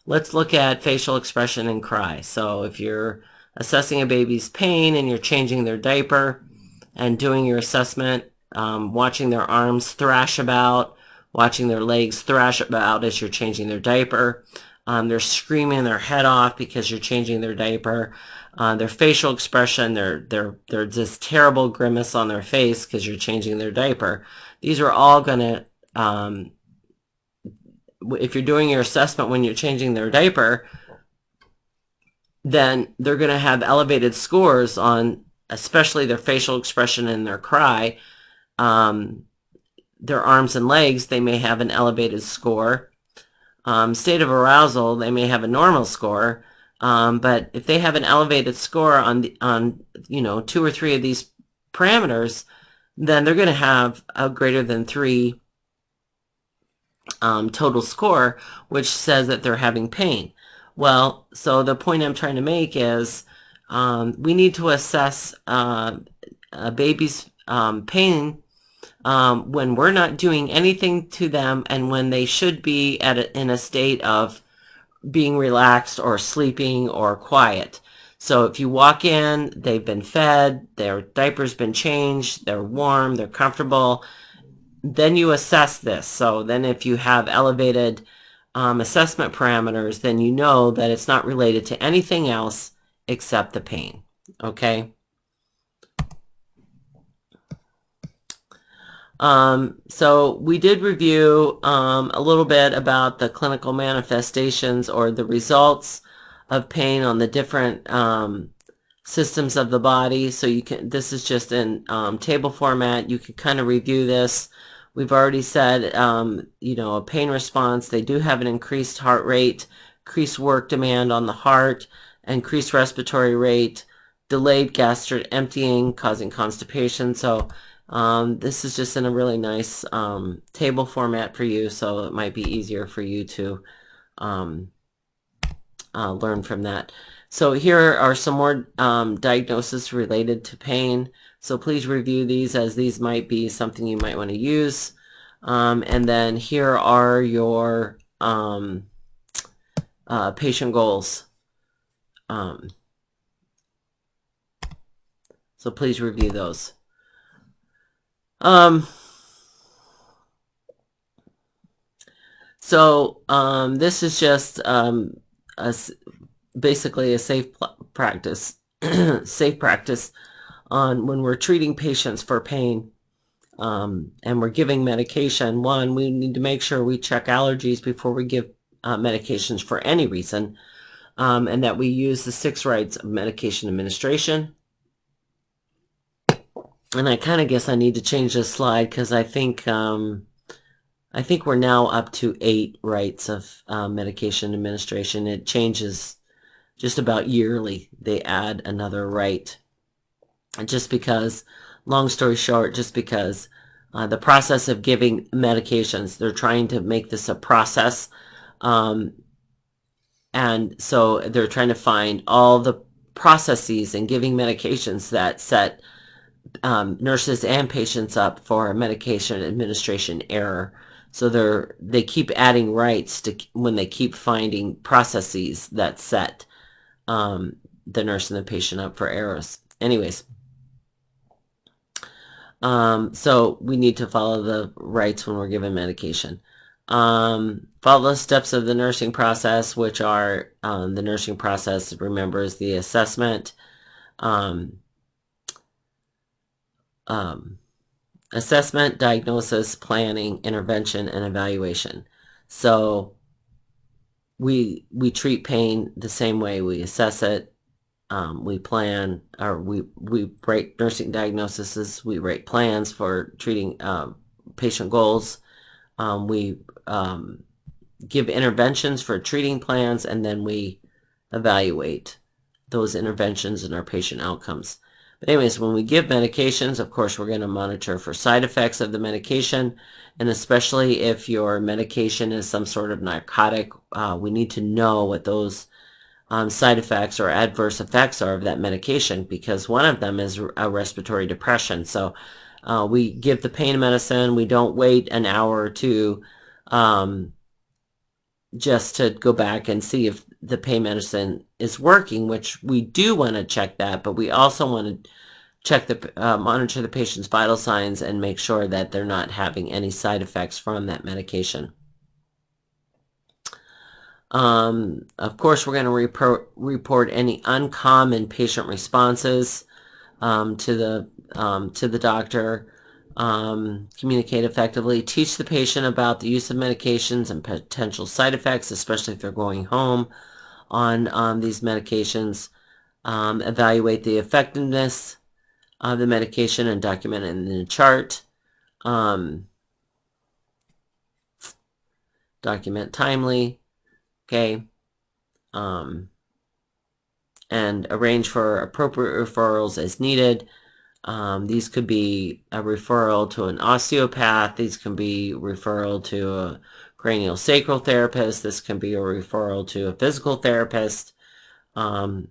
let's look at facial expression and cry. So if you're assessing a baby's pain and you're changing their diaper and doing your assessment, watching their arms thrash about, watching their legs thrash about as you're changing their diaper, they're screaming their head off because you're changing their diaper. Their facial expression, they're this terrible grimace on their face because you're changing their diaper. These are all going to, if you're doing your assessment when you're changing their diaper, then they're going to have elevated scores on especially their facial expression and their cry. Their arms and legs, they may have an elevated score. State of arousal, they may have a normal score. But if they have an elevated score on 2 or 3 of these parameters, then they're going to have a greater than 3 total score, which says that they're having pain. Well, so the point I'm trying to make is we need to assess a baby's pain when we're not doing anything to them and when they should be in a state of being relaxed or sleeping or quiet. So if you walk in, they've been fed, their diaper's been changed, they're warm, they're comfortable, then you assess this. So then if you have elevated assessment parameters, then you know that it's not related to anything else except the pain. Okay? So we did review a little bit about the clinical manifestations or the results of pain on the different systems of the body. So you can, this is just in table format. You can kind of review this. We've already said, you know, a pain response. They do have an increased heart rate, increased work demand on the heart, increased respiratory rate, delayed gastric emptying, causing constipation. So this is just in a really nice table format for you, so it might be easier for you to learn from that. So here are some more diagnoses related to pain. So please review these, as these might be something you might want to use. And then here are your patient goals. So please review those. This is just basically a safe practice, safe practice on when we're treating patients for pain and we're giving medication. One, we need to make sure we check allergies before we give medications for any reason, and that we use the 6 rights of medication administration. And I kind of guess I need to change this slide because I think we're now up to 8 rights of medication administration. It changes just about yearly. They add another right. And just because, long story short, just because the process of giving medications, they're trying to make this a process. And so they're trying to find all the processes in giving medications that set nurses and patients up for a medication administration error. So they keep adding rights to when they keep finding processes that set the nurse and the patient up for errors. Anyways, so we need to follow the rights when we're given medication. Follow the steps of the nursing process, which are the nursing process, remember, is the assessment, assessment, diagnosis, planning, intervention, and evaluation. So we treat pain the same way. We assess it, we plan, or we write nursing diagnoses, we write plans for treating patient goals. We give interventions for treating plans, and then we evaluate those interventions and our patient outcomes. But anyways, when we give medications, of course, we're going to monitor for side effects of the medication, and especially if your medication is some sort of narcotic, we need to know what those side effects or adverse effects are of that medication, because one of them is a respiratory depression. So we give the pain medicine. We don't wait an hour or two just to go back and see if the pain medicine is working, which we do want to check that, but we also want to check monitor the patient's vital signs and make sure that they're not having any side effects from that medication. Of course, we're going to report any uncommon patient responses to the doctor. Communicate effectively, teach the patient about the use of medications and potential side effects, especially if they're going home on these medications. Evaluate the effectiveness of the medication and document it in the chart. Document timely, okay, and arrange for appropriate referrals as needed. These could be a referral to an osteopath. These can be referral to a cranial sacral therapist. This can be a referral to a physical therapist to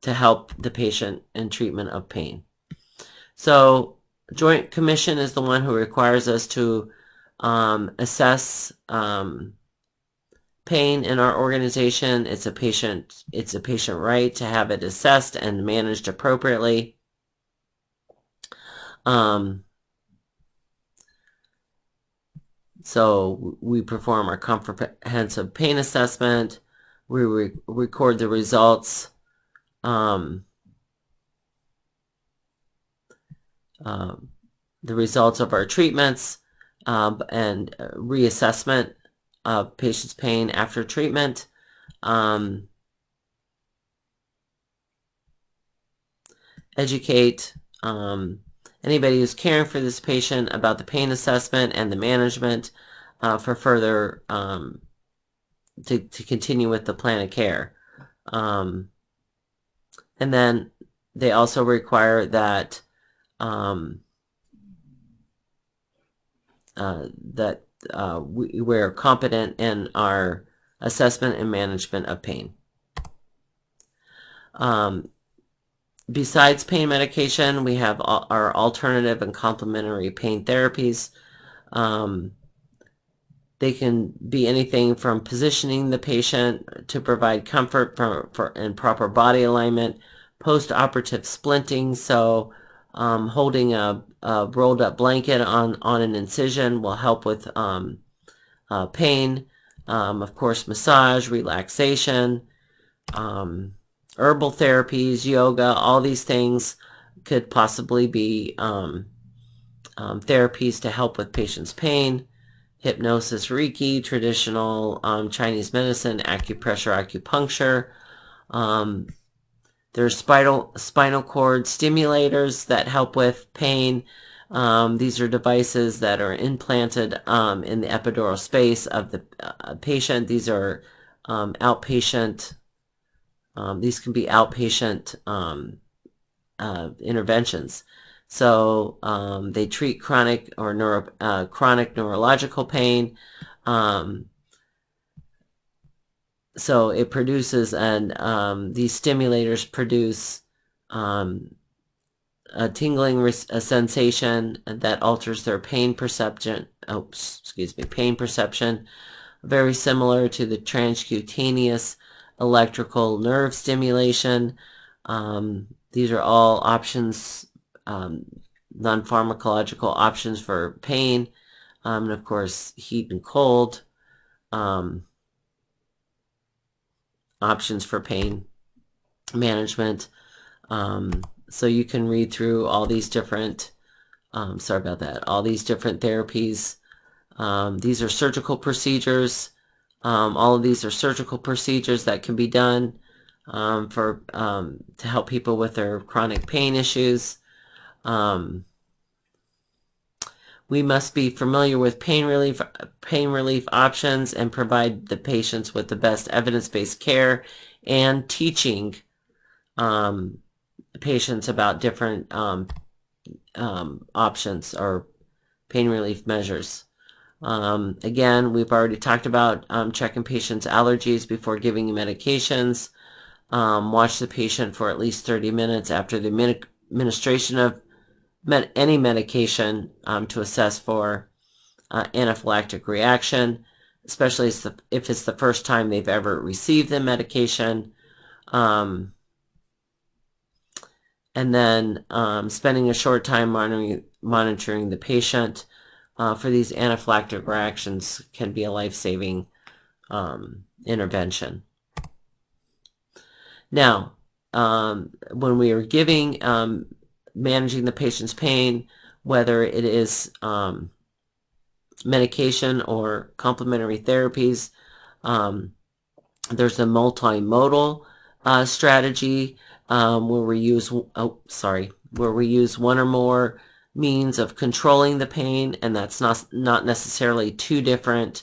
help the patient in treatment of pain. So Joint Commission is the one who requires us to assess pain in our organization. It's a patient right to have it assessed and managed appropriately. So we perform our comprehensive pain assessment. We record the results. The results of our treatments and reassessment of patient's pain after treatment. Educate anybody who's caring for this patient about the pain assessment and the management for further to continue with the plan of care. And then they also require that we're competent in our assessment and management of pain. Besides pain medication, we have our alternative and complementary pain therapies. They can be anything from positioning the patient to provide comfort and proper body alignment, post-operative splinting, so holding a rolled up blanket on an incision will help with pain. Of course, massage, relaxation, herbal therapies, yoga, all these things could possibly be therapies to help with patients' pain. Hypnosis, Reiki, traditional Chinese medicine, acupressure, acupuncture. There's spinal cord stimulators that help with pain. These are devices that are implanted in the epidural space of the patient. These are outpatient. These can be outpatient interventions. So they treat chronic or chronic neurological pain. So it produces, and these stimulators produce a tingling sensation that alters their pain perception. Pain perception, very similar to the transcutaneous electrical nerve stimulation. These are all options, non-pharmacological options for pain, and of course heat and cold options for pain management. So you can read through all these different all these different therapies. These are surgical procedures. All of these are surgical procedures that can be done to help people with their chronic pain issues. We must be familiar with pain relief options and provide the patients with the best evidence-based care and teaching patients about different options or pain relief measures. Again, we've already talked about checking patients' allergies before giving medications. Watch the patient for at least 30 minutes after the administration of any medication to assess for anaphylactic reaction, especially if it's the first time they've ever received the medication. And then spending a short time monitoring the patient for these anaphylactic reactions can be a life-saving intervention. Now, when we are giving managing the patient's pain, whether it is medication or complementary therapies, there's a multimodal strategy where we use one or more means of controlling the pain, and that's not necessarily two different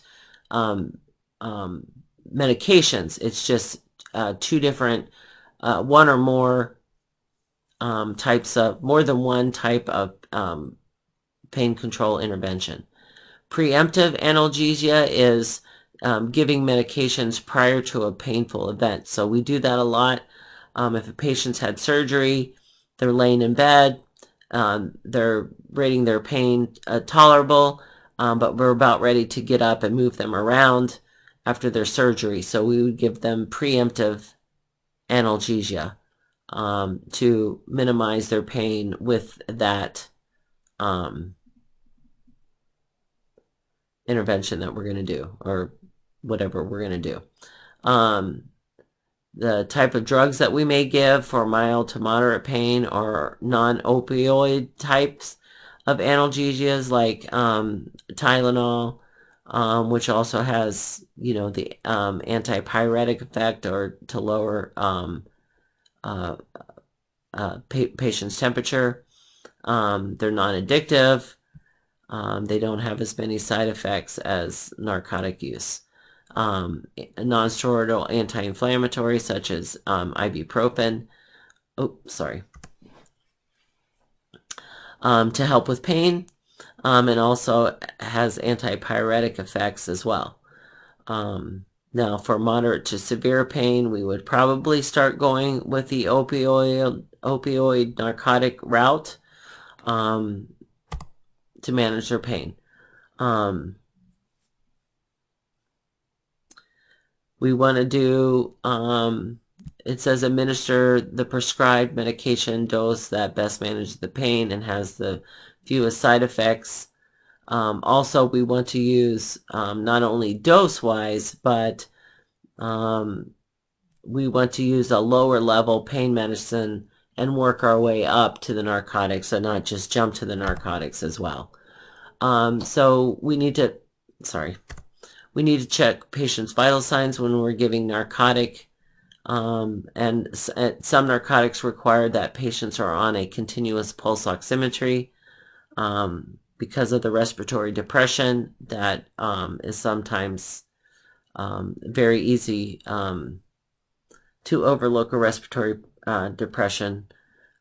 medications. It's just two different one or more types of more than one type of pain control intervention. Preemptive analgesia is giving medications prior to a painful event. So we do that a lot. If a patient's had surgery, they're laying in bed, they're rating their pain tolerable, but we're about ready to get up and move them around. after their surgery. So we would give them preemptive analgesia to minimize their pain with that intervention that we're going to do, or whatever we're going to do. The type of drugs that we may give for mild to moderate pain are non-opioid types of analgesias, like Tylenol, which also has, the antipyretic effect, or to lower patient's temperature. They're non-addictive. They don't have as many side effects as narcotic use. Non-steroidal anti-inflammatory, such as ibuprofen. To help with pain, and also has antipyretic effects as well. Now, for moderate to severe pain, we would probably start going with the opioid narcotic route to manage their pain. We want to do, it says administer the prescribed medication dose that best manages the pain and has the fewest side effects. Also, we want to use not only dose-wise, but we want to use a lower level pain medicine and work our way up to the narcotics, and not just jump to the narcotics as well. So we need to check patients' vital signs when we're giving narcotic, and some narcotics require that patients are on a continuous pulse oximetry because of the respiratory depression that is sometimes very easy to overlook a respiratory depression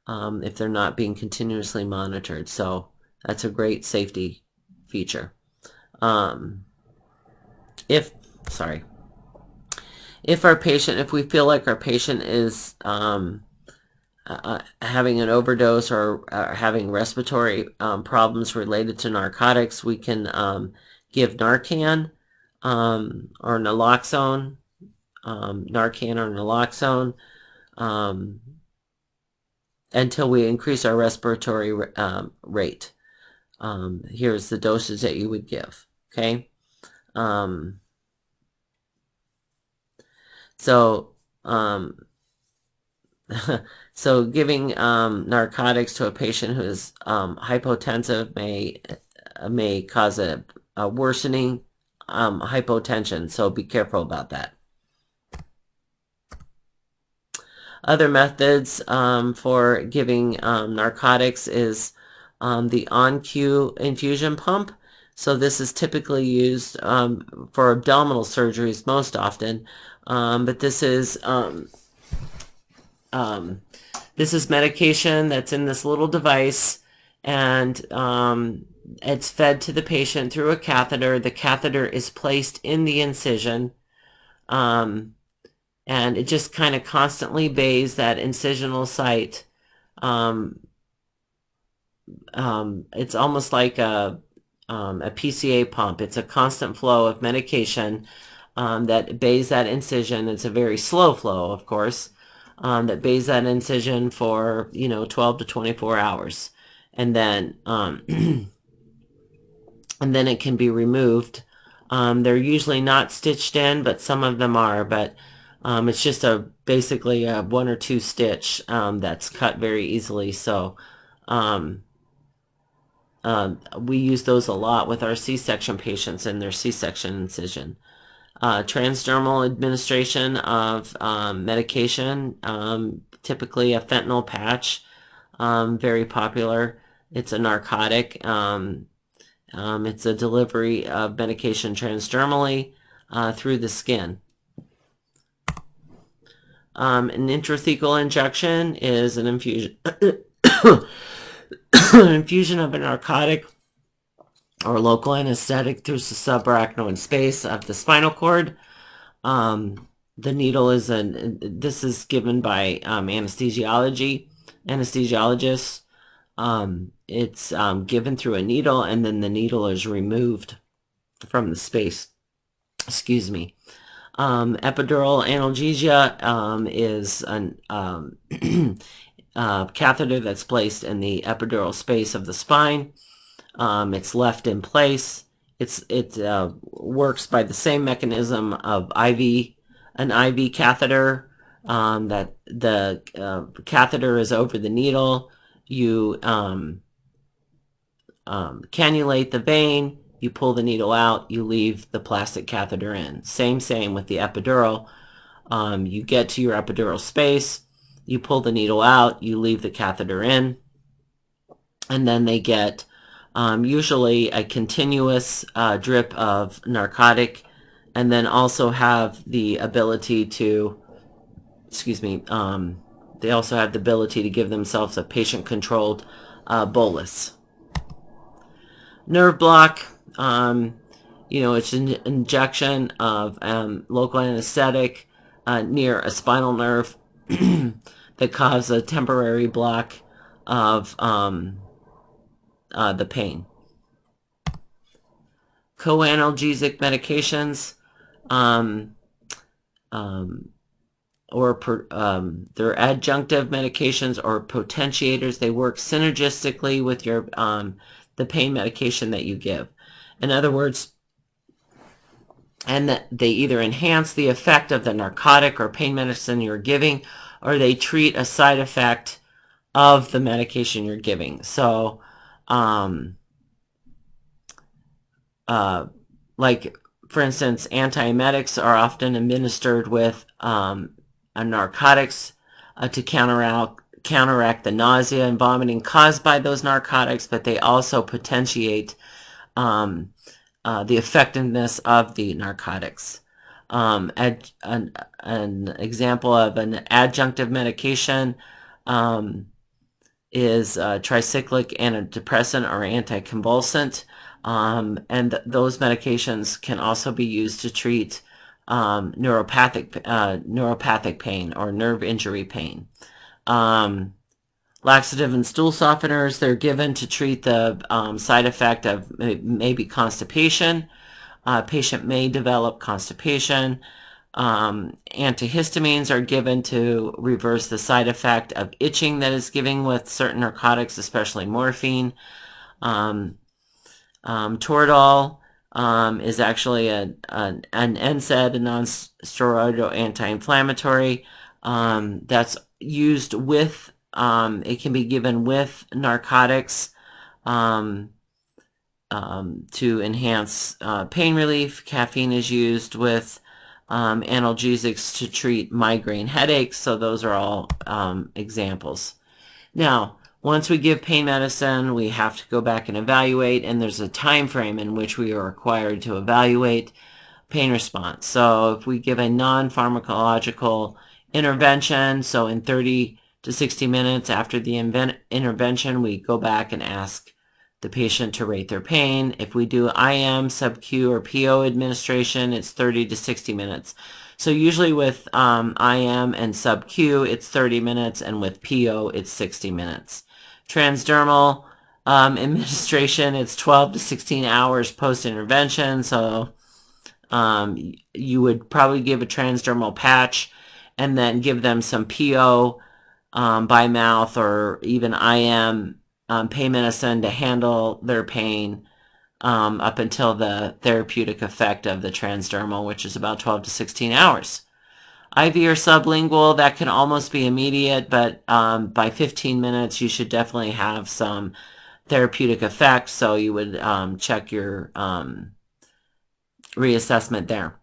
if they're not being continuously monitored. So that's a great safety feature. If we feel like our patient is having an overdose or having respiratory problems related to narcotics, we can give Narcan or naloxone, until we increase our respiratory rate. Here's the dosage that you would give. Okay. So giving narcotics to a patient who is hypotensive may cause a worsening hypotension, so be careful about that. Other methods for giving narcotics is the on-cue infusion pump. So this is typically used for abdominal surgeries most often, but this is medication that's in this little device, and it's fed to the patient through a catheter. The catheter is placed in the incision, and it just kind of constantly bathes that incisional site. It's almost like a PCA pump. It's a constant flow of medication that bathes that incision. It's a very slow flow, of course, that bathes that incision for 12 to 24 hours, and then and then it can be removed. They're usually not stitched in, but some of them are. But it's just basically a 1 or 2 stitch that's cut very easily. So we use those a lot with our C-section patients and their C-section incision. Transdermal administration of medication, typically a fentanyl patch, very popular. It's a narcotic. It's a delivery of medication transdermally through the skin. An intrathecal injection is an infusion infusion of a narcotic or local anesthetic through the subarachnoid space of the spinal cord. The needle is this is given by anesthesiologists. It's given through a needle, and then the needle is removed from the space Excuse me. Epidural analgesia is an catheter that's placed in the epidural space of the spine. It's left in place. It works by the same mechanism of an IV catheter. That the catheter is over the needle. You cannulate the vein. You pull the needle out. You leave the plastic catheter in. Same with the epidural. You get to your epidural space. You pull the needle out. You leave the catheter in, and then they get usually a continuous drip of narcotic, and then also have the ability to, they also have the ability to give themselves a patient-controlled bolus. Nerve block, it's an injection of local anesthetic near a spinal nerve that causes a temporary block of the pain. Co-analgesic medications, they're adjunctive medications or potentiators. They work synergistically with your the pain medication that you give. In other words, and that they either enhance the effect of the narcotic or pain medicine you're giving, or they treat a side effect of the medication you're giving. So, like, for instance, antiemetics are often administered with narcotics to counteract the nausea and vomiting caused by those narcotics, but they also potentiate the effectiveness of the narcotics. An example of an adjunctive medication is tricyclic antidepressant or anticonvulsant, and those medications can also be used to treat neuropathic pain or nerve injury pain. Laxative and stool softeners, they're given to treat the side effect of maybe constipation. Patient may develop constipation. Antihistamines are given to reverse the side effect of itching that is given with certain narcotics, especially morphine. Toradol is actually an NSAID, a non-steroidal anti-inflammatory, that's used with, it can be given with narcotics to enhance pain relief. Caffeine is used with analgesics to treat migraine headaches. So those are all examples. Now, once we give pain medicine, we have to go back and evaluate, and there's a time frame in which we are required to evaluate pain response. So if we give a non-pharmacological intervention, so in 30 to 60 minutes after the intervention, we go back and ask the patient to rate their pain. If we do IM, sub-Q, or PO administration, it's 30 to 60 minutes. So usually with IM and sub-Q, it's 30 minutes, and with PO, it's 60 minutes. Transdermal administration, it's 12 to 16 hours post-intervention. So you would probably give a transdermal patch and then give them some PO by mouth or even IM pain medicine to handle their pain up until the therapeutic effect of the transdermal, which is about 12 to 16 hours. IV or sublingual, that can almost be immediate, but by 15 minutes, you should definitely have some therapeutic effect. So you would check your reassessment there.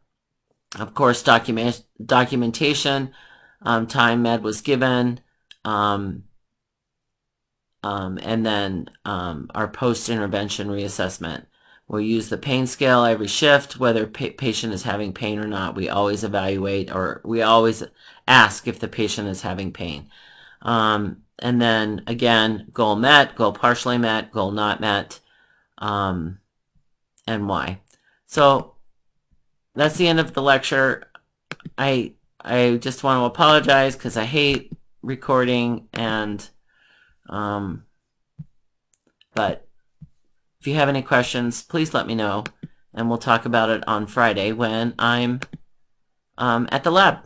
Of course, documentation, time med was given, and then our post-intervention reassessment. We'll use the pain scale every shift, whether patient is having pain or not. We always evaluate, or we always ask if the patient is having pain. And then again, goal met, goal partially met, goal not met, and why. So that's the end of the lecture. I just want to apologize because I hate recording, and but if you have any questions, please let me know. and we'll talk about it on Friday when I'm at the lab.